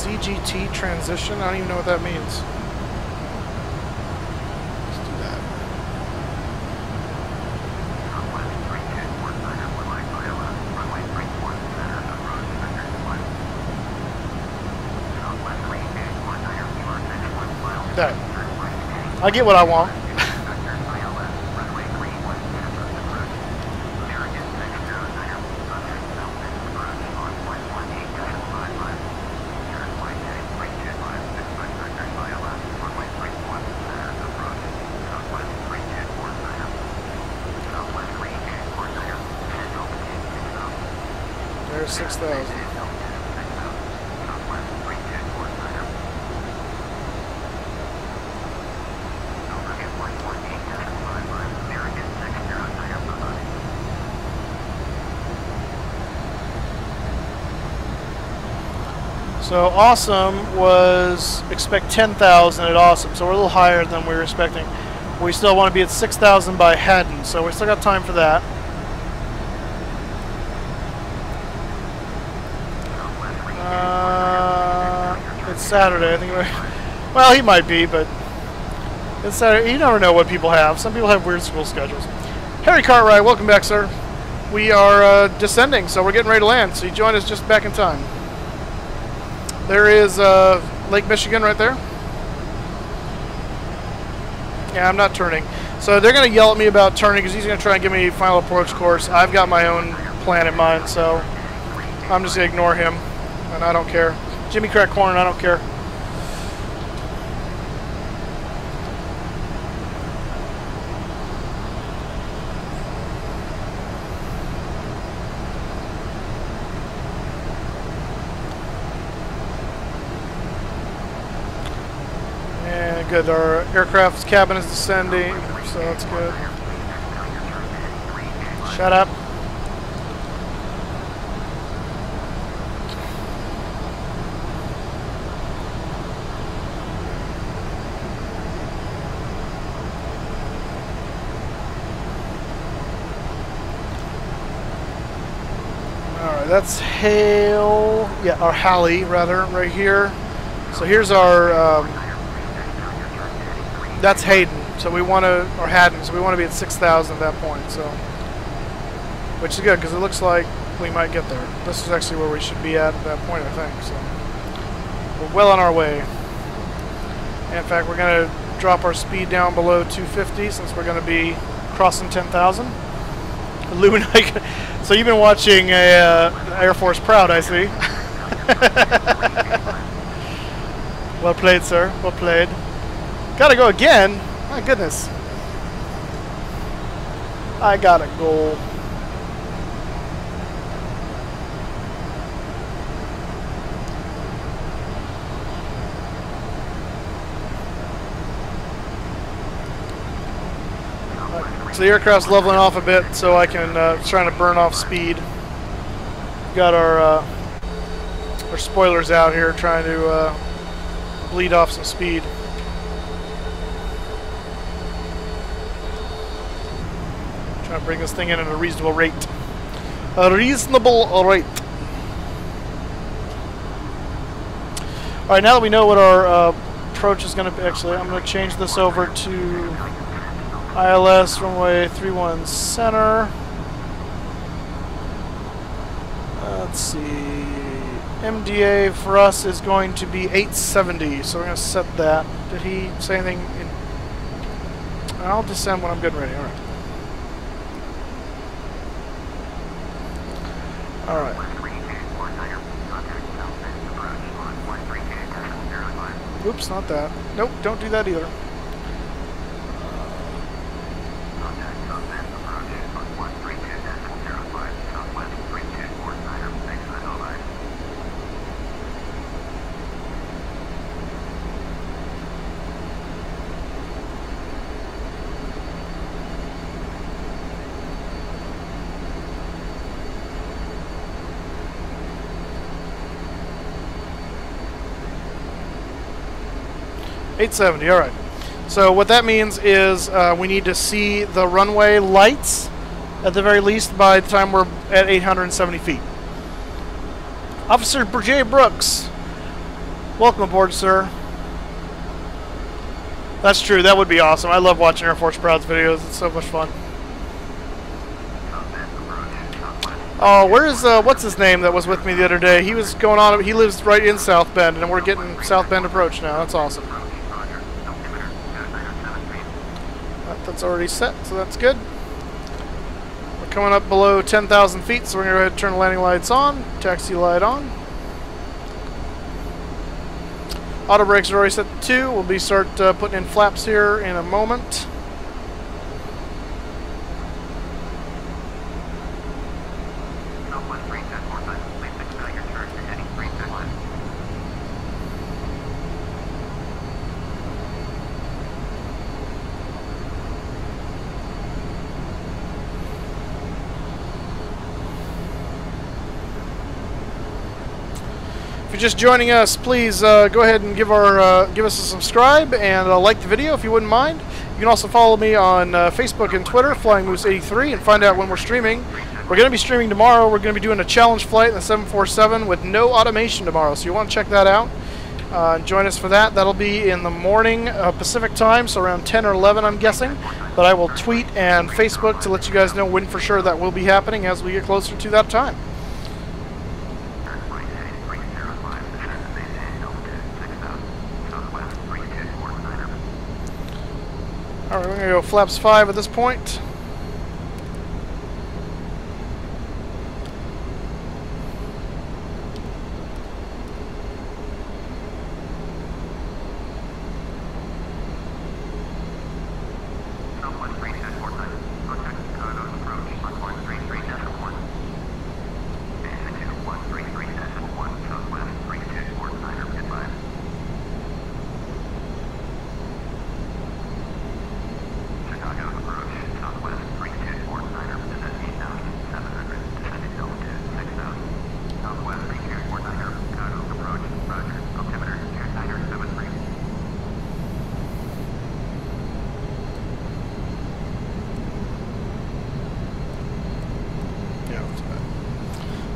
CGT transition? I don't even know what that means. Let's do that. There. I get what I want. There's 6,000. So Awesome was expect 10,000 at Awesome, so we're a little higher than we were expecting. We still want to be at 6,000 by Haddon, so we still got time for that. It's Saturday, I think. Well, he might be, but it's Saturday. You never know what people have. Some people have weird school schedules. Harry Cartwright, welcome back, sir. We are descending, so we're getting ready to land. So you joined us just back in time. There is Lake Michigan right there. Yeah, I'm not turning. So they're going to yell at me about turning because he's going to try and give me final approach course. I've got my own plan in mind, so I'm just going to ignore him, and I don't care. Jimmy Crack Corn, I don't care. And good, our aircraft's cabin is descending, so that's good. Shut up. That's Hale, yeah, or Halley rather, right here. So here's our, that's Hayden. So we want to, or Haddon. So we want to be at 6,000 at that point. So, which is good because it looks like we might get there. This is actually where we should be at that point, I think. So we're well on our way. And in fact, we're going to drop our speed down below 250 since we're going to be crossing 10,000. So you've been watching Air Force Proud, I see. Well played, sir. Well played. Gotta go again. My goodness. I gotta go. So the aircraft's leveling off a bit, so I can trying to burn off speed. Got our spoilers out here, trying to bleed off some speed. Trying to bring this thing in at a reasonable rate. A reasonable rate. All right, now that we know what our approach is going to be, actually, I'm going to change this over to ILS runway 31 center. Let's see. MDA for us is going to be 870, so we're going to set that. Did he say anything? I'll descend when I'm good and ready. All right. All right. Oops, not that. Nope, don't do that either. $870, all right. So what that means is we need to see the runway lights at the very least by the time we're at 870 feet. Officer J. Brooks, welcome aboard, sir. That's true, that would be awesome. I love watching Air Force Proud's videos. It's so much fun. Oh, where's what's his name that was with me the other day? He was going on. He lives right in South Bend, and we're getting South Bend approach now. That's awesome. That's already set, so that's good. We're coming up below 10,000 feet, so we're going to go ahead and turn the landing lights on. Taxi light on. Auto brakes are already set to 2. We'll be start putting in flaps here in a moment. If you're just joining us, please go ahead and give us a subscribe and like the video if you wouldn't mind. You can also follow me on Facebook and Twitter, Flying Moose 83, and find out when we're streaming. We're going to be streaming tomorrow. We're going to be doing a challenge flight in the 747 with no automation tomorrow, so you want to check that out. Join us for that. That'll be in the morning Pacific time, so around 10 or 11, I'm guessing. But I will tweet and Facebook to let you guys know when for sure that will be happening as we get closer to that time. Alright, we're going to go flaps 5 at this point.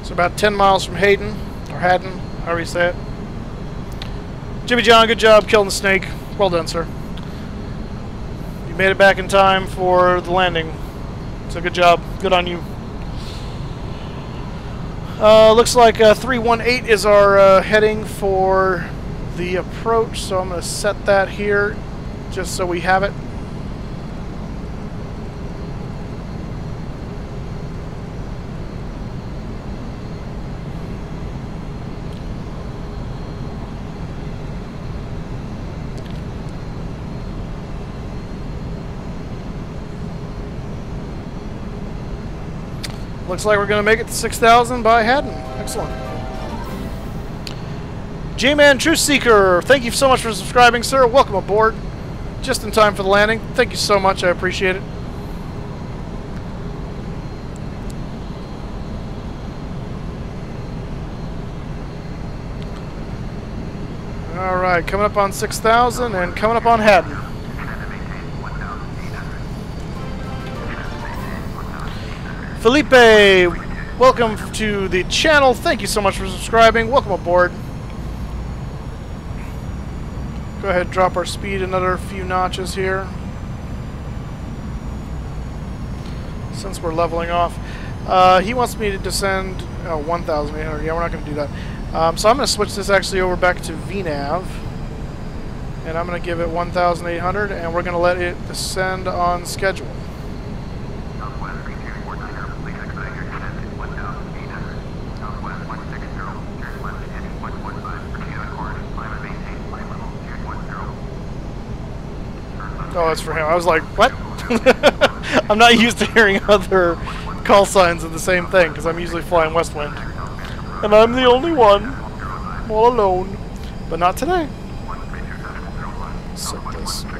So about 10 miles from Hayden, or Haddon, however you say it. Jimmy John, good job killing the snake. Well done, sir. You made it back in time for the landing. So good job. Good on you. Looks like 318 is our heading for the approach, so I'm going to set that here just so we have it. Looks like we're going to make it to 6,000 by Haddon. Excellent. J-Man Truth Seeker, thank you so much for subscribing, sir. Welcome aboard. Just in time for the landing. Thank you so much. I appreciate it. All right, coming up on 6,000 and coming up on Haddon. Felipe, welcome to the channel. Thank you so much for subscribing. Welcome aboard. Go ahead and drop our speed another few notches here, since we're leveling off. He wants me to descend 1,800. Yeah, we're not going to do that. So I'm going to switch this actually over back to VNAV, and I'm going to give it 1,800, and we're going to let it descend on schedule. Oh, that's for him. I was like, what? I'm not used to hearing other call signs of the same thing, because I'm usually flying west wind. And I'm the only one. I'm all alone. But not today. Set this back.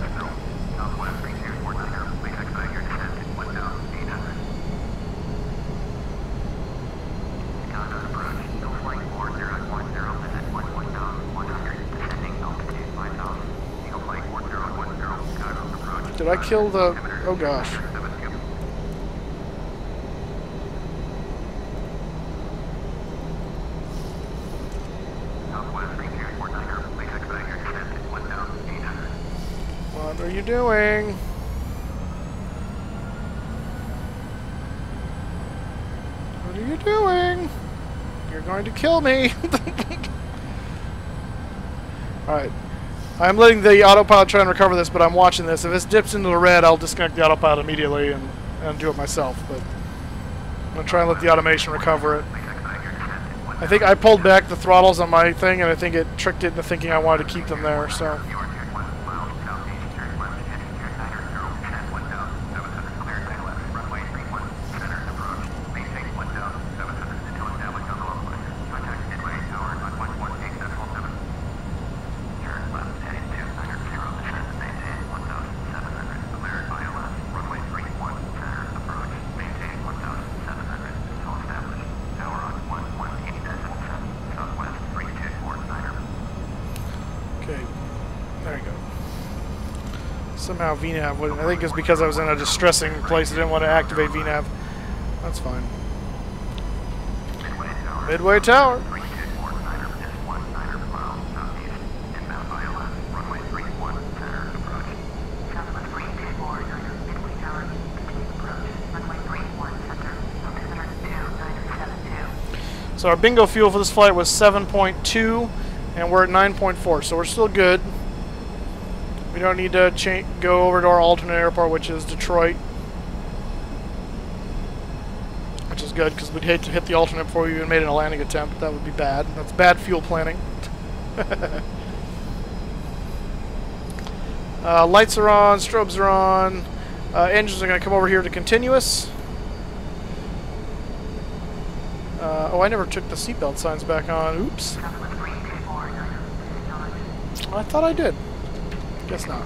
Did I kill the... Oh gosh. What are you doing? What are you doing? You're going to kill me. Alright. I'm letting the autopilot try and recover this, but I'm watching this. If this dips into the red, I'll disconnect the autopilot immediately and do it myself. But I'm going to try and let the automation recover it. I think I pulled back the throttles on my thing, and I think it tricked it into thinking I wanted to keep them there. So. Somehow VNAV wouldn't. I think it's because I was in a distressing place. I didn't want to activate VNAV. That's fine. Midway Tower. So our bingo fuel for this flight was 7.2, and we're at 9.4, so we're still good. We don't need to go over to our alternate airport, which is Detroit. Which is good, because we'd hate to hit the alternate before we even made a landing attempt. That would be bad. That's bad fuel planning. Lights are on, strobes are on. Engines are going to come over here to continuous. Oh, I never took the seatbelt signs back on. Oops. I thought I did. Guess not.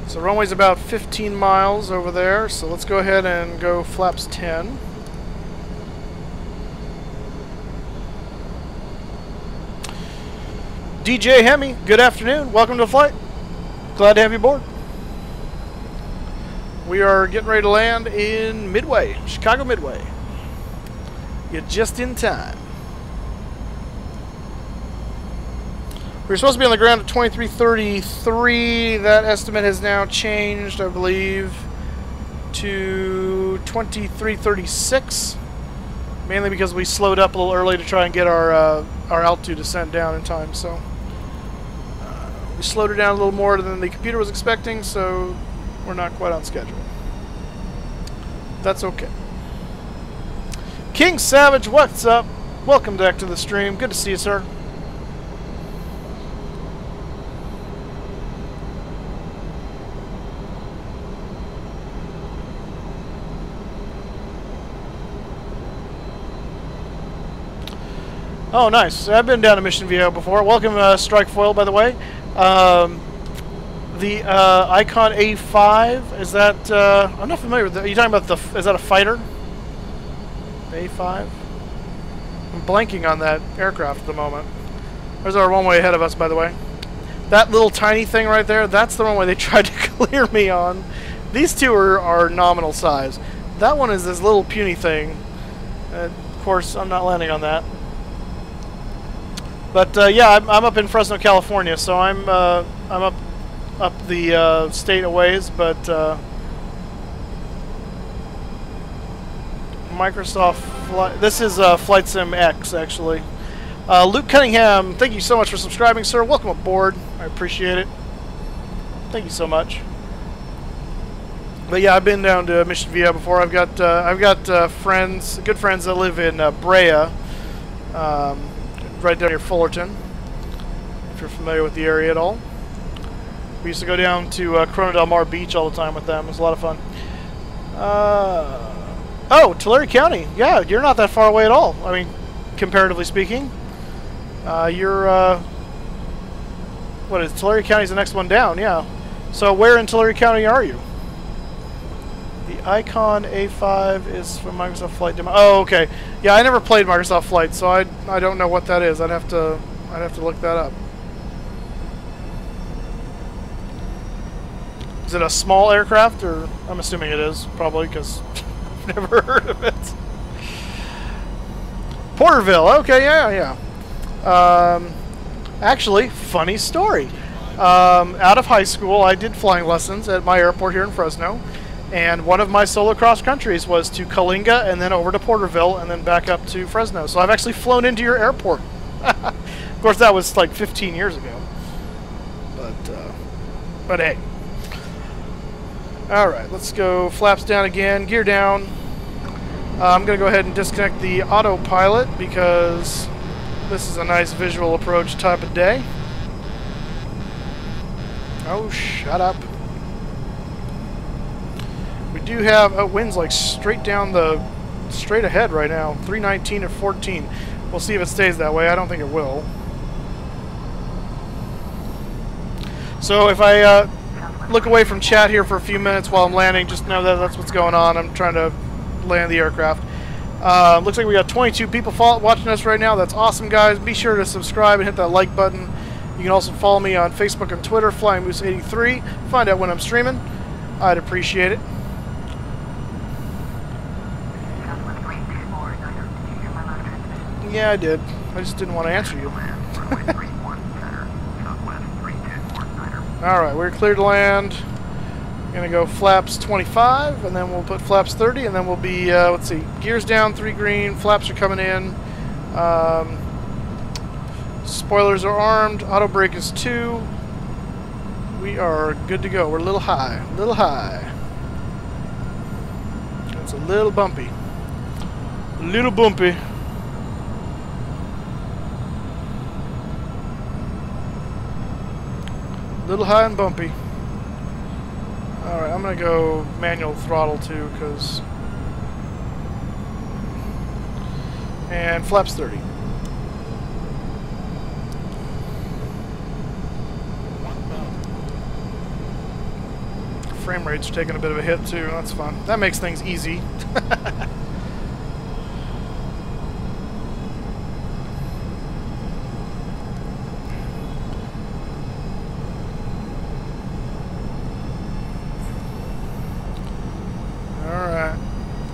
So runway's about 15 miles over there, so let's go ahead and go flaps 10. DJ Hemi, good afternoon. Welcome to the flight. Glad to have you aboard. We are getting ready to land in Midway, Chicago Midway. You're just in time. We were supposed to be on the ground at 23:33. That estimate has now changed, I believe, to 23:36. Mainly because we slowed up a little early to try and get our altitude descent down in time. So we slowed it down a little more than the computer was expecting, so we're not quite on schedule. That's okay. King Savage, what's up? Welcome back to the stream. Good to see you, sir. Oh, nice. I've been down to Mission Viejo before. Welcome, Strike Foil, by the way. The Icon A5, is that... I'm not familiar with that. Are you talking about the... Is that a fighter? The A5? I'm blanking on that aircraft at the moment. There's our runway ahead of us, by the way. That little tiny thing right there, that's the runway they tried to clear me on. These two are nominal size. That one is this little puny thing. Of course, I'm not landing on that. But yeah, I'm up in Fresno, California, so I'm up the state a ways, but Microsoft Flight. This is Flight Sim X, actually. Luke Cunningham, thank you so much for subscribing, sir. Welcome aboard. I appreciate it. Thank you so much. But yeah, I've been down to Mission Viejo before. I've got friends, good friends that live in Brea. Right down near Fullerton, if you're familiar with the area at all. We used to go down to Corona del Mar Beach all the time with them. It was a lot of fun. Oh, Tulare County. Yeah, you're not that far away at all. I mean, comparatively speaking. You're, what is Tulare County's the next one down, yeah. So where in Tulare County are you? The Icon A5 is from Microsoft Flight Demo. Oh, okay. Yeah, I never played Microsoft Flight, so I don't know what that is. I'd have to look that up. Is it a small aircraft, or I'm assuming it is, probably, because I've never heard of it. Porterville. Okay, yeah. Actually, funny story. Out of high school, I did flying lessons at my airport here in Fresno. And one of my solo cross countries was to Coalinga and then over to Porterville and then back up to Fresno. So I've actually flown into your airport. Of course, that was like 15 years ago. But hey. All right, let's go flaps down again, gear down. I'm going to go ahead and disconnect the autopilot because this is a nice visual approach type of day. Oh, shut up. We do have winds like straight ahead right now, 319 and 14. We'll see if it stays that way. I don't think it will. So if I look away from chat here for a few minutes while I'm landing, just know that that's what's going on. I'm trying to land the aircraft. Looks like we got 22 people watching us right now. That's awesome, guys. Be sure to subscribe and hit that like button. You can also follow me on Facebook and Twitter, FlyingMoose83. Find out when I'm streaming. I'd appreciate it. Yeah, I did. I just didn't want to answer you. Alright, we're clear to land. Gonna go flaps 25, and then we'll put flaps 30, and then we'll be, let's see, gears down, 3 green, flaps are coming in. Spoilers are armed, auto brake is 2. We are good to go. We're a little high, It's a little bumpy. A little bumpy. Little high and bumpy. Alright, I'm going to go manual throttle too, because... And flaps 30. Frame rates are taking a bit of a hit too, that's fun. That makes things easy.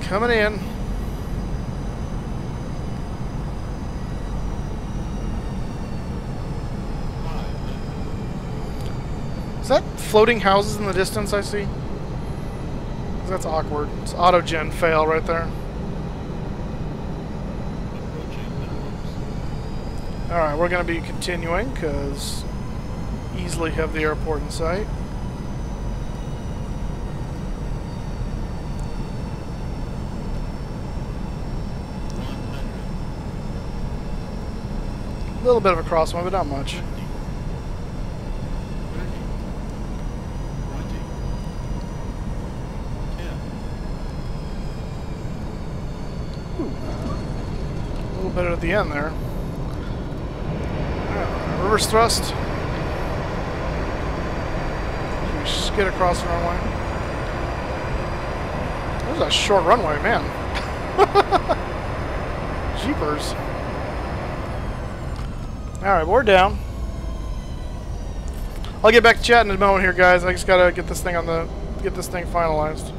Coming in. floating houses in the distance I see? That's awkward. It's auto-gen fail right there. Alright, we're going to be continuing because easily have the airport in sight. A little bit of a crosswind, but not much. A little bit at the end there. Reverse thrust. We skid across the runway. That was a short runway, man. Jeepers. Alright, we're down. I'll get back to chatting in a moment here, guys. I just gotta get this thing finalized.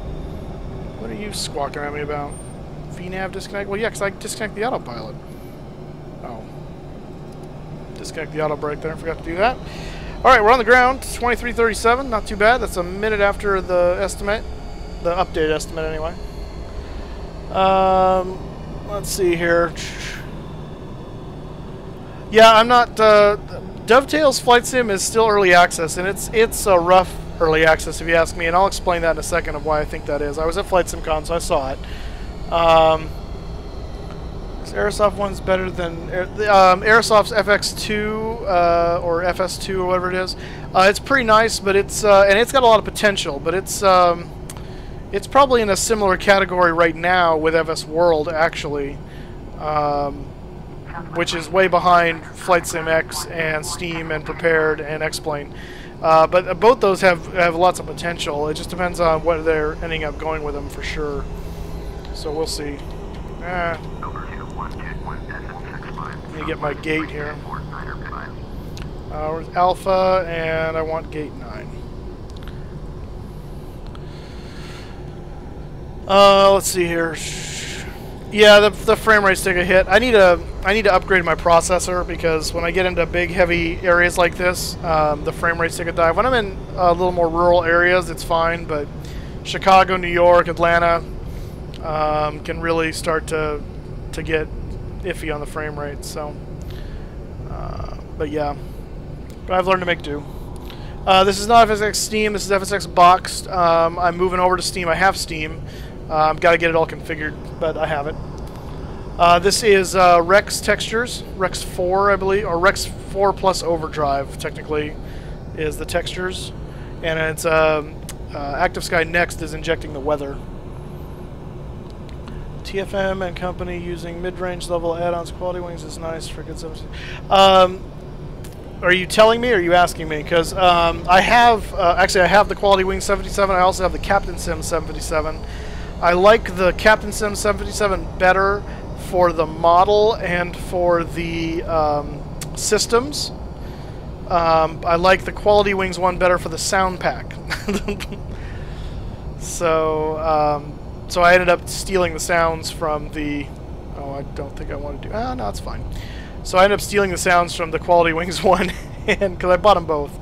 What are you squawking at me about? VNAV disconnect? Well, yeah, because I disconnect the autopilot. Oh. Disconnect the auto brake there. I forgot to do that. Alright, we're on the ground. 23:37. Not too bad. That's a minute after the estimate. The update estimate, anyway. Let's see here. Yeah, I'm not... Dovetail's Flight Sim is still early access, and it's a rough early access, if you ask me, and I'll explain that in a second of why I think that is. I was at Flight SimCon, so I saw it. This Aerosoft one's better than... Aerosoft's FX2, or FS2, or whatever it is. It's pretty nice, but it's... and it's got a lot of potential, but it's probably in a similar category right now with FS World, actually. Which is way behind Flight Sim X and Steam and Prepared and X-Plane. But both those have lots of potential. It just depends on what they're ending up going with them for sure. So we'll see. Let me get my gate here. Where's Alpha, and I want gate 9. Let's see here. Yeah, the frame rates take a hit. I need to upgrade my processor because when I get into big, heavy areas like this, the frame rates take a dive. When I'm in a little more rural areas, it's fine, but Chicago, New York, Atlanta can really start to get iffy on the frame rates. So, but yeah, but I've learned to make do. This is not FSX Steam. This is FSX boxed. I'm moving over to Steam. I have Steam. Got to get it all configured, but I have it. This is Rex Textures, Rex 4, I believe, or Rex 4 plus Overdrive, technically, is the textures. And it's Active Sky Next is injecting the weather. TFM and company using mid-range level add-ons. Quality Wings is nice for good service. Are you telling me or are you asking me? Because I have, actually I have the Quality Wings 757. I also have the Captain Sim 757. I like the Captain Sim 757 better for the model and for the systems. I like the Quality Wings one better for the sound pack. So, so I ended up stealing the sounds from the... Oh, I don't think I want to do... Ah, no, it's fine. So I ended up stealing the sounds from the Quality Wings one, and because I bought them both,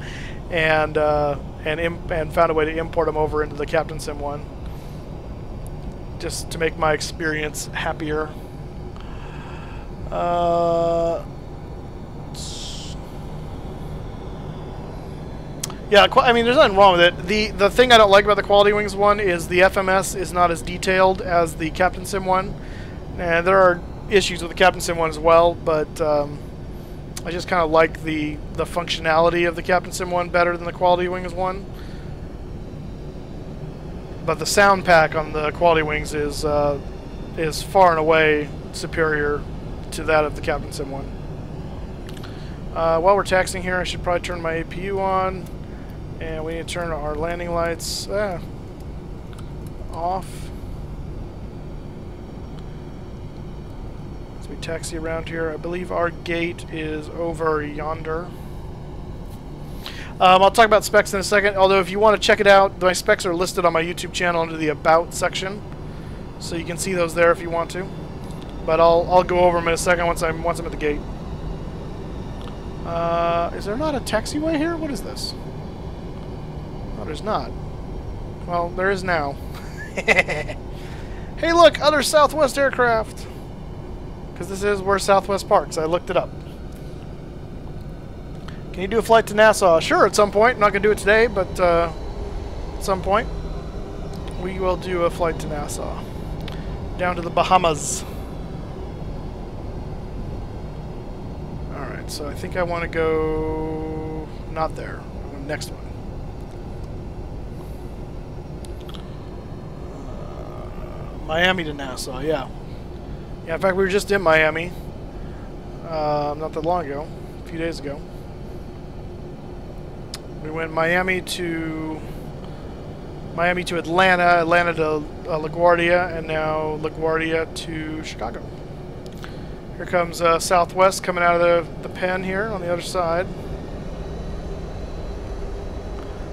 and found a way to import them over into the Captain Sim one, just to make my experience happier. Yeah, I mean, there's nothing wrong with it. The thing I don't like about the Quality Wings one is the FMS is not as detailed as the Captain Sim one, and there are issues with the Captain Sim one as well, but I just kind of like the functionality of the Captain Sim one better than the Quality Wings one. But the sound pack on the Quality Wings is far and away superior to that of the Captain Sim one. While we're taxiing here, I should probably turn my APU on, and we need to turn our landing lights off. As we taxi around here, I believe our gate is over yonder. I'll talk about specs in a second, although if you want to check it out, my specs are listed on my YouTube channel under the About section, so you can see those there if you want to. But I'll go over them in a second once I'm at the gate. Is there not a taxiway here? What is this? Oh, there's not. Well, there is now. Hey, look! Other Southwest aircraft! Because this is where Southwest parks. I looked it up. Can you do a flight to Nassau? Sure, at some point. I'm not going to do it today, but at some point we will do a flight to Nassau. Down to the Bahamas. Alright, so I think I want to go... not there. Next one. Miami to Nassau, yeah. Yeah, in fact, we were just in Miami. Not that long ago. A few days ago. We went Miami to Atlanta, Atlanta to LaGuardia, and now LaGuardia to Chicago. Here comes Southwest coming out of the pen here on the other side.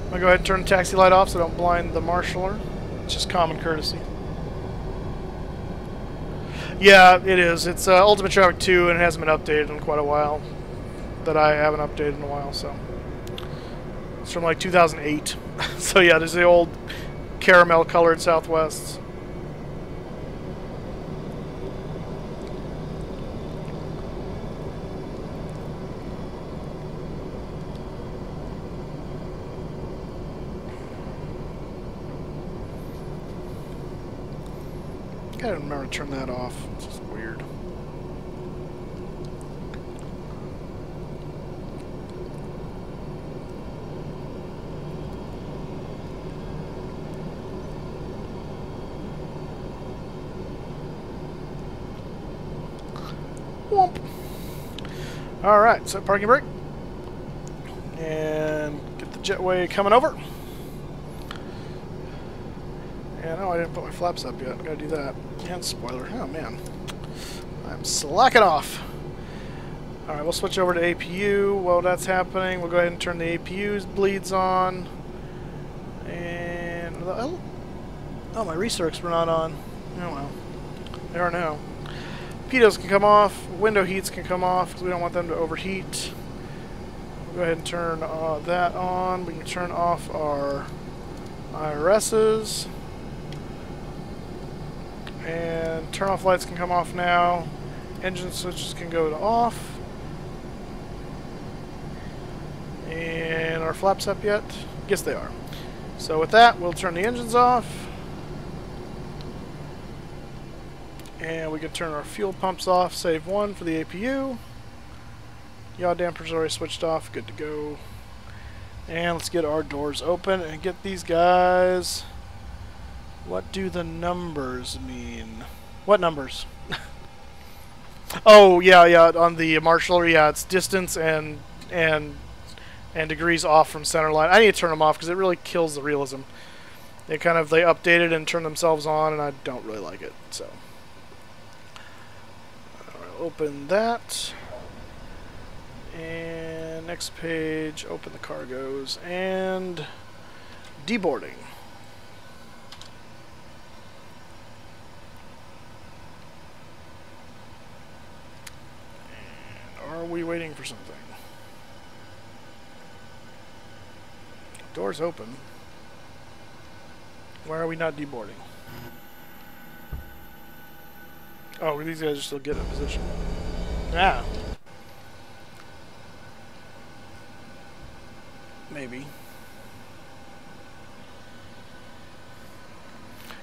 I'm going to go ahead and turn the taxi light off so I don't blind the marshaller. It's just common courtesy. Yeah, it is. It's Ultimate Traffic 2, and it hasn't been updated in quite a while. That I haven't updated in a while, so. It's from like 2008. So yeah, there's the old caramel-colored Southwests. I don't remember to turn that off. It's just weird. Whoop. Alright, so parking brake. And get the jetway coming over. Yeah, no, I didn't put my flaps up yet. Gotta do that. And spoiler. Oh, man. I'm slacking off. Alright, we'll switch over to APU. While that's happening, we'll go ahead and turn the APU's bleeds on. And... oh, my recircs were not on. Oh, well. They are now. Pitos can come off. Window heats can come off because we don't want them to overheat. We'll go ahead and turn that on. We can turn off our IRSs. And turn off lights can come off now. Engine switches can go to off. And are flaps up yet? Yes, they are. So with that, we'll turn the engines off. And we can turn our fuel pumps off. Save one for the APU. Yaw dampers already switched off. Good to go. And let's get our doors open and get these guys... What do the numbers mean? What numbers? Oh, yeah, on the marshaller, yeah, it's distance and degrees off from center line. I need to turn them off because it really kills the realism. They updated and turned themselves on, and I don't really like it, so. I'll open that. And next page, open the cargoes, and deboarding. Are we waiting for something? Doors open. Why are we not deboarding? Oh, these guys are still getting in position. Ah. Maybe.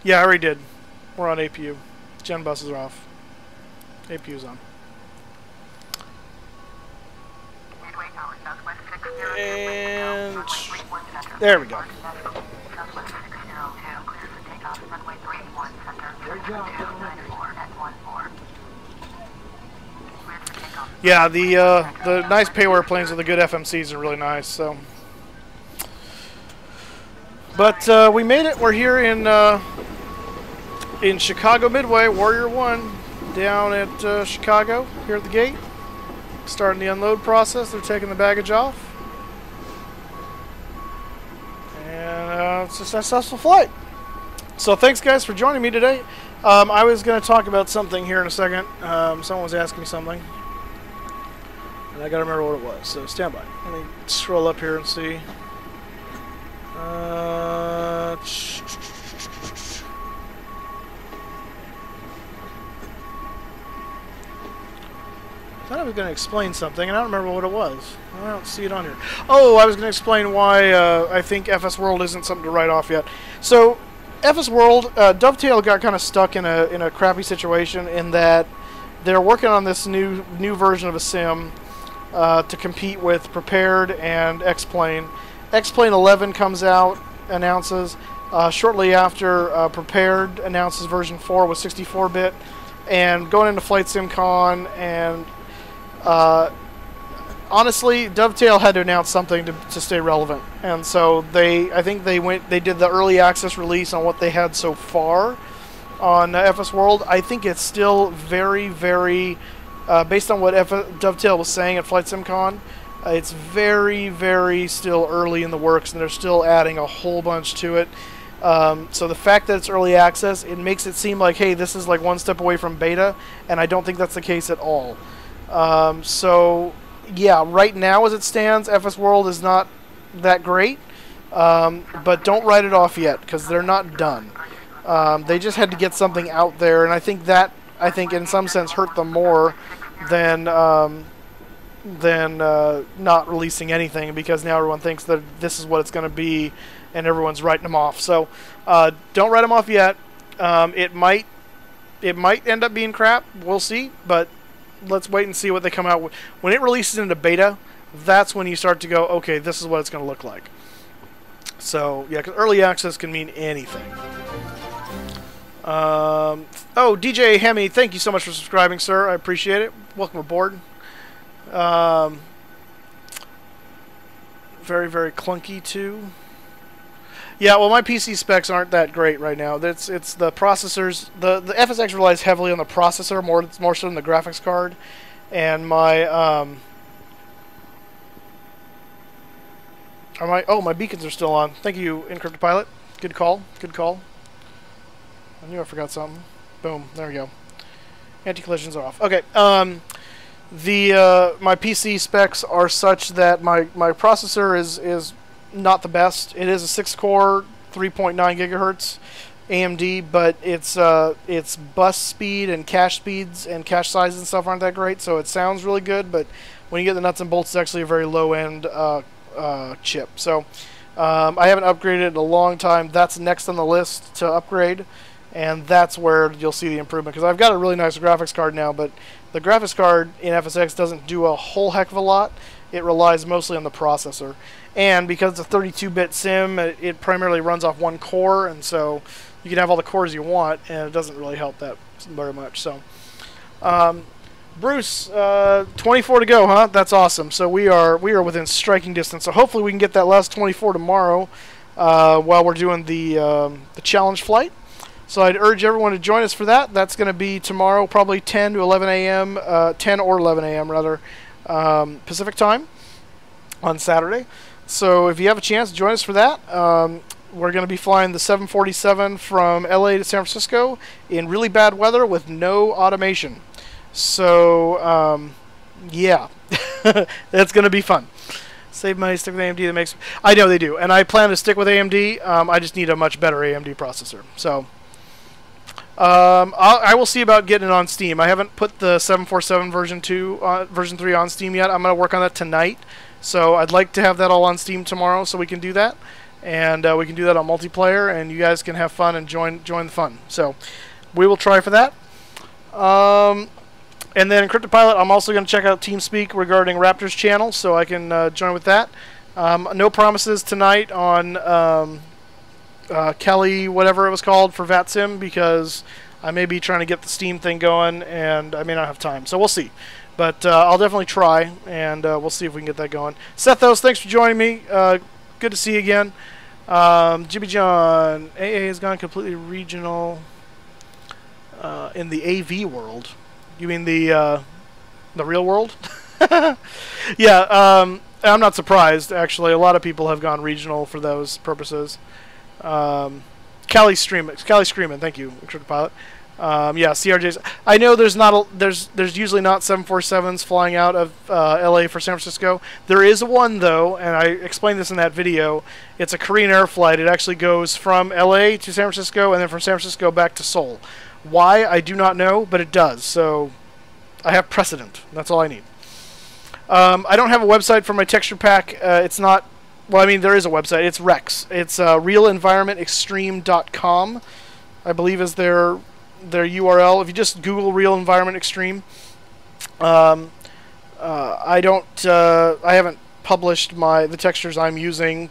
Yeah, I already did. We're on APU. Gen buses are off. APU's on. And there we go. Yeah, the nice payware planes with the good FMCs are really nice. So, but we made it. We're here in Chicago Midway, Warrior 1, down at Chicago, here at the gate. Starting the unload process. They're taking the baggage off. And it's a successful flight. So thanks, guys, for joining me today. I was going to talk about something here in a second. Someone was asking me something. And I got to remember what it was. So stand by. Let me scroll up here and see. I thought I was going to explain something, and I don't remember what it was. I don't see it on here. Oh, I was going to explain why I think FS World isn't something to write off yet. So, FS World, Dovetail got kind of stuck in a crappy situation in that they're working on this new version of a sim to compete with Prepared and X-Plane. X-Plane 11 comes out, announces. Shortly after, Prepared announces version 4 with 64-bit. And going into Flight Sim Con, and honestly, Dovetail had to announce something to stay relevant. And so I think they did the early access release on what they had so far on FS World. I think it's still very, very, based on what Dovetail was saying at Flight Sim Con, it's very, very still early in the works, and they're still adding a whole bunch to it. So the fact that it's early access, it makes it seem like, hey, this is like one step away from beta, and I don't think that's the case at all. So, yeah, right now as it stands, FS World is not that great, but don't write it off yet, because they're not done. They just had to get something out there, and I think that, in some sense, hurt them more than not releasing anything, because now everyone thinks that this is what it's going to be, and everyone's writing them off. So don't write them off yet. It might end up being crap. We'll see, but let's wait and see what they come out with. When it releases into beta, that's when you start to go, okay, this is what it's going to look like. So yeah, because early access can mean anything. Oh, DJ Hemi, thank you so much for subscribing, sir. I appreciate it. Welcome aboard. Very, very clunky too. Yeah, well, my PC specs aren't that great right now. It's the processors. The FSX relies heavily on the processor more so than the graphics card, and my my beacons are still on. Thank you, Encrypted Pilot. Good call. Good call. I knew I forgot something. Boom. There we go. Anti-collisions are off. Okay. My PC specs are such that my processor is not the best. It is a 6-core, 3.9 gigahertz AMD, but its bus speed and cache speeds and cache sizes and stuff aren't that great. So it sounds really good, but when you get the nuts and bolts, it's actually a very low-end chip. So I haven't upgraded in a long time. That's next on the list to upgrade, and that's where you'll see the improvement, because I've got a really nice graphics card now, but the graphics card in FSX doesn't do a whole heck of a lot. It relies mostly on the processor. And because it's a 32-bit sim, it primarily runs off one core, and so you can have all the cores you want, and it doesn't really help that very much. So, Bruce, 24 to go, huh? That's awesome. So we are within striking distance. So hopefully we can get that last 24 tomorrow while we're doing the challenge flight. So I'd urge everyone to join us for that. That's going to be tomorrow, probably 10 to 11 a.m., 10 or 11 a.m. rather, Pacific time on Saturday. So if you have a chance, join us for that. We're going to be flying the 747 from LA to San Francisco in really bad weather with no automation. So, yeah, that's going to be fun. Save money, stick with AMD. That makes. I know they do, and I plan to stick with AMD. I just need a much better AMD processor. So, I will see about getting it on Steam. I haven't put the 747 version 3 on Steam yet. I'm going to work on that tonight. So I'd like to have that all on Steam tomorrow, so we can do that, and we can do that on multiplayer, and you guys can have fun and join the fun. So we will try for that. And then Encrypted Pilot, I'm also going to check out TeamSpeak regarding Raptor's channel, so I can join with that. No promises tonight on Kelly, whatever it was called, for VATSIM, because I may be trying to get the Steam thing going, and I may not have time. So we'll see. But I'll definitely try, and we'll see if we can get that going. Sethos, thanks for joining me. Good to see you again. Jimmy John, AA has gone completely regional in the AV world. You mean the real world? Yeah, I'm not surprised, actually. A lot of people have gone regional for those purposes. Callie Screamin', thank you, Encrypted Pilot. Yeah, CRJs. I know there's not there's usually not 747s flying out of LA for San Francisco. There is one though, and I explained this in that video. It's a Korean Air flight. It actually goes from LA to San Francisco and then from San Francisco back to Seoul. Why, I do not know, but it does. So I have precedent. That's all I need. I don't have a website for my texture pack. It's not. Well, I mean, there is a website. It's Rex. It's realelenvironmentextreme.com, I believe is their URL. If you just Google Real Environment Extreme, I haven't published the textures I'm using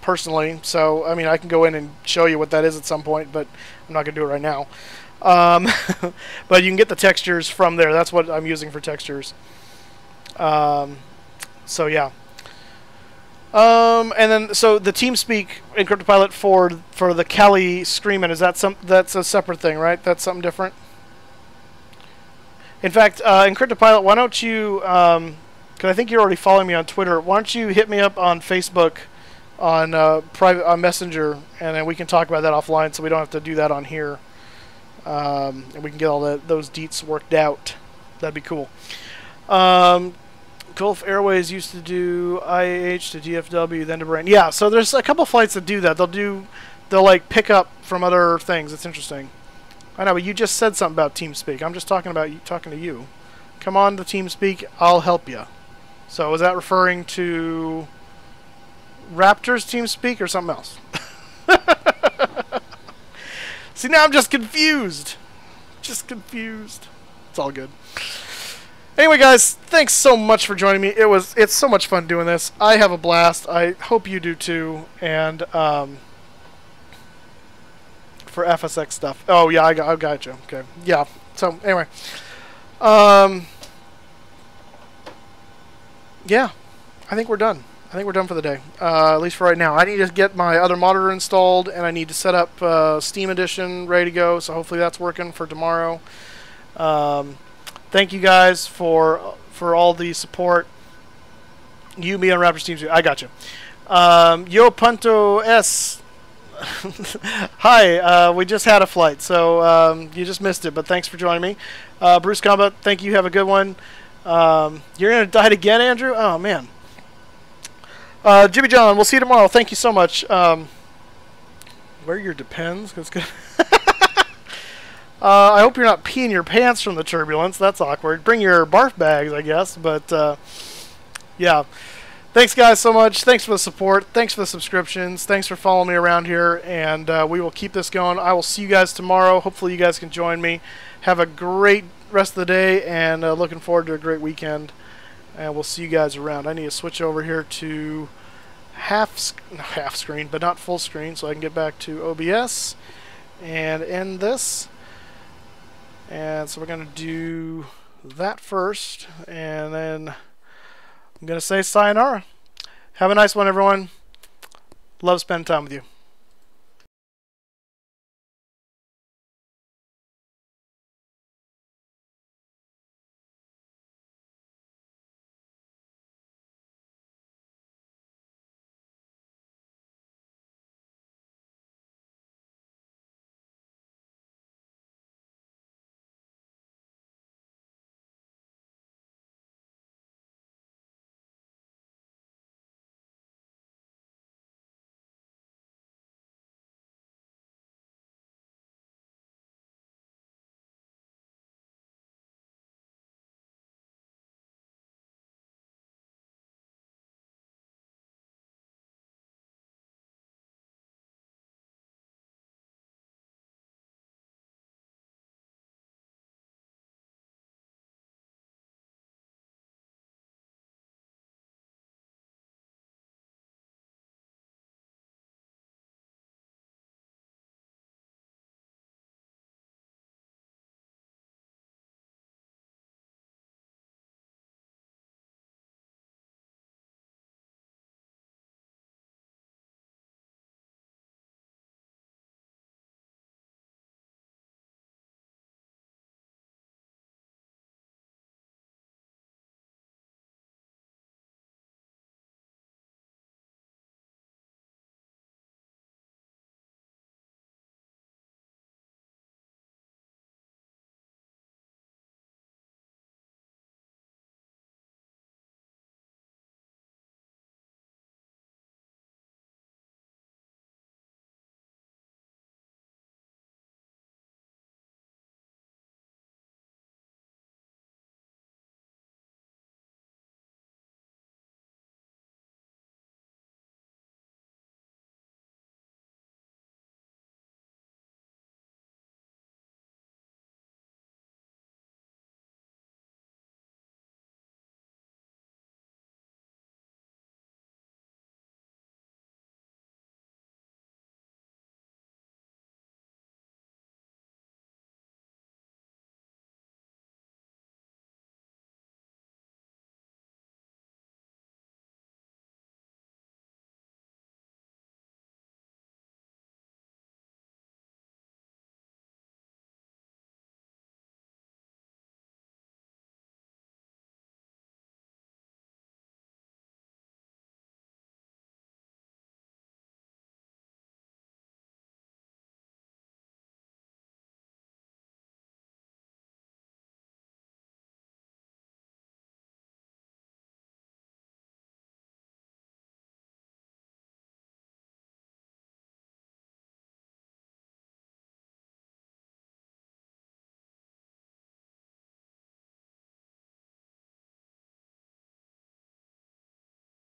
personally, so I mean I can go in and show you what that is at some point, but I'm not gonna do it right now. But you can get the textures from there. That's what I'm using for textures. So yeah. And then so the TeamSpeak encrypted pilot for the Kali Screamin', is that that's a separate thing, right? That's something different. In fact, encrypted pilot, why don't you? Because I think you're already following me on Twitter. Why don't you hit me up on Facebook, on private on Messenger, and then we can talk about that offline, so we don't have to do that on here. And we can get all those deets worked out. That'd be cool. Gulf Airways used to do IAH to DFW, then to Brain. Yeah, so there's a couple flights that do that. They'll like pick up from other things. It's interesting. I know, but you just said something about TeamSpeak. I'm just talking to you. Come on to TeamSpeak. I'll help you. So was that referring to Raptors TeamSpeak or something else? See, now I'm just confused. It's all good. Anyway, guys, thanks so much for joining me. It's so much fun doing this. I have a blast. I hope you do too. And for FSX stuff. Oh yeah, I got you. Okay. Yeah. So anyway, yeah, I think we're done. I think we're done for the day. At least for right now. I need to get my other monitor installed, and I need to set up Steam Edition ready to go. So hopefully that's working for tomorrow. Thank you guys for all the support. You, me, on Raptors Team 2. I got you. Yo Punto S. Hi. We just had a flight, so you just missed it, but thanks for joining me. Bruce Combat, thank you. Have a good one. You're going to die again, Andrew? Oh, man. Jimmy John, we'll see you tomorrow. Thank you so much. Wear your Depends. That's good. I hope you're not peeing your pants from the turbulence. That's awkward. Bring your barf bags, I guess. But, yeah. Thanks, guys, so much. Thanks for the support. Thanks for the subscriptions. Thanks for following me around here. And we will keep this going. I will see you guys tomorrow. Hopefully you guys can join me. Have a great rest of the day. And looking forward to a great weekend. And we'll see you guys around. I need to switch over here to half screen, but not full screen, so I can get back to OBS and end this. And so we're going to do that first, and then I'm going to say sayonara. Have a nice one, everyone. Love spending time with you.